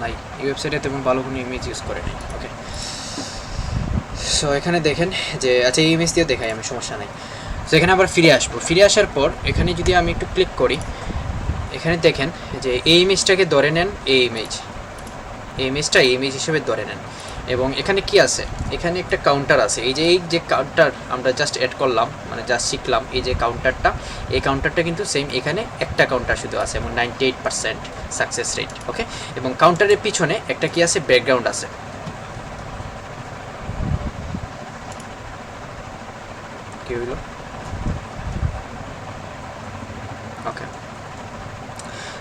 নাই, এই ওয়েবসাইটে তেমন ভালো কোনো ইমেজ ইউজ করে নাই। ওকে, সো এখানে দেখেন যে আচ্ছা এই ইমেজ দিয়ে দেখাই আমি, সমস্যা নাই। সো এখানে আবার ফিরে আসবো। ফিরে আসার পর এখানে যদি আমি একটু ক্লিক করি, এখানে দেখেন যে এই ইমেজটাকে ধরে নেন, এই ইমেজটা এই ইমেজ হিসেবে ধরে নেন, এবং এখানে কি আছে? এখানে একটা কাউন্টার আছে। এই যে কাউন্টার আমরা জাস্ট অ্যাড করলাম, মানে জাস্ট শিখলাম, এই যে কাউন্টারটা, এই কাউন্টারটা কিন্তু সেম এখানে একটা কাউন্টার শুধু আছে, এবং 98% সাকসেস রেট। ওকে, এবং কাউন্টারের পিছনে একটা কি আছে? ব্যাকগ্রাউন্ড আছে। কি হইল? ওকে,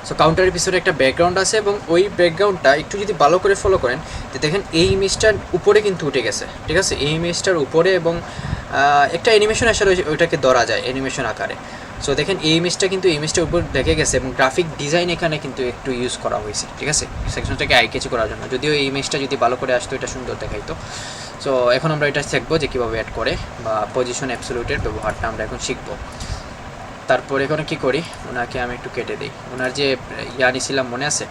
সো কাউন্টারের পিছনে একটা ব্যাকগ্রাউন্ড আছে, এবং ওই ব্যাকগ্রাউন্ডটা একটু যদি ভালো করে ফলো করেন তো দেখেন এই ইমেজটার উপরে কিন্তু উঠে গেছে, ঠিক আছে? এই ইমেজটার উপরে, এবং একটা অ্যানিমেশন আসলে ওইটাকে ধরা যায় অ্যানিমেশন আকারে। সো দেখেন এই ইমেজটা কিন্তু ইমেজটার উপর দেখে গেছে, এবং গ্রাফিক ডিজাইন এখানে কিন্তু একটু ইউজ করা হয়েছে, ঠিক আছে? সেকশনটাকে আইকেচি করার জন্য, যদিও এই ইমেজটা যদি ভালো করে আসতো এটা সুন্দর দেখাইতো। সো এখন আমরা এটা শিখবো যে কীভাবে অ্যাড করে, বা পজিশন অ্যাবসলিউটের ব্যবহারটা আমরা এখন শিখবো। তারপর এখানে কি করি? ওনাকে আমি একটু কেটে দিই। ওনার যে ইয়া নিছিলাম মনে আছে,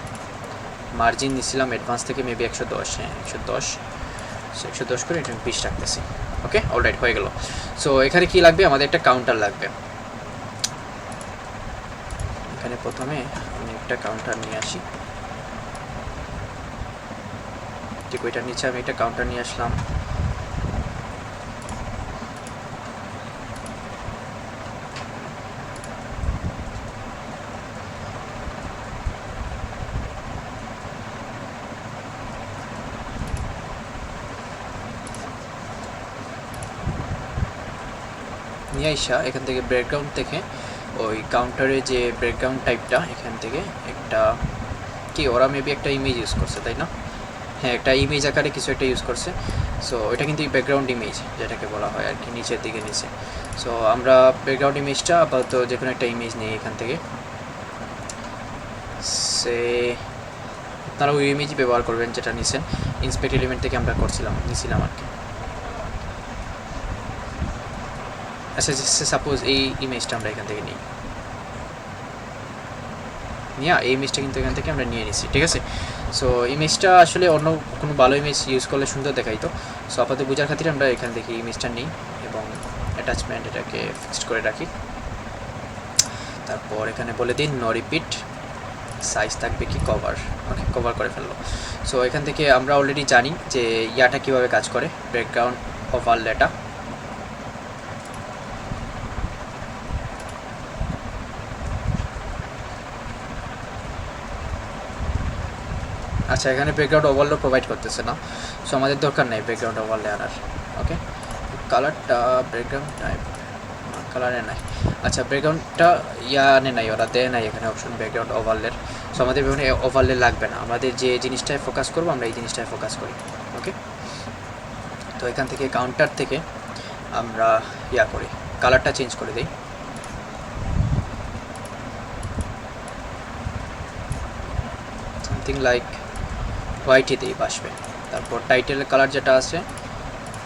মার্জিন নিছিলাম অ্যাডভান্স থেকে মেবি 110, হ্যাঁ 110 করে এটা 20 রাখতেছি। ওকে, অলরাইট, হয়ে গেল। সো এখানে কি লাগবে? আমাদের একটা কাউন্টার লাগবে। এখানে প্রথমে আমি একটা কাউন্টার নিয়ে আসি, ঠিক ওইটার নিচে আমি একটা কাউন্টার নিয়ে আসলাম। নিয়ে আইসা এখান থেকে ব্রেকগ্রাউন্ড থেকে ওই কাউন্টারে যে ব্রেকগ্রাউন্ড টাইপটা এখান থেকে একটা কি ওরা মেবি একটা ইমেজ ইউজ করছে তাই না? হ্যাঁ, একটা ইমেজ আকারে কিছু একটা ইউজ করছে। সো এটা কিন্তু ব্যাকগ্রাউন্ড ইমেজ যেটাকে বলা হয় আর কি, নিচের দিকে নিচে। সো আমরা ব্যাকগ্রাউন্ড ইমেজটা আপাতত যে কোনো একটা ইমেজ নিই এখান থেকে। সে আপনারা ওই ইমেজ ব্যবহার করবেন যেটা নিছেন, ইন্সপেক্ট এলিমেন্ট থেকে আমরা নিছিলাম আর কি। আচ্ছা, সাপোজ এই ইমেজটা আমরা এখান থেকে নিই, এই ইমেজটা কিন্তু এখান থেকে আমরা নিয়ে নিছি, ঠিক আছে? সো ইমেজটা আসলে অন্য কোনো ভালো ইমেজ ইউজ করলে সুন্দর দেখাইতো। সো আপাতত বোঝার খাতিরে আমরা এখান থেকে ইমেজটা নিই এবং অ্যাটাচমেন্ট এটাকে ফিক্সড করে রাখি। তারপর এখানে বলে দিন নো রিপিট, সাইজ থাকবে কি কভার, ওকে কভার করে ফেললো। সো এখান থেকে আমরা অলরেডি জানি যে ইয়াটা কীভাবে কাজ করে, ব্যাকগ্রাউন্ড ওভারলেটা। আচ্ছা, এখানে ব্যাকগ্রাউন্ড ওভারলে প্রোভাইড করতেছে না, সো আমাদের দরকার নেই ব্যাকগ্রাউন্ড ওভারলে আনার। ওকে, কালারটা ব্যাকগ্রাউন্ড টাইপ কালারে নাই। আচ্ছা, ব্যাকগ্রাউন্ডটা ইয়ানে নাই, ওরা দেয় নাই এখানে অপশন ব্যাকগ্রাউন্ড ওভারলের। সো আমাদের এখানে ওভারলে লাগবে না, আমাদের যে জিনিসটায় ফোকাস করবো আমরা এই জিনিসটায় ফোকাস করি। ওকে, তো এখান থেকে কাউন্টার থেকে আমরা করি, কালারটা চেঞ্জ করে দিই। সামথিং লাইক হোয়াইটই দিই, বাসবে। তারপর টাইটেলের কালার যেটা আছে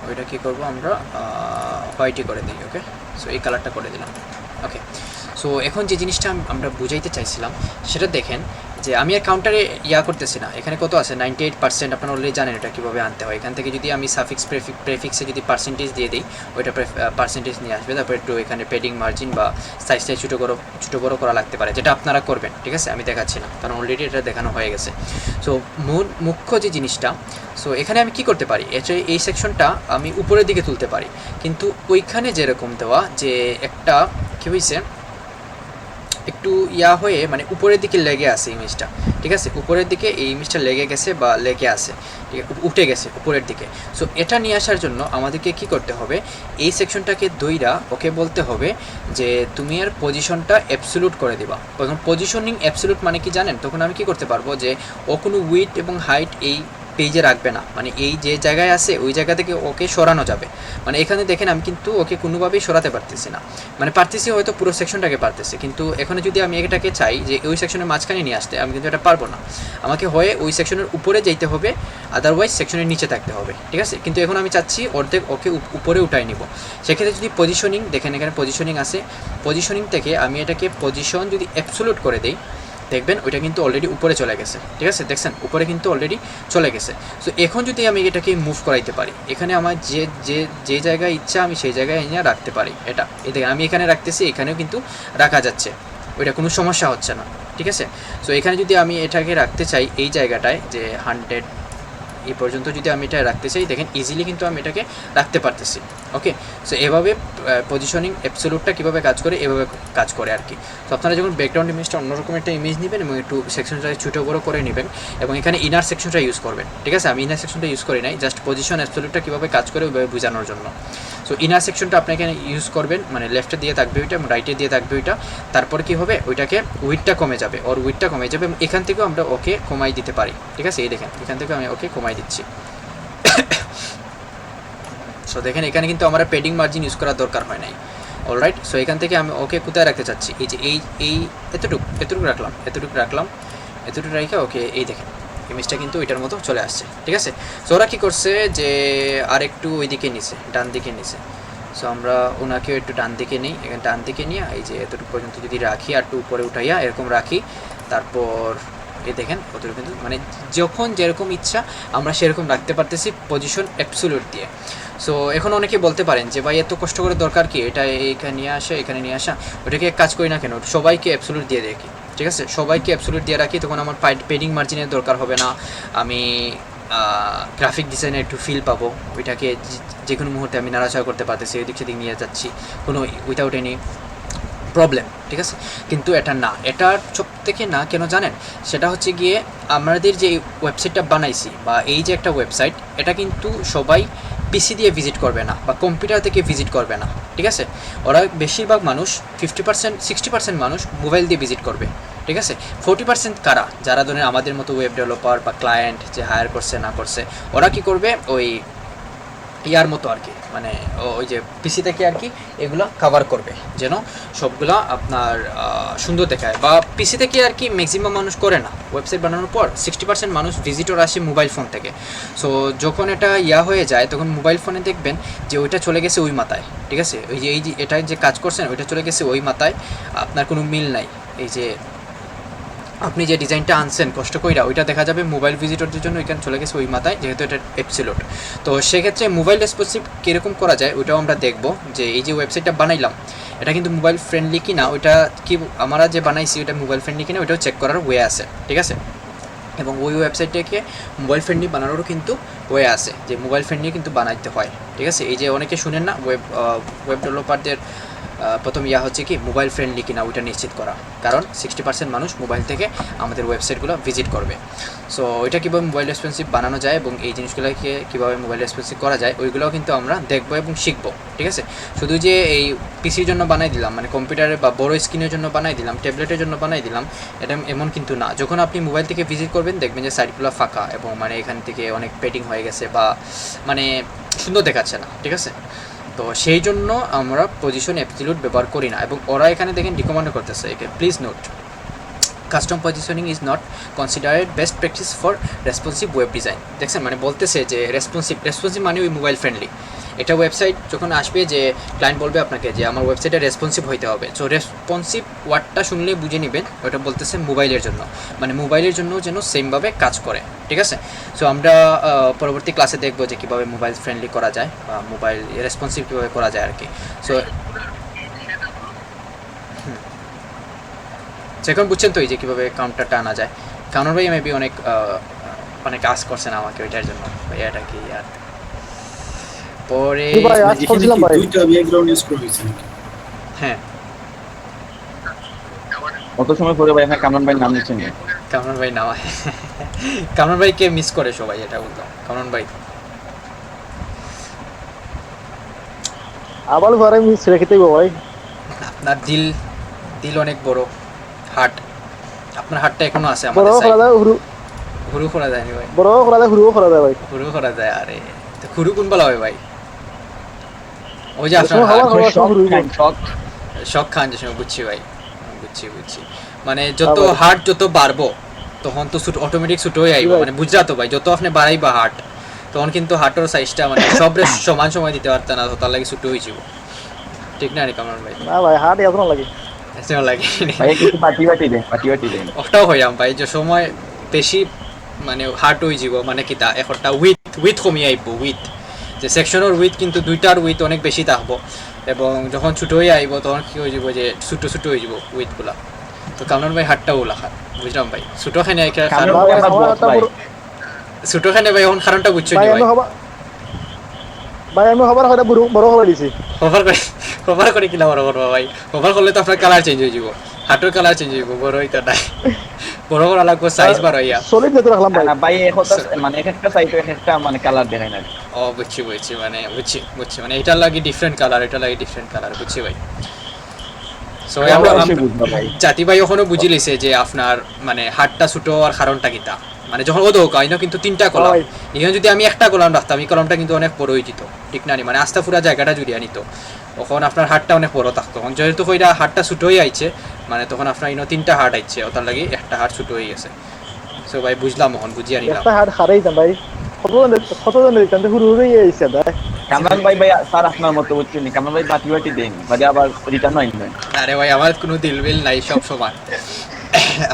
ওইটা কী করবো আমরা হোয়াইটই করে দিই। ওকে, সো এই কালারটা করে দিলাম। ওকে, সো এখন যে জিনিসটা আমরা বুঝাইতে চাইছিলাম সেটা দেখেন যে আমি আর কাউন্টারে করতেছি না। এখানে কত আছে 98%, আপনারা অলরেডি জানেন এটা কীভাবে আনতে হয়। এখান থেকে যদি আমি সাফিক্স প্রেফিক্সে যদি পার্সেন্টেজ দিয়ে দিই, ওইটা পার্সেন্টেজ নিয়ে আসবে। তারপর একটু এখানে পেডিং মার্জিন বা সাইজটা ছোটো বড়ো করা লাগতে পারে, যেটা আপনারা করবেন, ঠিক আছে? আমি দেখাচ্ছি না কারণ অলরেডি এটা দেখানো হয়ে গেছে। সো মুখ্য যে জিনিসটা, সো এখানে আমি কি করতে পারি, এই সেকশনটা আমি উপরের দিকে তুলতে পারি, কিন্তু ওইখানে যেরকম দেওয়া যে একটা কী হয়েছে একটু হয়ে মানে উপরের দিকে লেগে আছে ইমেজটা, ঠিক আছে? উপরের দিকে এই ইমেজটা লেগে গেছে বা লেগে আছে, ঠিক আছে, উঠে গেছে উপরের দিকে। সো এটা নিয়ে আসার জন্য আমাদেরকে কি করতে হবে, এই সেকশনটাকে দইরা ওকে বলতে হবে যে তুমি এর পজিশনটা অ্যাবসলিউট করে দিবা। তখন পজিশনিং অ্যাবসলিউট মানে কি জানেন? তখন আমি কি করতে পারবো যে ও কোনো উইডথ এবং হাইট এই পেজে রাখবে না, মানে এই যে জায়গায় আছে ওই জায়গা থেকে ওকে সরানো যাবে। মানে এখানে দেখেন আমি কিন্তু ওকে কোনোভাবেই সরাতে পারতেছি না, মানে পারতেছি হয়তো পুরো সেকশনটাকে পারতেছি, কিন্তু এখানে যদি আমি এটাকে চাই যে ওই সেকশনের মাঝখানে নিয়ে আসতে, আমি কিন্তু এটা পারবো না। আমাকে হয় ওই সেকশনের উপরে যেতে হবে, আদারওয়াইজ সেকশনের নিচে থাকতে হবে, ঠিক আছে? কিন্তু এখন আমি চাচ্ছি অর্ধেক ওকে উপরে উঠাই নিব। সেক্ষেত্রে যদি পজিশনিং দেখেন, এখানে পজিশনিং আছে, পজিশনিং থেকে আমি এটাকে পজিশন যদি অ্যাবসলিউট করে দিই, দেখবেন ওইটা কিন্তু অলরেডি উপরে চলে গেছে, ঠিক আছে? দেখছেন উপরে কিন্তু অলরেডি চলে গেছে। সো এখন যদি আমি এটাকে মুভ করাইতে পারি, এখানে আমার যে জায়গায় ইচ্ছা আমি সেই জায়গায় এনে রাখতে পারি। এটা দেখেন আমি এখানে রাখতেছি, এখানেও কিন্তু রাখা যাচ্ছে, ওইটা কোনো সমস্যা হচ্ছে না, ঠিক আছে? সো এখানে যদি আমি এটাকে রাখতে চাই এই জায়গাটায় যে 100 এই পর্যন্ত যদি আমি এটা রাখতে চাই, দেখেন ইজিলি কিন্তু আমি এটাকে রাখতে পারতেছি। ওকে, সো এভাবে পজিশনিং অ্যাবসলিউটটা কীভাবে কাজ করে, এভাবে কাজ করে আর কি। তো আপনারা যখন ব্যাকগ্রাউন্ড ইমেজটা অন্যরকম একটা ইমেজ নেবেন এবং একটু সেকশনটাকে ছোটো বড়ো করে নেবেন এবং এখানে ইনার সেকশনটা ইউজ করবেন, ঠিক আছে? আমি ইনার সেকশনটা ইউজ করি নাই, জাস্ট পজিশন অ্যাবসলিউটটা কীভাবে কাজ করে ওইভাবে বোঝানোর জন্য। সো ইনার সেকশনটা আপনি এখানে ইউজ করবেন, মানে লেফটে দিয়ে থাকবে ওইটা এবং রাইটে দিয়ে থাকবে ওইটা। তারপর কী হবে, ওইটাকে উইডথটা কমে যাবে, ওর উইডথটা কমে যাবে এবং এখান থেকেও আমরা ওকে কমাই দিতে পারি, ঠিক আছে? এই দেখেন এখান থেকেও আমি ওকে কমাই দিচ্ছি। সো দেখেন এখানে কিন্তু আমার পেডিং মার্জিন ইউজ করার দরকার হয় নাই। অলরাইট, সো এখান থেকে আমি ওকে কোথায় রাখতে চাচ্ছি, এই যে এই এতটুকু রাখলাম, এতটুকু রেখে ওকে এই দেখেন ইমেজটা কিন্তু ওইটার মতো চলে আসছে, ঠিক আছে? সো ওরা কী করছে যে আর একটু ওইদিকে নিছে, ডান দিকে নিছে। সো আমরা ওনাকেও একটু ডান দিকে নিই, এখানে ডান দিকে নিয়ে এই যে এতটুকু পর্যন্ত যদি রাখি আর একটু উপরে উঠাইয়া এরকম রাখি, তারপর এই দেখেন কতটুকু কিন্তু মানে যখন যেরকম ইচ্ছা আমরা সেরকম রাখতে পারতেছি পজিশন অ্যাবসলিউট দিয়ে। সো এখন অনেকে বলতে পারেন যে ভাই এত কষ্ট করে দরকার কি, এটা এখানে নিয়ে আসা এখানে নিয়ে আসা, ওটাকে এক কাজ করি না কেন সবাইকে অ্যাবসলিউট দিয়ে দেখি, ঠিক আছে, সবাইকে অ্যাবসলিউট দিয়ে রাখি, তখন আমার পেডিং মার্জিনের দরকার হবে না, আমি গ্রাফিক ডিজাইনে একটু ফিল পাবো, ওইটাকে যে কোনো মুহূর্তে আমি নাড়াচাড়া করতে পারতেছি, এদিক সেদিক নিয়ে যাচ্ছি কোনো উইথাউট এনি প্রবলেম, ঠিক আছে। কিন্তু এটা না, এটার সব থেকে না কেন জানেন, সেটা হচ্ছে গিয়ে আমাদের যে ওয়েবসাইটটা বানাইছি বা এই যে একটা ওয়েবসাইট, এটা কিন্তু সবাই পিসি দিয়ে ভিজিট করবে না বা কম্পিউটার থেকে ভিজিট করবে না, ঠিক আছে। ওরা বেশিরভাগ মানুষ 50% 60% মানুষ মোবাইল দিয়ে ভিজিট করবে, ঠিক আছে। 40% কারা, যারা ধরেন আমাদের মতো ওয়েব ডেভেলপার বা ক্লায়েন্ট যে হায়ার করছে না করছে, ওরা কি করবে ওই ইয়ার মতো আর কি, মানে ওই যে পিসি থেকে আর কি এগুলো কভার করবে যেন সবগুলো আপনার সুন্দর দেখায়। বা পিসি থেকে আর কি ম্যাক্সিমাম মানুষ করে না, ওয়েবসাইট বানানোর পর 60% মানুষ ভিজিটর আসে মোবাইল ফোন থেকে। সো যখন এটা হয়ে যায় তখন মোবাইল ফোনে দেখবেন যে ওইটা চলে গেছে ওই মাথায়, ঠিক আছে, ওই যে এটা যে কাজ করছেন ওইটা চলে গেছে ওই মাথায়, আপনার কোনো মিল নাই। এই যে আপনি যে ডিজাইনটা আনছেন কষ্ট কইরা, ওইটা দেখা যাবে মোবাইল ভিজিটরদের জন্য ওইখানে চলে গেছে ওই মাথায়, যেহেতু এটা অ্যাবসলিউট। তো সেক্ষেত্রে মোবাইল রেসপন্সিভ কীরকম করা যায় ওইটাও আমরা দেখব, যে এই যে ওয়েবসাইটটা বানাইলাম এটা কিন্তু মোবাইল ফ্রেন্ডলি কিনা, ওইটা কি আমরা যে বানাইছি ওইটা মোবাইল ফ্রেন্ডলি কিনা ওইটাও চেক করার ওয়ে আছে, ঠিক আছে। এবং ওই ওয়েবসাইটটাকে মোবাইল ফ্রেন্ডলি বানানোরও কিন্তু ওয়ে আছে, যে মোবাইল ফ্রেন্ডলি কিন্তু বানাইতে হয়, ঠিক আছে। এই যে অনেকে শুনেন না ওয়েব ডেভেলপারদের প্রথম হচ্ছে কি মোবাইল ফ্রেন্ডলি কিনা ওইটা নিশ্চিত করা, কারণ 60% মানুষ মোবাইল থেকে আমাদের ওয়েবসাইটগুলো ভিজিট করবে। সো ওইটা কীভাবে মোবাইল রেসপন্সিভ বানানো যায় এবং এই জিনিসগুলোকে কীভাবে মোবাইল রেসপন্সিভ করা যায় ওইগুলোও কিন্তু আমরা দেখবো এবং শিখবো, ঠিক আছে। শুধু যে এই পিসির জন্য বানাই দিলাম, মানে কম্পিউটারে বা বড় স্ক্রিনের জন্য বানাই দিলাম, ট্যাবলেটের জন্য বানাই দিলাম, এটা এমন কিন্তু না। যখন আপনি মোবাইল থেকে ভিজিট করবেন দেখবেন যে সাইটগুলো ফাঁকা এবং মানে এখান থেকে অনেক পেডিং হয়ে গেছে বা মানে সুন্দর দেখাচ্ছে না, ঠিক আছে। তো সেই জন্য আমরা পজিশন অ্যাবসলিউট ব্যবহার করি না। এবং ওরা এখানে দেখেন রিকমেন্ড করতেছে, please note custom positioning is not considered best practice for responsive web design. দেখছেন, মানে বলতেছে যে রেসপন্সিভ মানে ওই মোবাইল ফ্রেন্ডলি। এটা ওয়েবসাইট যখন আসবে যে ক্লায়েন্ট বলবে আপনাকে যে আমার ওয়েবসাইটে রেসপন্সিভ হইতে হবে, সো রেসপন্সিভ ওয়ার্ডটা শুনলে বুঝে নেবেন ওটা বলতেছে মোবাইলের জন্য, মানে মোবাইলের জন্য যেন সেমভাবে কাজ করে, ঠিক আছে। সো আমরা পরবর্তী ক্লাসে দেখবো যে কীভাবে মোবাইল ফ্রেন্ডলি করা যায় বা মোবাইল রেসপন্সিভ কীভাবে করা যায় আর কি। সো এখন বুঝছেন তো এই যে কীভাবে কাউন্টারটা আনা যায়। কাউন্টার ভাই মেবি অনেক কাজ করছেন আমাকে ওইটার জন্য, এটা কি আর পরে হ্যাঁ কত সময় পরে ভাই আপনার কামরান ভাই নাম নিচ্ছেন? কামরান ভাই নাম কামরান ভাইকে মিস করে সবাই, এটা বলতো কামরান ভাই। আবার ঘরে মিস রেখেতে ভাই, আপনার দিল অনেক বড়, হার্ট, আপনার হার্টটা এখনো আছে আমাদের সাইড। হুরু করা যায়নি ভাই, বড় করা যায়, হুরু করা যায় ভাই, হুরু করা যায়। আরে তো হুরু কোন বলা হয় ভাই? ওই যে আপনার শখ খান যে সময়, বুঝছি ভাই, বুঝছি। মানে যত হার্ট যত বাড়বো তখন তো অটোমেটিক ছোট হয়ে আইব, মানে বুঝলা তো ভাই, যত আপনি বাড়াইবা হার্ট তখন কিন্তু হার্টের সাইজটা মানে সব সমান সময় দিতে পারতেন না, তার লাগে ছোট হয়ে যাব, ঠিক না রে কামরান ভাই? না ভাই হার্ট এত লাগে ওটাও হইয়াম ভাই, যে সময় বেশি মানে হার্ট হয়ে যাব, মানে কি তা একটা উইথ কমিয়ে আইব, যে সেকশনের উইথ কিন্তু দুইটার উইথ অনেক বেশি থাকবো, এবং যখন ছোটো হয়ে আইব তখন কি হয়ে যাব যে ছোটো হয়ে যাব উইথগুলা। তো কামরান ভাই হাটটা ওলা খান, বুঝলাম ভাই, ছোটোখানে ভাই এখন কারণটা বুঝছো ভাই? ভাই আমি হবার হয়তো বড় করে দিছি, কভার করে কিলা বড় করবো ভাই? কভার করলে তো আপনার কালার চেঞ্জ হয়ে যাব, হাটের কালার চেঞ্জ হয়ে যাব, বড় হইতে নাই, বড় করা লাগবে সাইজ বার হইয়া। সলিড যেতে রাখলাম ভাই, ভাই মানে একটা সাইটে একটা মানে কালার দেখায় না। ও বুঝছি মানে বুঝছি মানে এটার লাগে ডিফারেন্ট কালার, এটার লাগে ডিফারেন্ট কালার, বুঝছি ভাই। সো আমরা জাতি ভাই ওখানে বুঝি লিছে যে আপনার মানে হাটটা ছোট আর কারণটা কিতা, মানে যখন ও দোকা কিন্তু 3টা কলাম, এখানে যদি আমি একটা কলাম রাখতাম এই কলামটা কিন্তু অনেক বড় হয়ে যেত, ঠিক না? মানে আস্তা পুরা জায়গাটা জুড়িয়ে নিত, তখন আপনার হাটটা অনেক বড় থাকতো। তখন যেহেতু কইরা হাটটা ছোট হয়ে আইছে, মানে তখন আপনার 3টা হাট আইছে, ওটার লাগে একটা হাট ছোট হয়ে গেছে। সো ভাই বুঝলাম, এখন বুঝিয়ে নিলাম। একটা হাট হারাই যাম ভাই, কতজন দিতেন হুরু আইছে ভাই। কামরান ভাই স্যার আপনার মতো বুঝছেন, কামরান ভাই বাটি দেন বাদে আবার রিটার্ন হয় না। আরে ভাই আমার কোনো দিল বিল নাই, সব সমান।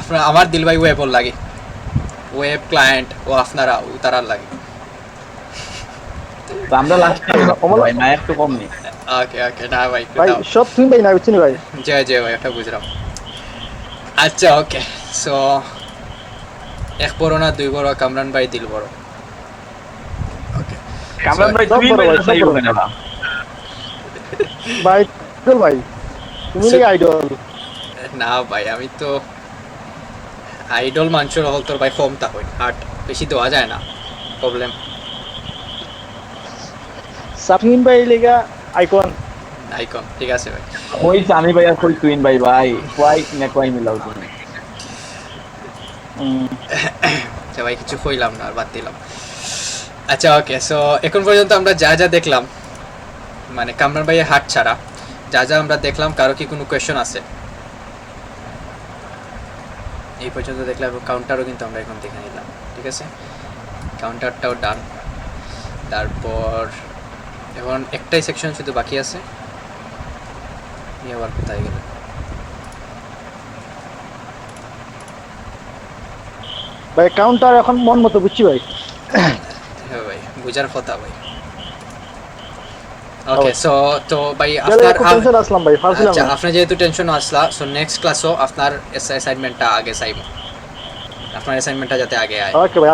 আপনার আমার দিল ভাই ওয়েবল লাগে, ওয়েব ক্লায়েন্ট ও আপনারা তারার লাগে। তো আমরা লাস্টে ভাই না একটু কম নেই। ওকে ওকে না ভাই ভাই সব তুমি ভাই না বুঝছি ভাই। জয় জয় ভাই একটা বুঝলাম। আচ্ছা ওকে সো এক বড় না দুই বড় কামরান ভাই দিল বড়। ওকে কামরান ভাই সব তুমি বড় ভাই, সব ভাই বড়। ওখানে না ভাই আইডল ভাই তুমি নাকি আইডল? না ভাই আমি তো আইডল মানুষের হল তোর ভাই কমতা হয় হার্ট বেশি দেওয়া যায় না প্রবলেম। সাফিন ভাই লেগা আইকন। আইকন ঠিক আছে ভাই। ওই সানি ভাই আর কই টুইন ভাই ভাই কয় না কয় মিলাও তুমি। আচ্ছা ভাই কিছু কইলাম না আর বাদ দিলাম। আচ্ছা ওকে সো এখন পর্যন্ত আমরা যা যা দেখলাম মানে কামরান ভাইয়ের হাট ছাড়া যা যা আমরা দেখলাম কারো কি কোনো কোয়েশ্চন আছে? এই পর্যন্ত দেখলাম কাউন্টারও কিন্তু আমরা এখন দেখে নিলাম ঠিক আছে কাউন্টারটাও ডান। তারপর এখন একটাই সেকশন শুধু বাকি আছে নিয়ে আবার কোথায় গেল? ভাই কাউন্টার এখন মন মতো বুঝছি ভাই। হ্যাঁ ভাই বুঝার কথা ভাই। ওকে সো তো ভাই আপনার আপনার টেনশন আসলাম ভাই ফারছিলাম আচ্ছা না। আপনার যেহেতু টেনশন আসলা সো নেক্সট ক্লাসও আপনার অ্যাসাইনমেন্টটা আগে চাইব আপনার অ্যাসাইনমেন্টটা যাতে আগে আয়। ওকে ভাই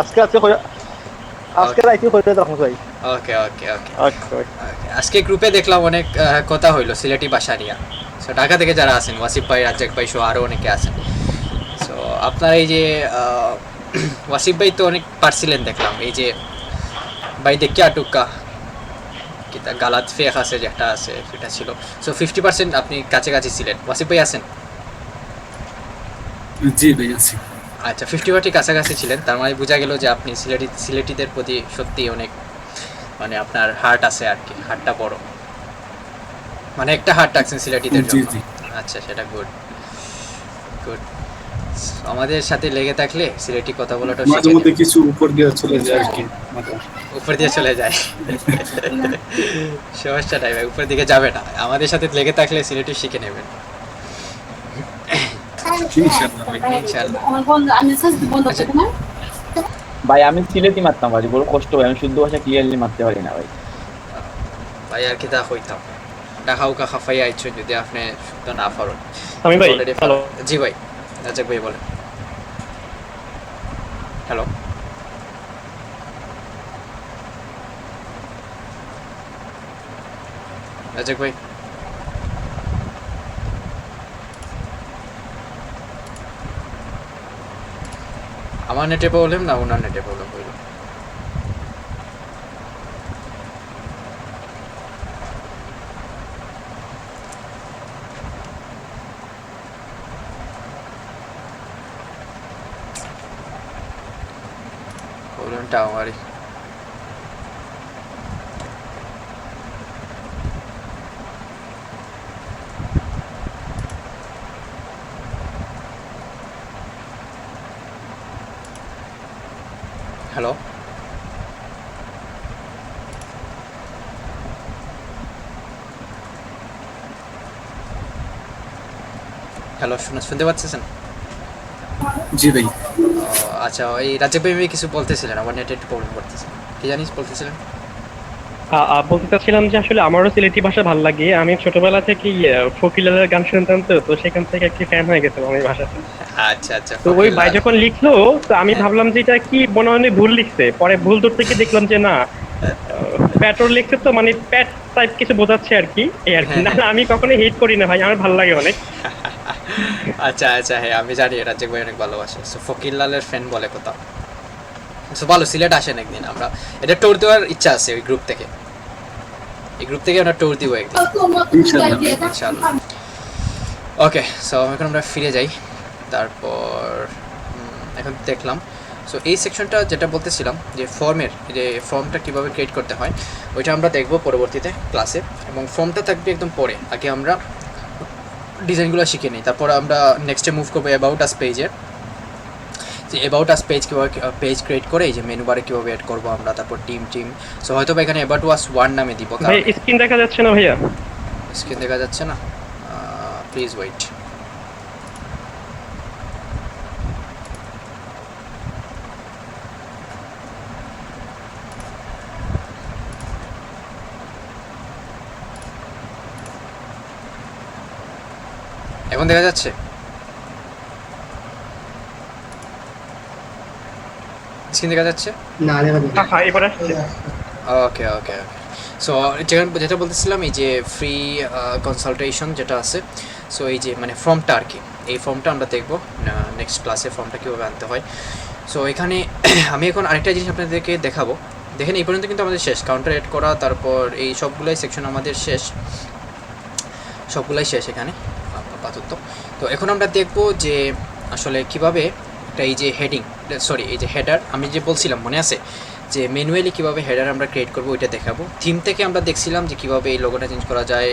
আজকে রাইতে কইতে রাখুন ভাই। ওকে ওকে ওকে ওকে আজকে গ্রুপে দেখলাম অনেক কথা হইলো সিলেটি ভাষা নিয়ে। সো ঢাকা থেকে যারা আছেন ওয়াসিফ ভাই রাজ্জাক ভাই সহ আরও অনেকে আছেন। সো আপনার এই যে ওয়াসিফ ভাই তো অনেক পারছিলেন দেখলাম এই যে ভাই দেখি আটুকা কিতা গালাত ফেক আছে যেটা আছে সেটা ছিল। সো 50% আপনি কাছাকাছি ছিলেন। ওয়াসিফ ভাই আছেন? জি ভাই আছি। আচ্ছা 50% কাছাকাছি ছিলেন তার মানে বোঝা গেল যে আপনি সিলেটিদের প্রতি সত্যি অনেক মানে আপনার হার্ট আছে আর কি হার্টটা বড় মানে একটা হার্ট রাখছেন সিলেটিদের জি জন্য। জি আচ্ছা সেটা গুড গুড। আমাদের সাথে লেগে থাকলে সিলেটি কথা বলাটা মাঝে শিখে মধ্যে নেবেন। কিছু উপর দিয়ে চলে যায় আর কি মাথা। উপর দিয়ে চলে যায় সমস্যা নাই ভাই উপর দিকে যাবে না আমাদের সাথে লেগে থাকলে সিলেটি শিখে নেবেন ইনশাআল্লাহ ভাই। ইনশাআল্লাহ। আচ্ছা, ভাই আমি সিলেটি মারতাম ভাই বড় কষ্ট ভাই আমি শুদ্ধ ভাষা ক্লিয়ারলি মারতে পারি না ভাই। ভাই আর কি তা হইতাম ঢাকা উকা খাফাই আইছো যদি আপনি শুদ্ধ না পারেন। আমি ভাই Already হ্যালো জি ভাই রাজাক ভাই বলেন। হ্যালো রাজাক ভাই আমার নেটে প্রবলেম না ওনার নেটে প্রবলেম হইল? প্রবলেমটা আমারই। হ্যালো হ্যালো শুনতে পাচ্ছেন? জি ভাই আচ্ছা ওই রাজাক ভাই কিছু বলতেছিলেন আমার নেটে একটু প্রবলেম করতেছে কি জানিস বলতেছিলেন? বলতে চাচ্ছিলাম যে আসলে আমারও সিলেটি ভাষা ভালো লাগে। আমি ছোটবেলা থেকেই ফকিলালের গান শুনতাম তো সেখান থেকে একটি ফ্যান হয়ে গেছিলাম আমি ভাষাটা। আচ্ছা আচ্ছা তো ওই ভাই যখন লিখলো তো আমি ভাবলাম যে এটা কি মনে হয় ভুল লিখছে, পরে ভুল ধরতে গিয়ে দেখলাম যে না প্যাট্রোল লিখছে তো মানে প্যাট টাইপ কিছু বোঝাচ্ছে আর কি এই আর কি। না আমি কখনো হেট করি না ভাই আমার ভালো লাগে অনেক। আচ্ছা আচ্ছা হ্যাঁ আমি জানি রাজ্জাক ভাই অনেক ভালোবাসে। সো ফকির লালের ফ্যান বলে কথা। সো ভালো সিলেট আসেন একদিন আমরা এটা ট্যুর দেওয়ার ইচ্ছা আছে ওই গ্রুপ থেকে আমরা ট্যুর দিব একদিন ইনশাআল্লাহ। ওকে সো এখন আমরা ফিরে যাই। তারপর এখন দেখলাম সো এই সেকশনটা যেটা বলতেছিলাম যে ফর্মটা কীভাবে ক্রিয়েট করতে হয় ওইটা আমরা দেখবো পরবর্তীতে ক্লাসে এবং ফর্মটা থাকবে একদম পরে আগে আমরা ডিজাইনগুলো শিখে নিই তারপর আমরা নেক্সটে মুভ করবো অ্যাবাউট আস পেজের যে অ্যাবাউট আস পেজ কীভাবে পেজ ক্রিয়েট করে এই যে মেনু বারে কীভাবে অ্যাড করবো আমরা তারপর টিম সো হয়তো বা এখানে অ্যাবাউট আস ওয়ান নামে দিব ভাই স্ক্রিন দেখা যাচ্ছে না ভাইয়া? স্ক্রিন দেখা যাচ্ছে না প্লিজ ওয়েট এখন দেখা যাচ্ছে? স্ক্রিন দেখা যাচ্ছে? না দেখা যাচ্ছে হ্যাঁ এবার আসছে। ওকে ওকে ওকে। সো যেটা বলতেছিলাম, এই যে ফ্রি কনসালটেশন যেটা আছে, সো এই যে মানে ফর্মটা আর কি, এই ফর্মটা আমরা দেখবো নেক্সট ক্লাসে ফর্মটা কীভাবে আনতে হয়। সো এখানে আমি এখন আরেকটা জিনিস আপনাদেরকে দেখাবো। দেখেন এই পর্যন্ত কিন্তু আমাদের শেষ, কাউন্টার এড করা, তারপর এই সবগুলাই সেকশন আমাদের শেষ, সবগুলাই শেষ এখানে আপাতত। তো এখন আমরা দেখব যে আসলে কিভাবে একটা এই যে হেডিং, সরি এই যে হেডার, আমি যে বলছিলাম মনে আছে যে ম্যানুয়ালি কীভাবে হেডার আমরা ক্রিয়েট করবো ওইটা দেখাবো। থিম থেকে আমরা দেখছিলাম যে কীভাবে এই লোগোটা চেঞ্জ করা যায়,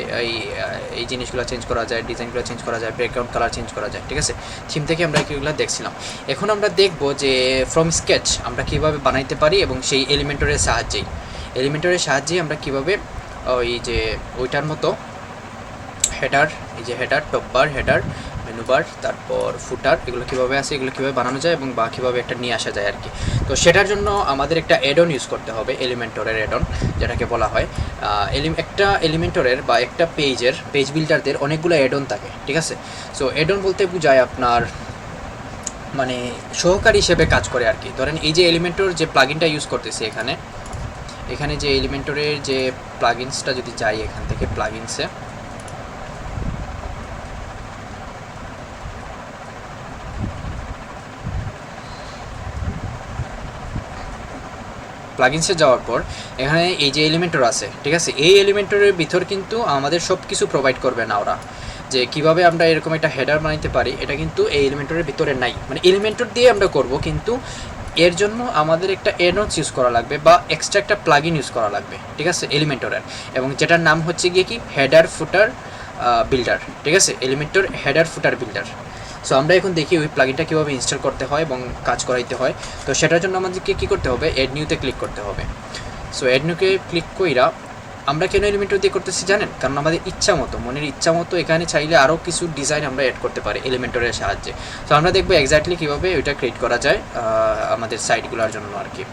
এই জিনিসগুলো চেঞ্জ করা যায়, ডিজাইনগুলো চেঞ্জ করা যায়, ব্যাকগ্রাউন্ড কালার চেঞ্জ করা যায়, ঠিক আছে। থিম থেকে আমরা এগুলো দেখছিলাম। এখন আমরা দেখব যে ফ্রম স্কেচ আমরা কীভাবে বানাইতে পারি এবং সেই এলিমেন্টরের সাহায্যে আমরা কীভাবে ওই যে ওইটার মতো হেডার, এই যে হেডার, টপ বার, হেডার, মেনু বার, তারপর ফুটার, এগুলো কীভাবে আছে, এগুলো কীভাবে বানানো যায় এবং বা কীভাবে একটা নিয়ে আসা যায় আর কি। তো সেটার জন্য আমাদের একটা অ্যাডন ইউজ করতে হবে, এলিমেন্টরের অ্যাডন যেটাকে বলা হয়। একটা এলিমেন্টরের বা একটা পেজ বিল্ডারদের অনেকগুলো অ্যাডন থাকে, ঠিক আছে। সো অ্যাডন বলতে বোঝায় আপনার মানে সহকারী হিসেবে কাজ করে আর কি। ধরেন এই যে এলিমেন্টর যে প্লাগইনটা ইউজ করতেছি এখানে যে এলিমেন্টরের যে প্লাগইনসটা যদি যাই এখান থেকে প্লাগইনসে, প্লাগইনসে যাওয়ার পর এখানে এই যে এলিমেন্টর আছে, ঠিক আছে, এই এলিমেন্টরের ভিতর কিন্তু আমাদের সব কিছু প্রোভাইড করবে না ওরা, যে কিভাবে আমরা এরকম একটা হেডার বানাইতে পারি এটা কিন্তু এই এলিমেন্টরের ভিতরে নাই। মানে এলিমেন্টর দিয়ে আমরা করব, কিন্তু এর জন্য আমাদের একটা অ্যাডনস ইউজ করা লাগবে বা এক্সট্রা একটা প্লাগইন ইউজ করা লাগবে, ঠিক আছে, এলিমেন্টরের, এবং যেটার নাম হচ্ছে গিয়ে কি হেডার ফুটার বিল্ডার, ঠিক আছে, এলিমেন্টর হেডার ফুটার বিল্ডার। সো আমরা এখন দেখি ওই প্লাগইনটা কীভাবে ইনস্টল করতে হয় এবং কাজ করাইতে হয়। তো সেটার জন্য আমাদেরকে কী করতে হবে, অ্যাড নিউতে ক্লিক করতে হবে। সো অ্যাড নিউকে ক্লিক কইরা আমরা কেন এলিমেন্টর দিয়ে করতেছি জানেন? কারণ আমাদের ইচ্ছা মতো, মনের ইচ্ছা মতো এখানে চাইলে আরও কিছু ডিজাইন আমরা অ্যাড করতে পারি এলিমেন্টরের সাহায্যে। তো আমরা দেখবো এক্স্যাক্টলি কীভাবে ওইটা ক্রিয়েট করা যায় আমাদের সাইটগুলোর জন্য আর কি।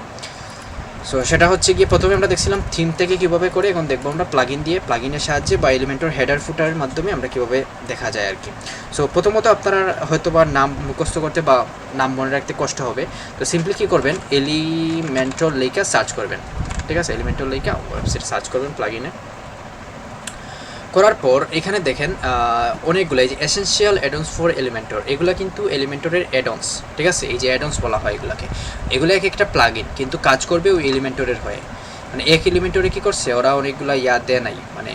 সো সেটা হচ্ছে গিয়ে প্রথমে আমরা দেখছিলাম থিম থেকে কীভাবে করে, এখন দেখবো আমরা প্লাগইন দিয়ে, প্লাগইনের সাহায্যে বা এলিমেন্টর হেডার ফুটারের মাধ্যমে আমরা কীভাবে দেখা যায় আর কি। সো প্রথমত আপনারা হয়তো বা নাম মুখস্থ করতে বা নাম মনে রাখতে কষ্ট হবে, তো সিম্পলি কী করবেন, এলিমেন্টর লেখা সার্চ করবেন, ঠিক আছে, এলিমেন্টর লেখা ওয়েবসাইট সার্চ করবেন প্লাগইনে। করার পর এখানে দেখেন অনেকগুলো এই যে এসেনশিয়াল অ্যাডন্স ফর এলিমেন্টর, এগুলো কিন্তু এলিমেন্টরের অ্যাডন্স, ঠিক আছে, এই যে অ্যাডন্স বলা হয় এগুলোকে, এগুলো এক একটা প্লাগইন কিন্তু কাজ করবে ওই এলিমেন্টরের হয়ে। মানে এক এলিমেন্টরে কী করছে ওরা অনেকগুলো দেয় নাই, মানে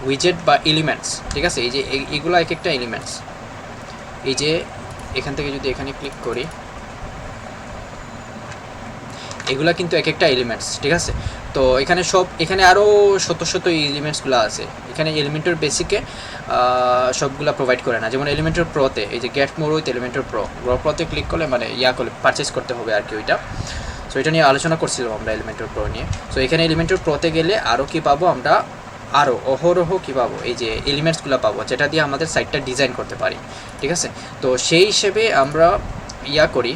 উইজেট বা এলিমেন্টস, ঠিক আছে, এই যে এগুলো এক একটা এলিমেন্টস, এই যে এখান থেকে যদি এখানে ক্লিক করি এগুলা কিন্তু এক একটা এলিমেন্টস, ঠিক আছে। তো এখানে আরও শত এলিমেন্টসগুলো আছে, এখানে এলিমেন্টর বেসিকে সবগুলা প্রোভাইড করে না। যেমন এলিমেন্টর প্রোতে এই যে গেট মোর উইথ এলিমেন্টর প্রোতে ক্লিক করলে মানে করলে পারচেস করতে হবে আর কি ওইটা। সো এটা নিয়ে আলোচনা করছিলাম আমরা এলিমেন্টর প্রো নিয়ে। সো এখানে এলিমেন্টর প্রোতে গেলে আরও কী পাবো আমরা, আরও অহরহ কী পাবো, এই যে এলিমেন্টসগুলো পাবো যেটা দিয়ে আমাদের সাইটটা ডিজাইন করতে পারি, ঠিক আছে। তো সেই হিসেবে আমরা করি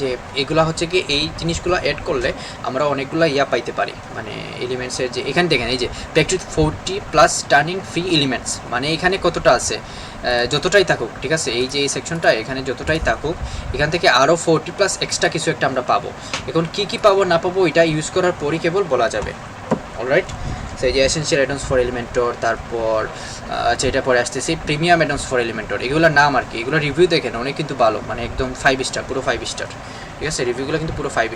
যে এগুলা হচ্ছে কি এই জিনিসগুলো অ্যাড করলে আমরা অনেকগুলো পাইতে পারি, মানে এলিমেন্টসের যে এখানে দেখেন এই যে প্র্যাকটিস 40+ টার্নিং ফ্রি এলিমেন্টস, মানে এখানে কতটা আছে, যতটাই থাকুক, ঠিক আছে, এই যে এই সেকশনটা এখানে যতটাই থাকুক এখান থেকে আরও 40+ এক্সট্রা কিছু একটা আমরা পাবো। এখন কী পাবো না পাবো এটা ইউজ করার পরই কেবল বলা যাবে। অলরাইট, সেই যে এসেনশিয়াল অ্যাডন্স ফর এলিমেন্টর, তারপর যেটা পরে আসতেছি প্রিমিয়াম অ্যাডন্স ফর এলিমেন্টর, এগুলোর নাম আর কি, এগুলো রিভিউ দেখেন অনেক কিন্তু ভালো, মানে একদম 5 স্টার, পুরো 5 স্টার, ঠিক আছে, রিভিউগুলো কিন্তু পুরো 5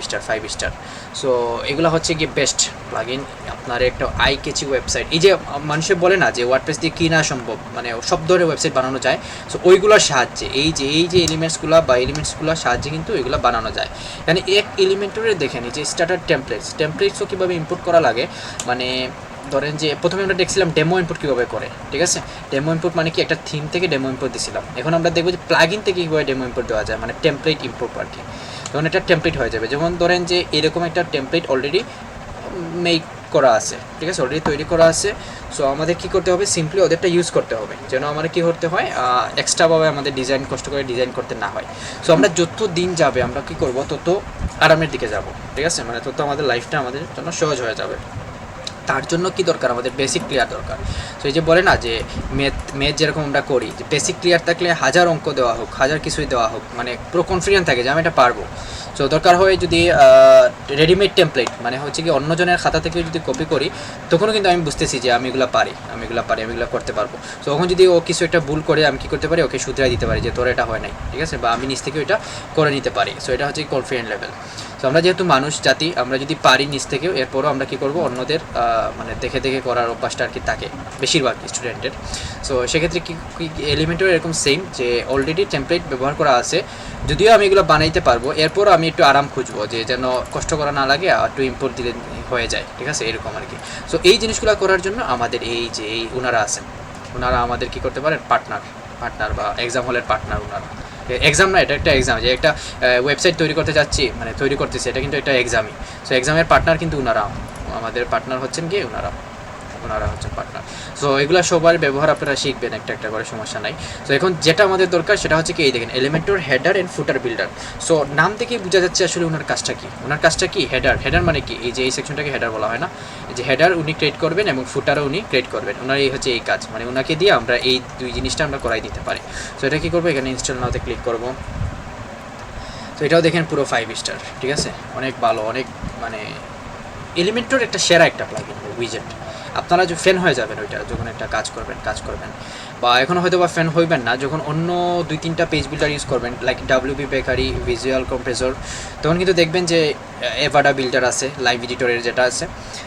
স্টার। সো এগুলো হচ্ছে গিয়ে বেস্ট প্লাগইন, আপনার একটা আই কেচি ওয়েবসাইট, এই যে মানুষে বলে না যে ওয়ার্ডপ্রেস দিয়ে কি না সম্ভব, মানে সব ধরনের ওয়েবসাইট বানানো যায়। সো ওইগুলোর সাহায্যে এই যে এলিমেন্টসগুলোর সাহায্যে কিন্তু এগুলো বানানো যায়। এখানে এক এলিমেন্টরে দেখেন এই যে স্টার্টার টেমপ্লেটসও কীভাবে ইম্পোর্ট করা লাগে, মানে ধরেন যে প্রথমে আমরা দেখছিলাম ডেমো ইনপুট কীভাবে করে, ঠিক আছে, ডেমো ইনপুট মানে কি একটা থিম থেকে ডেমো ইনপুট দিছিলাম, এখন আমরা দেখবো যে প্লাগইন থেকে কীভাবে ডেমো ইনপুট দেওয়া যায়, মানে টেমপ্লেট ইম্পোর্ট আর কি। তখন এটা টেমপ্লেট হয়ে যাবে, যেমন ধরেন যে এরকম একটা টেমপ্লেট অলরেডি মেক করা আছে, ঠিক আছে, অলরেডি তৈরি করা আছে। সো আমাদের কী করতে হবে, সিম্পলি ওদেরটা ইউজ করতে হবে, যেন আমাদের কী করতে হয় এক্সট্রাভাবে আমাদের কষ্ট করে ডিজাইন করতে না হয়। সো আমরা যত দিন যাবে আমরা কী করবো তত আরামের দিকে যাব, ঠিক আছে, মানে তত আমাদের লাইফটা আমাদের জন্য সহজ হয়ে যাবে। তার জন্য কি দরকার, আমাদের বেসিক ক্লিয়ার দরকার। তো এই যে বলে না যে ম্যাথ যেরকম আমরা করি, যে বেসিক ক্লিয়ার থাকলে হাজার অঙ্ক দেওয়া হোক, হাজার কিছুই দেওয়া হোক, মানে পুরো কনফিডেন্ট থাকে যে আমি এটা পারবো। সো দরকার হয় যদি রেডিমেড টেমপ্লেট, মানে হচ্ছে কি অন্যজনের খাতা থেকে যদি কপি করি, তখনও কিন্তু আমি বুঝতেছি যে আমি এগুলো পারি, আমি এগুলো করতে পারবো। সো তখন যদি ও কিছু একটা ভুল করে, আমি কী করতে পারি, ওকে শুধরাই দিতে পারি যে তোর এটা হয় নাই, ঠিক আছে, বা আমি নিজ থেকে ওইটা করে নিতে পারি। সো এটা হচ্ছে কনফিডেন্ট লেভেল। তো আমরা যেহেতু মানুষ জাতি, আমরা যদি পারি নিজ থেকেও, এরপরও আমরা কী করবো, অন্যদের মানে দেখে দেখে করার অভ্যাসটা আর কি থাকে বেশিরভাগ স্টুডেন্টের। সো সেক্ষেত্রে কি এলিমেন্টের এরকম সেম, যে অলরেডি টেমপ্লেট ব্যবহার করা আছে, যদিও আমি এগুলো বানাইতে পারবো, এরপরও আমি একটু আরাম খুঁজবো, যে যেন কষ্ট করা না লাগে, আর একটু ইম্পোর্ট দিলে হয়ে যায়, ঠিক আছে, এরকম আর কি। সো এই জিনিসগুলো করার জন্য আমাদের এই ওনারা আছেন, ওনারা আমাদের কী করতে পারেন, পার্টনার বা এক্সাম হলের পার্টনার। ওনারা এক্সাম না, এটা একটা এক্সাম, যে একটা ওয়েবসাইট তৈরি করতে যাচ্ছি, মানে তৈরি করতেছি, এটা কিন্তু একটা এক্সামই। সো এক্সামের পার্টনার কিন্তু ওনারা, আমাদের পার্টনার হচ্ছেন কি ওনারা হচ্ছেন পার্টনার। সো এগুলো সবার ব্যবহার আপনারা শিখবেন একটা একটা করে, সমস্যা নাই। সো এখন যেটা আমাদের দরকার সেটা হচ্ছে কি, এই দেখেন Elementor header and footer builder. So নাম থেকেই বোঝা যাচ্ছে আসলে ওনার কাজটা কি, হেডার মানে কি, এই যে এই সেকশনটাকে হেডার বলা হয় না, এই যে হেডার উনি ক্রিয়েট করবেন এবং ফুটারও উনি ক্রিয়েট করবেন, ওনার এই হচ্ছে এই কাজ, মানে ওনাকে দিয়ে আমরা এই দুই জিনিসটা আমরা করাই দিতে পারি। সো এটা কী করবো, এখানে ইনস্টল নাওতে ক্লিক করবো। তো এটাও দেখেন পুরো 5 স্টার, ঠিক আছে, অনেক ভালো, অনেক মানে এলিমেন্টর একটা সেরা একটা প্লাগইন উইজেট। আপনারা যে ফ্যান হয়ে যাবেন ওইটা যখন একটা কাজ করবেন, বা এখন হয়তো বা ফ্যান হইবেন না, যখন অন্য 2-3টা পেজ বিল্ডার ইউজ করবেন, like WP bakery, visual compressor, তখন কিন্তু দেখবেন যে এভাডা বিল্ডার আছে, লাইভ এডিটরের যেটা আছে।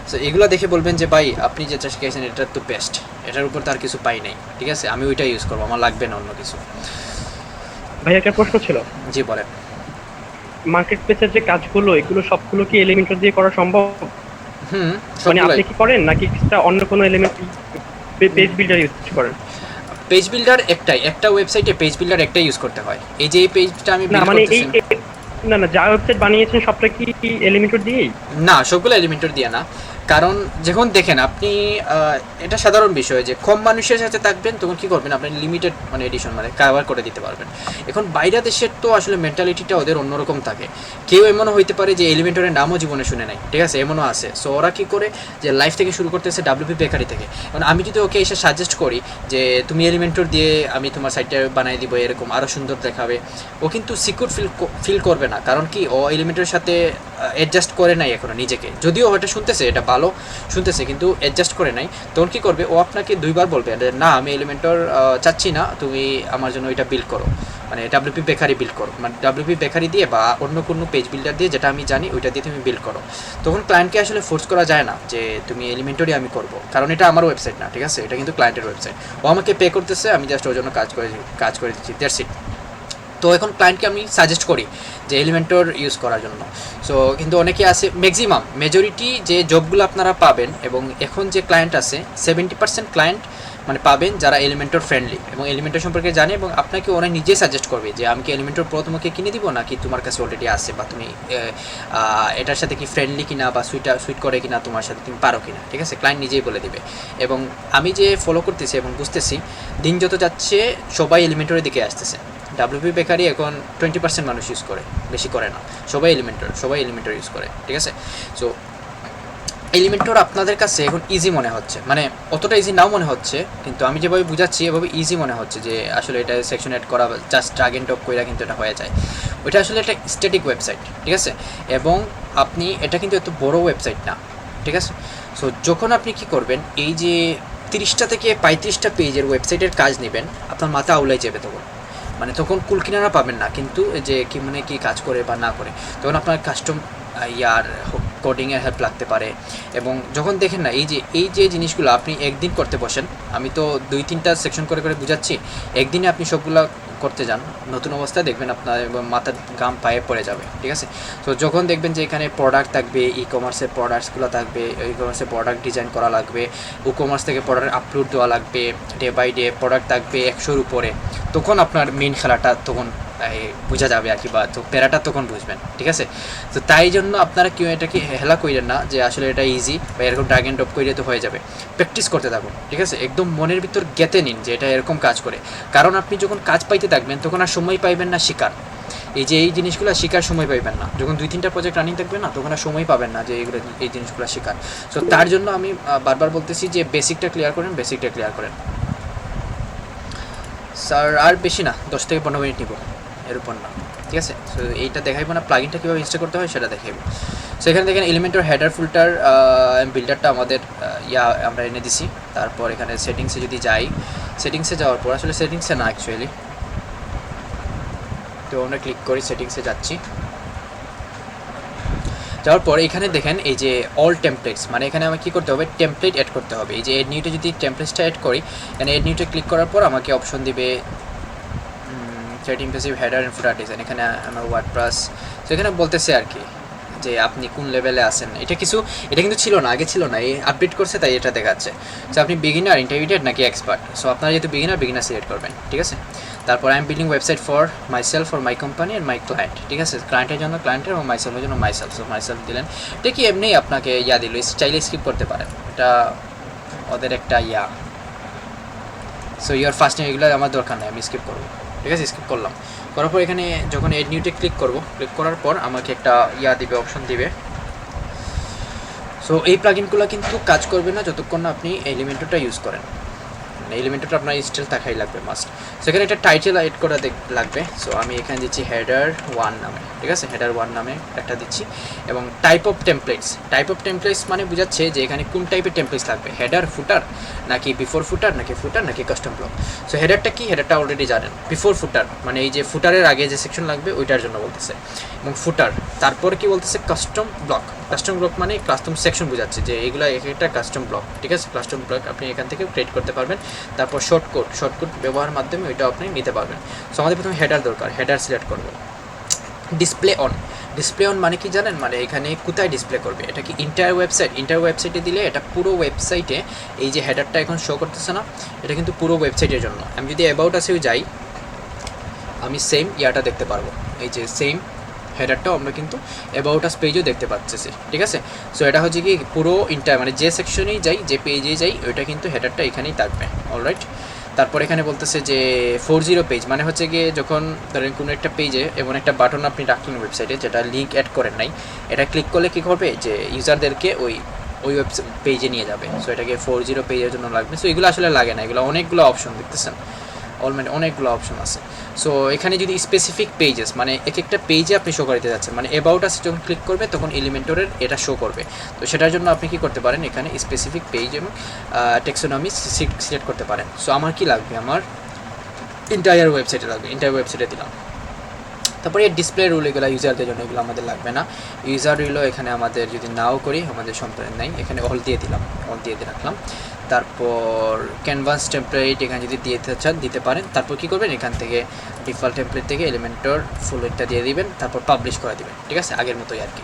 সো এগুলো দেখে বলবেন যে ভাই আপনি যেটা শিখেছেন এটা তো বেস্ট, এটার উপর তার কিছু পাই নাই, ঠিক আছে, আমি ওইটা ইউজ করবো, আমার লাগবে না অন্য কিছু। ভাই একটা প্রশ্ন ছিল। জি বলেন। মার্কেট প্লেসের যে কাজগুলো, এগুলো সবগুলো কি এলিমেন্টর দিয়ে করা সম্ভব? মানে আপনি কি করেন, নাকি অন্য কোনো এলিমেন্ট পেজ বিল্ডার ইউজ করেন? পেজ বিল্ডার একটা ওয়েবসাইটে পেজ বিল্ডার একটাই ইউজ করতে হয়। এই যে এই পেজটা আমি না মানে এই না যা ওয়েবসাইট বানিয়েছেন সবটা কি এলিমেন্টর দিয়েই? না, সবগুলো এলিমেন্টর দিয়ে না, কারণ যখন দেখেন আপনি এটা সাধারণ বিষয় যে কম মানুষের সাথে থাকবেন, তখন কি করবেন, আপনি লিমিটেড মানে এডিশন মানে কাভার করে দিতে পারবেন। এখন বাইরে দেশের তো আসলে মেন্টালিটিটা ওদের অন্যরকম থাকে, কেউ এমনও হইতে পারে যে এলিমেন্টরের নামও জীবনে শুনে নাই, ঠিক আছে, এমনও আছে। সো ওরা কী করে যে লাইফ থেকে শুরু করতেছে WP বেকারি থেকে। এখন আমি যদি ওকে এসে সাজেস্ট করি যে তুমি এলিমেন্টর দিয়ে আমি তোমার সাইটটা বানিয়ে দিব, এরকম আরও সুন্দর দেখাবে, ও কিন্তু সিকিউর ফিল করবে না, কারণ কি ও এলিমেন্টরের সাথে অ্যাডজাস্ট করে নাই এখনো নিজেকে, যদিও ওটা শুনতেছে, এটা ভালো শুনতেছে, কিন্তু অ্যাডজাস্ট করে নাই। তখন কী করবে, ও আপনাকে 2বার বলবে না আমি এলিমেন্টর চাচ্ছি না, তুমি আমার জন্য এটা বিল্ড করো, মানে WP বেকারি বিল্ড করো, মানে WP বেকারি দিয়ে বা অন্য কোনো পেজ বিল্ডার দিয়ে যেটা আমি জানি ওইটা দিয়ে তুমি বিল্ড করো। তখন ক্লায়েন্টকে আসলে ফোর্স করা যায় না যে তুমি এলিমেন্টরই আমি করবো, কারণ এটা আমার ওয়েবসাইট না, ঠিক আছে, এটা কিন্তু ক্লায়েন্টের ওয়েবসাইট, ও আমাকে পে করতেছে, আমি জাস্ট ওর জন্য কাজ করে দিচ্ছি, দ্যাটস ইট। তো এখন ক্লায়েন্টকে আমি সাজেস্ট করি যে এলিমেন্টর ইউজ করার জন্য। সো কিন্তু অনেকে আছে, মেজরিটি যে জবগুলো আপনারা পাবেন, এবং এখন যে ক্লায়েন্ট আছে 70% ক্লায়েন্ট মানে পাবেন যারা এলিমেন্টর ফ্রেন্ডলি এবং এলিমেন্টর সম্পর্কে জানে, এবং আপনাকে ওরা নিজেই সাজেস্ট করবে যে আমি কি এলিমেন্টর প্রো তোমাকে কিনে দিব, নাকি তোমার কাছে অলরেডি আছে, বা তুমি এটার সাথে কি ফ্রেন্ডলি কিনা, বা সুইট করে কিনা, তোমার সাথে তুমি পারো কিনা, ঠিক আছে, ক্লায়েন্ট নিজেই বলে দিবে। এবং আমি যে ফলো করতেছি এবং বুঝতেছি, দিন যত যাচ্ছে সবাই এলিমেন্টরের দিকে আসতেছে। WP বেকারি এখন 20% মানুষ ইউজ করে, বেশি করে না, সবাই এলিমেন্টর ইউজ করে, ঠিক আছে। সো এলিমেন্টর আপনাদের কাছে এখন ইজি মনে হচ্ছে, মানে অতটা ইজি নাও মনে হচ্ছে, কিন্তু আমি যেভাবে বুঝাচ্ছি এভাবে ইজি মনে হচ্ছে যে আসলে এটা সেকশন অ্যাড করা জাস্ট ড্রাগ এন্ড ড্রপ করে কিন্তু এটা হয়ে যায়। ওইটা আসলে একটা স্ট্যাটিক ওয়েবসাইট, ঠিক আছে, এবং আপনি এটা কিন্তু এত বড় ওয়েবসাইট না, ঠিক আছে। সো যখন আপনি কি করবেন, এই যে 30টা থেকে 35টা পেজের ওয়েবসাইটের কাজ নেবেন, আপনার মাথা আউলাই যাবে তখন, মানে তখন কুল কিনারা পাবেন না, কিন্তু যে কি মানে কি কাজ করে বা না করে, তখন আপনার কাস্টম কোডিংয়ের হেল্প লাগতে পারে। এবং যখন দেখেন না এই যে জিনিসগুলো আপনি একদিন করতে বসেন, আমি তো 2-3টা সেকশন করে বুঝাচ্ছি, একদিনে আপনি সবগুলো করতে যান, নতুন অবস্থায় দেখবেন আপনার মাথার গাম পায়ে পড়ে যাবে, ঠিক আছে। তো যখন দেখবেন যে এখানে প্রোডাক্ট থাকবে, ই কমার্সের প্রোডাক্টসগুলো থাকবে, ই কমার্সের প্রোডাক্ট ডিজাইন করা লাগবে, কমার্স থেকে প্রোডাক্ট আপলোড দেওয়া লাগবে, ডে বাই ডে প্রোডাক্ট থাকবে 100-র উপরে, তখন আপনার মেন খেলাটা তখন বোঝা যাবে আর কি, বা তো প্যারাটা তখন বুঝবেন, ঠিক আছে। তো তাই জন্য আপনারা কেউ এটাকে হেলা করেন না যে আসলে এটা ইজি বা এরকম ড্রাগ এন্ড ড্রপ করে তো হয়ে যাবে, প্র্যাকটিস করতে থাকুন, ঠিক আছে, একদম মনের ভিতর গেঁথে নিন যে এটা এরকম কাজ করে, কারণ আপনি যখন কাজ পাইতে থাকবেন তখন আর সময় পাইবেন না শিকার, এই যে এই জিনিসগুলো শেখার সময় পাইবেন না, যখন 2-3টা প্রজেক্ট রানিং থাকবে না তখন আর সময় পাবেন না যে এই জিনিসগুলো শেখার। সো তার জন্য আমি বারবার বলতেছি যে বেসিকটা ক্লিয়ার করেন, বেসিকটা ক্লিয়ার করেন। স্যার আর বেশি না, 10 থেকে 15 মিনিট নিব, এর উপর না, ঠিক আছে। সো এইটা দেখাইবো না, প্লাগইনটা কীভাবে ইনস্টল করতে হয় সেটা দেখাইবো। সো এখানে দেখেন এলিমেন্টর হেডার ফিল্টার বিল্ডারটা আমাদের আমরা এনে দিছি। তারপর এখানে সেটিংসে যদি যাই, সেটিংসে যাওয়ার পর আসলে সেটিংসে না অ্যাকচুয়ালি, তো আমরা ক্লিক করি সেটিংসে যাচ্ছি। যাওয়ার পর এখানে দেখেন এই যে অল টেমপ্লেটস, মানে এখানে আমাকে কী করতে হবে, টেমপ্লেট অ্যাড করতে হবে। এই যে এড নিউতে যদি টেমপ্লেটসটা অ্যাড করি, এখানে এড নিউতে ক্লিক করার পর আমাকে অপশন দিবে create impressive header and footer design. এখানে আমার ওয়ার্ডপ্রেস, তো এখানে বলতেছে আর কি যে আপনি কোন লেভেলে আছেন। এটা কিন্তু ছিল না, আগে ছিল না, এই আপডেট করছে তাই এটা দেখাচ্ছে। সো আপনি বিগিনার, ইন্টারমিডিয়েট নাকি এক্সপার্ট। সো আপনারা যেহেতু বিগিনার সিলেক্ট করবেন, ঠিক আছে। তারপর I am building website for myself, for my company and my client, ঠিক আছে। ক্লায়েন্টের জন্য ক্লায়েন্টের এবং মাইসেলফের জন্য মাইসেলফ। সো মাইসেলফ দিলেন, এটা কি এমনি আপনাকে দিল, চাইলে স্কিপ করতে পারেন, এটা ওদের একটা সো ইয়ার ফার্স্ট নেম এগুলো আমার দরকার নেই, আমি স্কিপ করবো, ঠিক আছে। স্কিপ করলাম, করার পর এখানে যখন এড নিউতে ক্লিক করব, ক্লিক করার পর আমাকে একটা দিবে, অপশন দিবে। সো এই প্লাগইনগুলো কিন্তু কাজ করবে না যতক্ষণ না আপনি এলিমেন্টরটা ইউজ করেন, এলিমেন্টরটা আপনার ইনস্টল থাকাই লাগবে মাস্ট। সেখানে একটা টাইটেল এড করা লাগবে। সো আমি এখানে দিচ্ছি হেডার 1 নামে, ঠিক আছে, হেডার 1 নামে একটা দিচ্ছি। এবং টাইপ অফ টেমপ্লেটস মানে বোঝাচ্ছে যে এখানে কোন টাইপের টেমপ্লেটস লাগবে, হেডার, ফুটার নাকি বিফোর ফুটার, নাকি কাস্টম ব্লক। সো হেডারটা কি, হেডারটা অলরেডি জানেন, বিফোর ফুটার মানে এই যে ফুটারের আগে যে সেকশন লাগবে ওইটার জন্য বলতেছে। এবং ফুটার তারপর কি বলতেছে, কাস্টম ব্লক মানে কাস্টম সেকশন বোঝাচ্ছে যে এগুলো একটা কাস্টম ব্লক, ঠিক আছে। কাস্টম ব্লক আপনি এখান থেকে ক্রিয়েট করতে পারবেন। তারপর শর্টকাট ব্যবহারের মাধ্যমে ওইটা আপনি নিতে পারবেন। সো আমাদের প্রথমে হেডার দরকার, হেডার সিলেক্ট করব। ডিসপ্লে অন মানে কি জানেন, মানে এখানে কোথায় ডিসপ্লে করবে, এটা কি ইন্টার ওয়েবসাইটে দিলে এটা পুরো ওয়েবসাইটে, এই যে হেডারটা এখন শো করতেছে না, এটা কিন্তু পুরো ওয়েবসাইটের জন্য। আমি যদি অ্যাবাউট আসেও যাই, আমি সেম দেখতে পারবো, এই যে সেম হেডারটাও আমরা কিন্তু অ্যাবাউট আস পেজও দেখতে পাচ্ছি, ঠিক আছে। সো এটা হচ্ছে কি পুরো মানে যে সেকশনেই যাই, যে পেজেই যাই, ওইটা কিন্তু হেডারটা এখানেই থাকবে, অলরাইট। তারপর এখানে বলতেছে যে 40 পেজ মানে হচ্ছে গিয়ে যখন ধরেন কোনো একটা পেজে এমন একটা বাটন আপনি রাখলেন ওয়েবসাইটে যেটা লিঙ্ক অ্যাড করেন নাই, এটা ক্লিক করলে কী করবে যে ইউজারদেরকে ওই পেজে নিয়ে যাবে। সো এটাকে 40 পেজের জন্য লাগবে। সো এগুলো আসলে লাগে না, এগুলো অনেকগুলো অপশন দেখতেছেন, অলরেডি অনেকগুলো অপশন আছে। সো এখানে যদি স্পেসিফিক পেজেস মানে এক একটা পেজে আপনি শো করতে যাচ্ছেন, মানে অ্যাবাউট আস যখন ক্লিক করবে তখন এলিমেন্টরের এটা শো করবে। তো সেটার জন্য আপনি কি করতে পারেন, এখানে স্পেসিফিক পেজ এবং টেক্সোনমি সিলেক্ট করতে পারেন। সো আমার কি লাগবে, আমার ইন্টায়ার ওয়েবসাইটে লাগবে, ইন্টায়ার ওয়েবসাইটে দিলাম। তারপরে এই ডিসপ্লে রুল এগুলো ইউজারদের জন্য, এগুলো আমাদের লাগবে না। ইউজার রুলও এখানে আমাদের যদি নাও করি আমাদের সম্পর্ক নেই, এখানে অল দিয়ে রাখলাম। তারপর ক্যানভাস টেমপ্লেট এখানে যদি দিতে পারেন। তারপর কী করবেন, এখান থেকে ডিফল্ট টেমপ্লেট থেকে এলিমেন্টর ফুলটা দিয়ে দিবেন, তারপর পাবলিশ করে দিবেন, ঠিক আছে, আগের মতোই আর কি।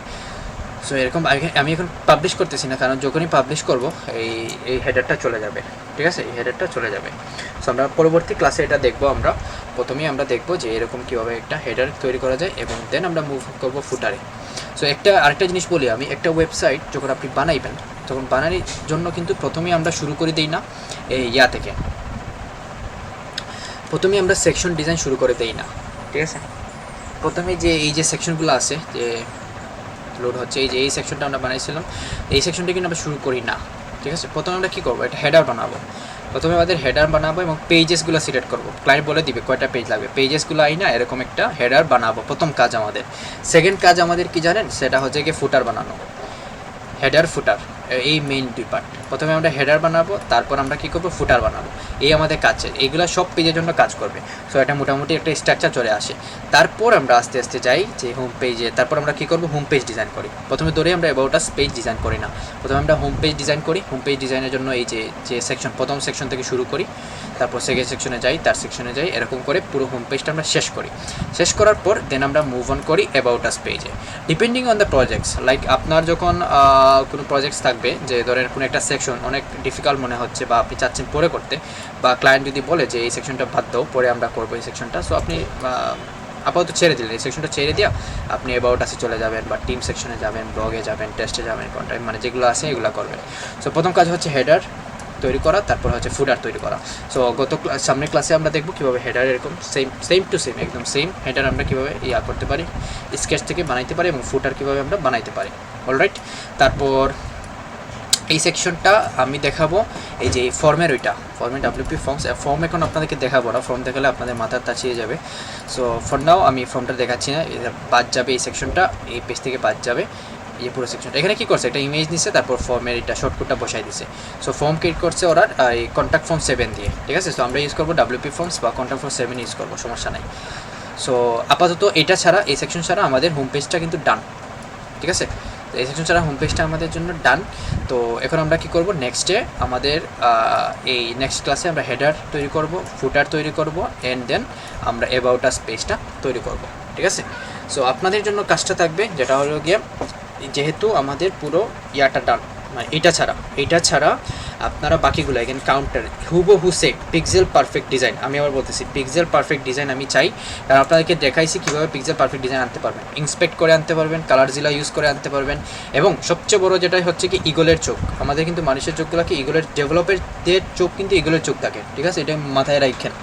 সো এরকম আমি এখন পাবলিশ করতেছি না, কারণ যখনই পাবলিশ করব এই হেডারটা চলে যাবে, ঠিক আছে, এই হেডারটা চলে যাবে। সো আমরা পরবর্তী ক্লাসে এটা দেখবো। প্রথমেই আমরা দেখবো যে এরকম কীভাবে একটা হেডার তৈরি করা যায় এবং দেন আমরা মুভ করবো ফুটারে। সো আরেকটা জিনিস বলি আমি, একটা ওয়েবসাইট যখন আপনি বানাইবেন তখন বানানোর জন্য কিন্তু প্রথমেই আমরা শুরু করে দিই না থেকে, প্রথমেই আমরা সেকশন ডিজাইন শুরু করে দিই না, ঠিক আছে। প্রথমে যে এই যে সেকশনগুলো আছে যে লোড হচ্ছে, এই সেকশনটা আমরা বানাইছিলাম, এই সেকশনটা কিন্তু আমরা শুরু করি না, ঠিক আছে। প্রথমে আমরা কী করবো, একটা হেডার বানাবো। প্রথমে আমাদের হেডার বানাবো এবং পেজেসগুলো সিলেক্ট করবো। ক্লায়েন্ট বলে দিবে কয়টা পেজ লাগবে, পেজেসগুলো আই না এরকম একটা হেডার বানাবো, প্রথম কাজ আমাদের। সেকেন্ড কাজ আমাদের কি জানেন, সেটা হচ্ছে গিয়ে ফুটার বানানো, হেডার ফুটার, এই মেইন দুই পার্ট। প্রথমে আমরা হেডার বানাবো, তারপর আমরা কী করবো, ফুটার বানাবো। এই আমাদের কাজ, এইগুলো সব পেজের জন্য কাজ করবে। সো এটা মোটামুটি একটা স্ট্রাকচার চলে আসে। তারপর আমরা আস্তে আস্তে যাই যে হোম পেজে, তারপর আমরা কী করবো, হোম পেজ ডিজাইন করি। প্রথমে ধরে আমরা অ্যাবাউট আস পেজ ডিজাইন করি না, প্রথমে আমরা হোম পেজ ডিজাইন করি। হোম পেজ ডিজাইনের জন্য এই যে সেকশন, প্রথম সেকশন থেকে শুরু করি, তারপর সেকেন্ড সেকশনে যাই, তার সেকশনে যাই, এরকম করে পুরো হোম পেজটা আমরা শেষ করি। শেষ করার পর দেন আমরা মুভ অন করি অ্যাবাউট আস পেজে। Depending on the projects, like আপনার যখন কোনো প্রজেক্টস থাকবে যে ধরেন কোনো একটা সেকশন অনেক ডিফিকাল্ট মনে হচ্ছে বা আপনি চাচ্ছেন পরে করতে, বা ক্লায়েন্ট যদি বলে যে এই সেকশনটা বাদ দাও, পরে আমরা করবো এই সেকশনটা, সো আপনি আপাতত ছেড়ে দিলেন, এই সেকশনটা ছেড়ে দিয়া আপনি অ্যাবাউট আসে চলে যাবেন বা টিম সেকশনে যাবেন, ব্লগে যাবেন, টেস্টে যাবেন, কন্টেন্ট মানে যেগুলো আছে এগুলো করবেন। সো প্রথম কাজ হচ্ছে হেডার, তৈরি করা, তারপর হচ্ছে ফুটার তৈরি করা। সো সামনের ক্লাসে আমরা দেখব কীভাবে হেডার এরকম সেম টু সেম একদম সেম হেডার আমরা কীভাবে করতে পারি, স্কেচ থেকে বানাইতে পারি, এবং ফুটার কীভাবে আমরা বানাইতে পারি। অলরাইট, তারপর এই সেকশনটা আমি দেখাবো এই যে ফর্মের ফর্মে WP ফর্ম এখন আপনাদেরকে দেখাবো না, ফর্ম দেখালে আপনাদের মাথা তাছিয়ে যাবে। সো ফর নাও আমি ফর্মটা দেখাচ্ছি না, বাদ যাবে এই সেকশনটা, এই পেজ থেকে বাদ যাবে এই পুরো সেকশনটা। এখানে কী করছে, একটা ইমেজ নিচ্ছে, তারপর ফর্মের এটা শর্টকাটটা বসাই দিছে। সো ফর্ম ক্রিয়েট করছে ওরা এই কন্ট্যাক্ট ফর্ম 7 দিয়ে, ঠিক আছে। সো আমরা ইউজ করবো WP ফর্মস বা কন্ট্যাক্ট ফর্ম 7 ইউজ করবো, সমস্যা নাই। সো আপাতত এটা ছাড়া, এই সেকশন ছাড়া আমাদের হোম পেজটা কিন্তু ডান, ঠিক আছে। তো এই সেকশন ছাড়া হোম পেজটা আমাদের জন্য ডান। তো এখন আমরা কি করব, নেক্সটে আমাদের এই নেক্সট ক্লাসে আমরা হেডার তৈরি করব, ফুটার তৈরি করব, অ্যান্ড দেন আমরা অ্যাবাউট আস পেজটা তৈরি করব, ঠিক আছে। সো আপনাদের জন্য কাজটা থাকবে যেটা হলো গিয়ে, যেহেতু আমাদের পুরো ইয়াটা ডান, মানে এটা ছাড়া আপনারা বাকিগুলো এখানে কাউন্টার হুবহু সেম পিক্সেল পারফেক্ট ডিজাইন, আমি আবার বলতেছি পিক্সেল পারফেক্ট ডিজাইন আমি চাই, কারণ আপনাদেরকে দেখাইছি কীভাবে পিক্সেল পারফেক্ট ডিজাইন আনতে পারবেন, ইন্সপেক্ট করে আনতে পারবেন, কালার জিলা ইউজ করে আনতে পারবেন, এবং সবচেয়ে বড় যেটা হচ্ছে কি ইগলের চোখ। আমাদের কিন্তু মানুষের চোখগুলোকে ইগলের ডেভেলপারদের চোখ কিন্তু ইগলের চোখ থাকে, ঠিক আছে, এটা মাথায় রাখেন।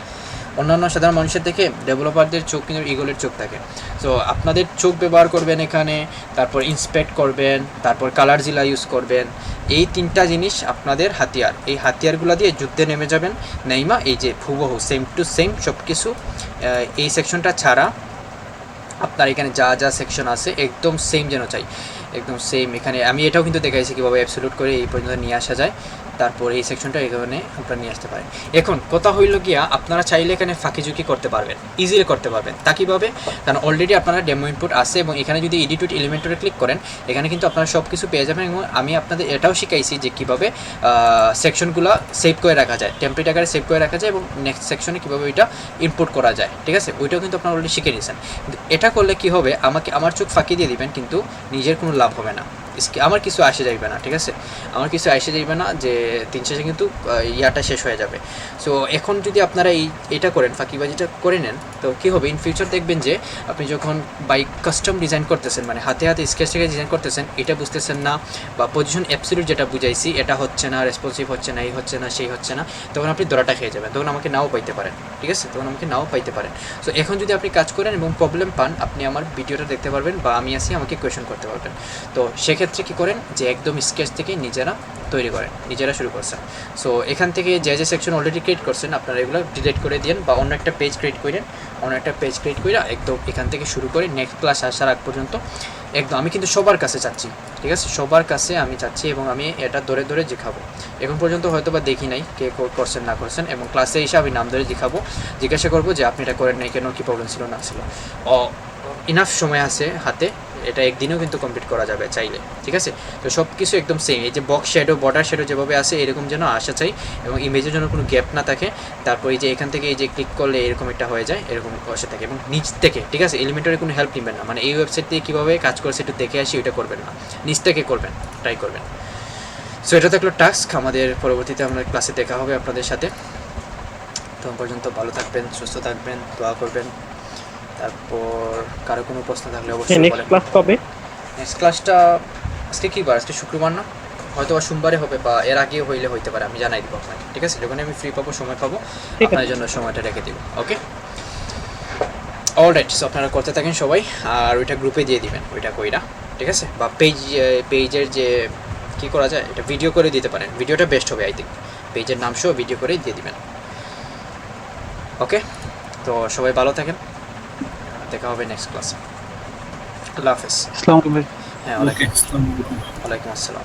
অন্যান্য সাধারণ মানুষের থেকে ডেভেলপারদের চোখ কিন্তু ইগলের চোখ থাকে। সো আপনাদের চোখ ব্যবহার করবেন এখানে, তারপর ইন্সপেক্ট করবেন, তারপর কালার জিলা ইউজ করবেন। এই তিনটা জিনিস আপনাদের হাতিয়ার, এই হাতিয়ারগুলো দিয়ে যুদ্ধে নেমে যাবেন। নেইমা এই যে হুবহু সেম টু সেম সব কিছু, এই সেকশনটা ছাড়া আপনার এখানে যা যা সেকশন আছে একদম সেম যেন চাই, একদম সেম। এখানে আমি এটাও কিন্তু দেখাইছি কীভাবে অ্যাবসলিউট করে এই পর্যন্ত নিয়ে আসা যায়, তারপর এই সেকশনটা এখানে আপনারা নিয়ে আসতে পারেন। এখন কথা হইল গিয়া, আপনারা চাইলে এখানে ফাঁকিঝুঁকি করতে পারবেন, ইজিলি করতে পারবেন। তা কীভাবে, কারণ অলরেডি আপনারা ডেমো ইনপুট আছে, এবং এখানে যদি এডিট উইথ এলিমেন্টরে ক্লিক করেন এখানে কিন্তু আপনারা সব কিছু পেয়ে যাবেন। এবং আমি আপনাদের এটাও শিখাইছি যে কীভাবে সেকশনগুলো সেভ করে রাখা যায়, টেমপ্লেট আকারে সেভ করে রাখা যায়, এবং নেক্সট সেকশনে কীভাবে ওইটা ইনপুট করা যায়, ঠিক আছে। ওইটাও কিন্তু আপনারা অলরেডি শিখে নিয়েছেন। কিন্তু এটা করলে কী হবে, আমার চোখ ফাঁকি দিয়ে দিবেন, কিন্তু নিজের কোনো লাভ হবে না, আমার কিছু আসে যাইবে না, ঠিক আছে, আমার কিছু আসে যাইবে না, যে 3 শেষে কিন্তু ইয়াটা শেষ হয়ে যাবে। সো এখন যদি আপনারা এটা করেন, ফাঁকিবাজিটা করে নেন, তো কী হবে, ইন ফিউচার দেখবেন যে আপনি যখন বাই কাস্টম ডিজাইন করতেছেন, মানে হাতে স্কেচ থেকে ডিজাইন করতেছেন, এটা বুঝতেছেন না, বা পজিশন অ্যাবসলিউট যেটা বুঝাইছি এটা হচ্ছে না, রেসপন্সিভ হচ্ছে না, এই হচ্ছে না, সেই হচ্ছে না, তখন আপনি দরাটা খেয়ে যাবেন, তখন আমাকে নাও পাইতে পারেন, ঠিক আছে, তখন আমাকে নাও পাইতে পারেন। সো এখন যদি আপনি কাজ করেন এবং প্রবলেম পান, আপনি আমার ভিডিওটা দেখতে পারবেন, বা আমি আসি আমাকে কোয়েশন করতে পারবেন। তো সেক্ষেত্রে কী করেন, যে একদম স্কেচ থেকে নিজেরা তৈরি করেন, নিজেরা শুরু করছেন। সো এখান থেকে যে সেকশন অলরেডি ক্রিয়েট করছেন আপনারা এগুলো ডিলিট করে দিন, বা অন্য একটা পেজ ক্রিয়েট করেন, একদম এখান থেকে শুরু করে নেক্সট ক্লাস আসার আগ পর্যন্ত একদম আমি কিন্তু সবার কাছে চাচ্ছি, ঠিক আছে, সবার কাছে আমি চাচ্ছি, এবং আমি এটা ধরে ধরে দেখাবো। এখন পর্যন্ত হয়তো বা দেখি নাই কে করছেন না করছেন, এবং ক্লাসে এসে আমি নাম ধরে দেখাবো, জিজ্ঞাসা করবো যে আপনি এটা করেন নাই কেন, কী প্রবলেম ছিল না ছিল। ইনাফ সময় আছে হাতে, এটা একদিনেও কিন্তু কমপ্লিট করা যাবে চাইলে, ঠিক আছে। তো সব কিছু একদম সেম, এই যে বক্স শ্যাডো, বর্ডার শ্যাডো যেভাবে আছে এরকম যেন আসা চাই, এবং ইমেজের জন্য কোনো গ্যাপ না থাকে। তারপর এই যে এখান থেকে এই যে ক্লিক করলে এরকম একটা হয়ে যায়, এরকম বসে থাকে, এবং নিচ থেকে, ঠিক আছে, এলিমেন্টারের কোনো হেল্প নেবেন না, মানে এই ওয়েবসাইট থেকে কীভাবে কাজ করছে একটু দেখে আসি, ওইটা করবেন না, নিচ থেকে করবেন, ট্রাই করবেন। সো এটা থাকলো টাস্ক, আমাদের পরবর্তীতে আমাদের ক্লাসে দেখা হবে আপনাদের সাথে। তখন পর্যন্ত ভালো থাকবেন, সুস্থ থাকবেন, দোয়া করবেন। তারপর কারো কোনো প্রশ্ন থাকলে অবশ্যই নেক্সট ক্লাস কবে? নেক্সট ক্লাসটা আজকে কী বার, আজকে শুক্রবার না, হয়তো বা সোমবারে হবে, বা এর আগে হইতে পারে, আমি জানাই দিব আপনাকে, ঠিক আছে, যখন আমি ফ্রি পাবো, সময় পাবো, আপনার জন্য সময়টা রেখে দিব। ওকে, অলরাইট। সো আপনারা করতে থাকেন সবাই, আর ওইটা গ্রুপে দিয়ে দিবেন, ওইটা কইরা, ঠিক আছে, বা পেজের যে কী করা যায়, এটা ভিডিও করে দিতে পারেন, ভিডিওটা বেস্ট হবে, আই থিঙ্ক পেজের নাম সহ ভিডিও করে দিয়ে দিবেন। ওকে, তো সবাই ভালো থাকেন, দেখা হবে নেক্সট ক্লাসে। আল্লাহ হাফেজ। আসসালামু আলাইকুম। হ্যাঁ, ওয়ালাইকুম আসসালাম।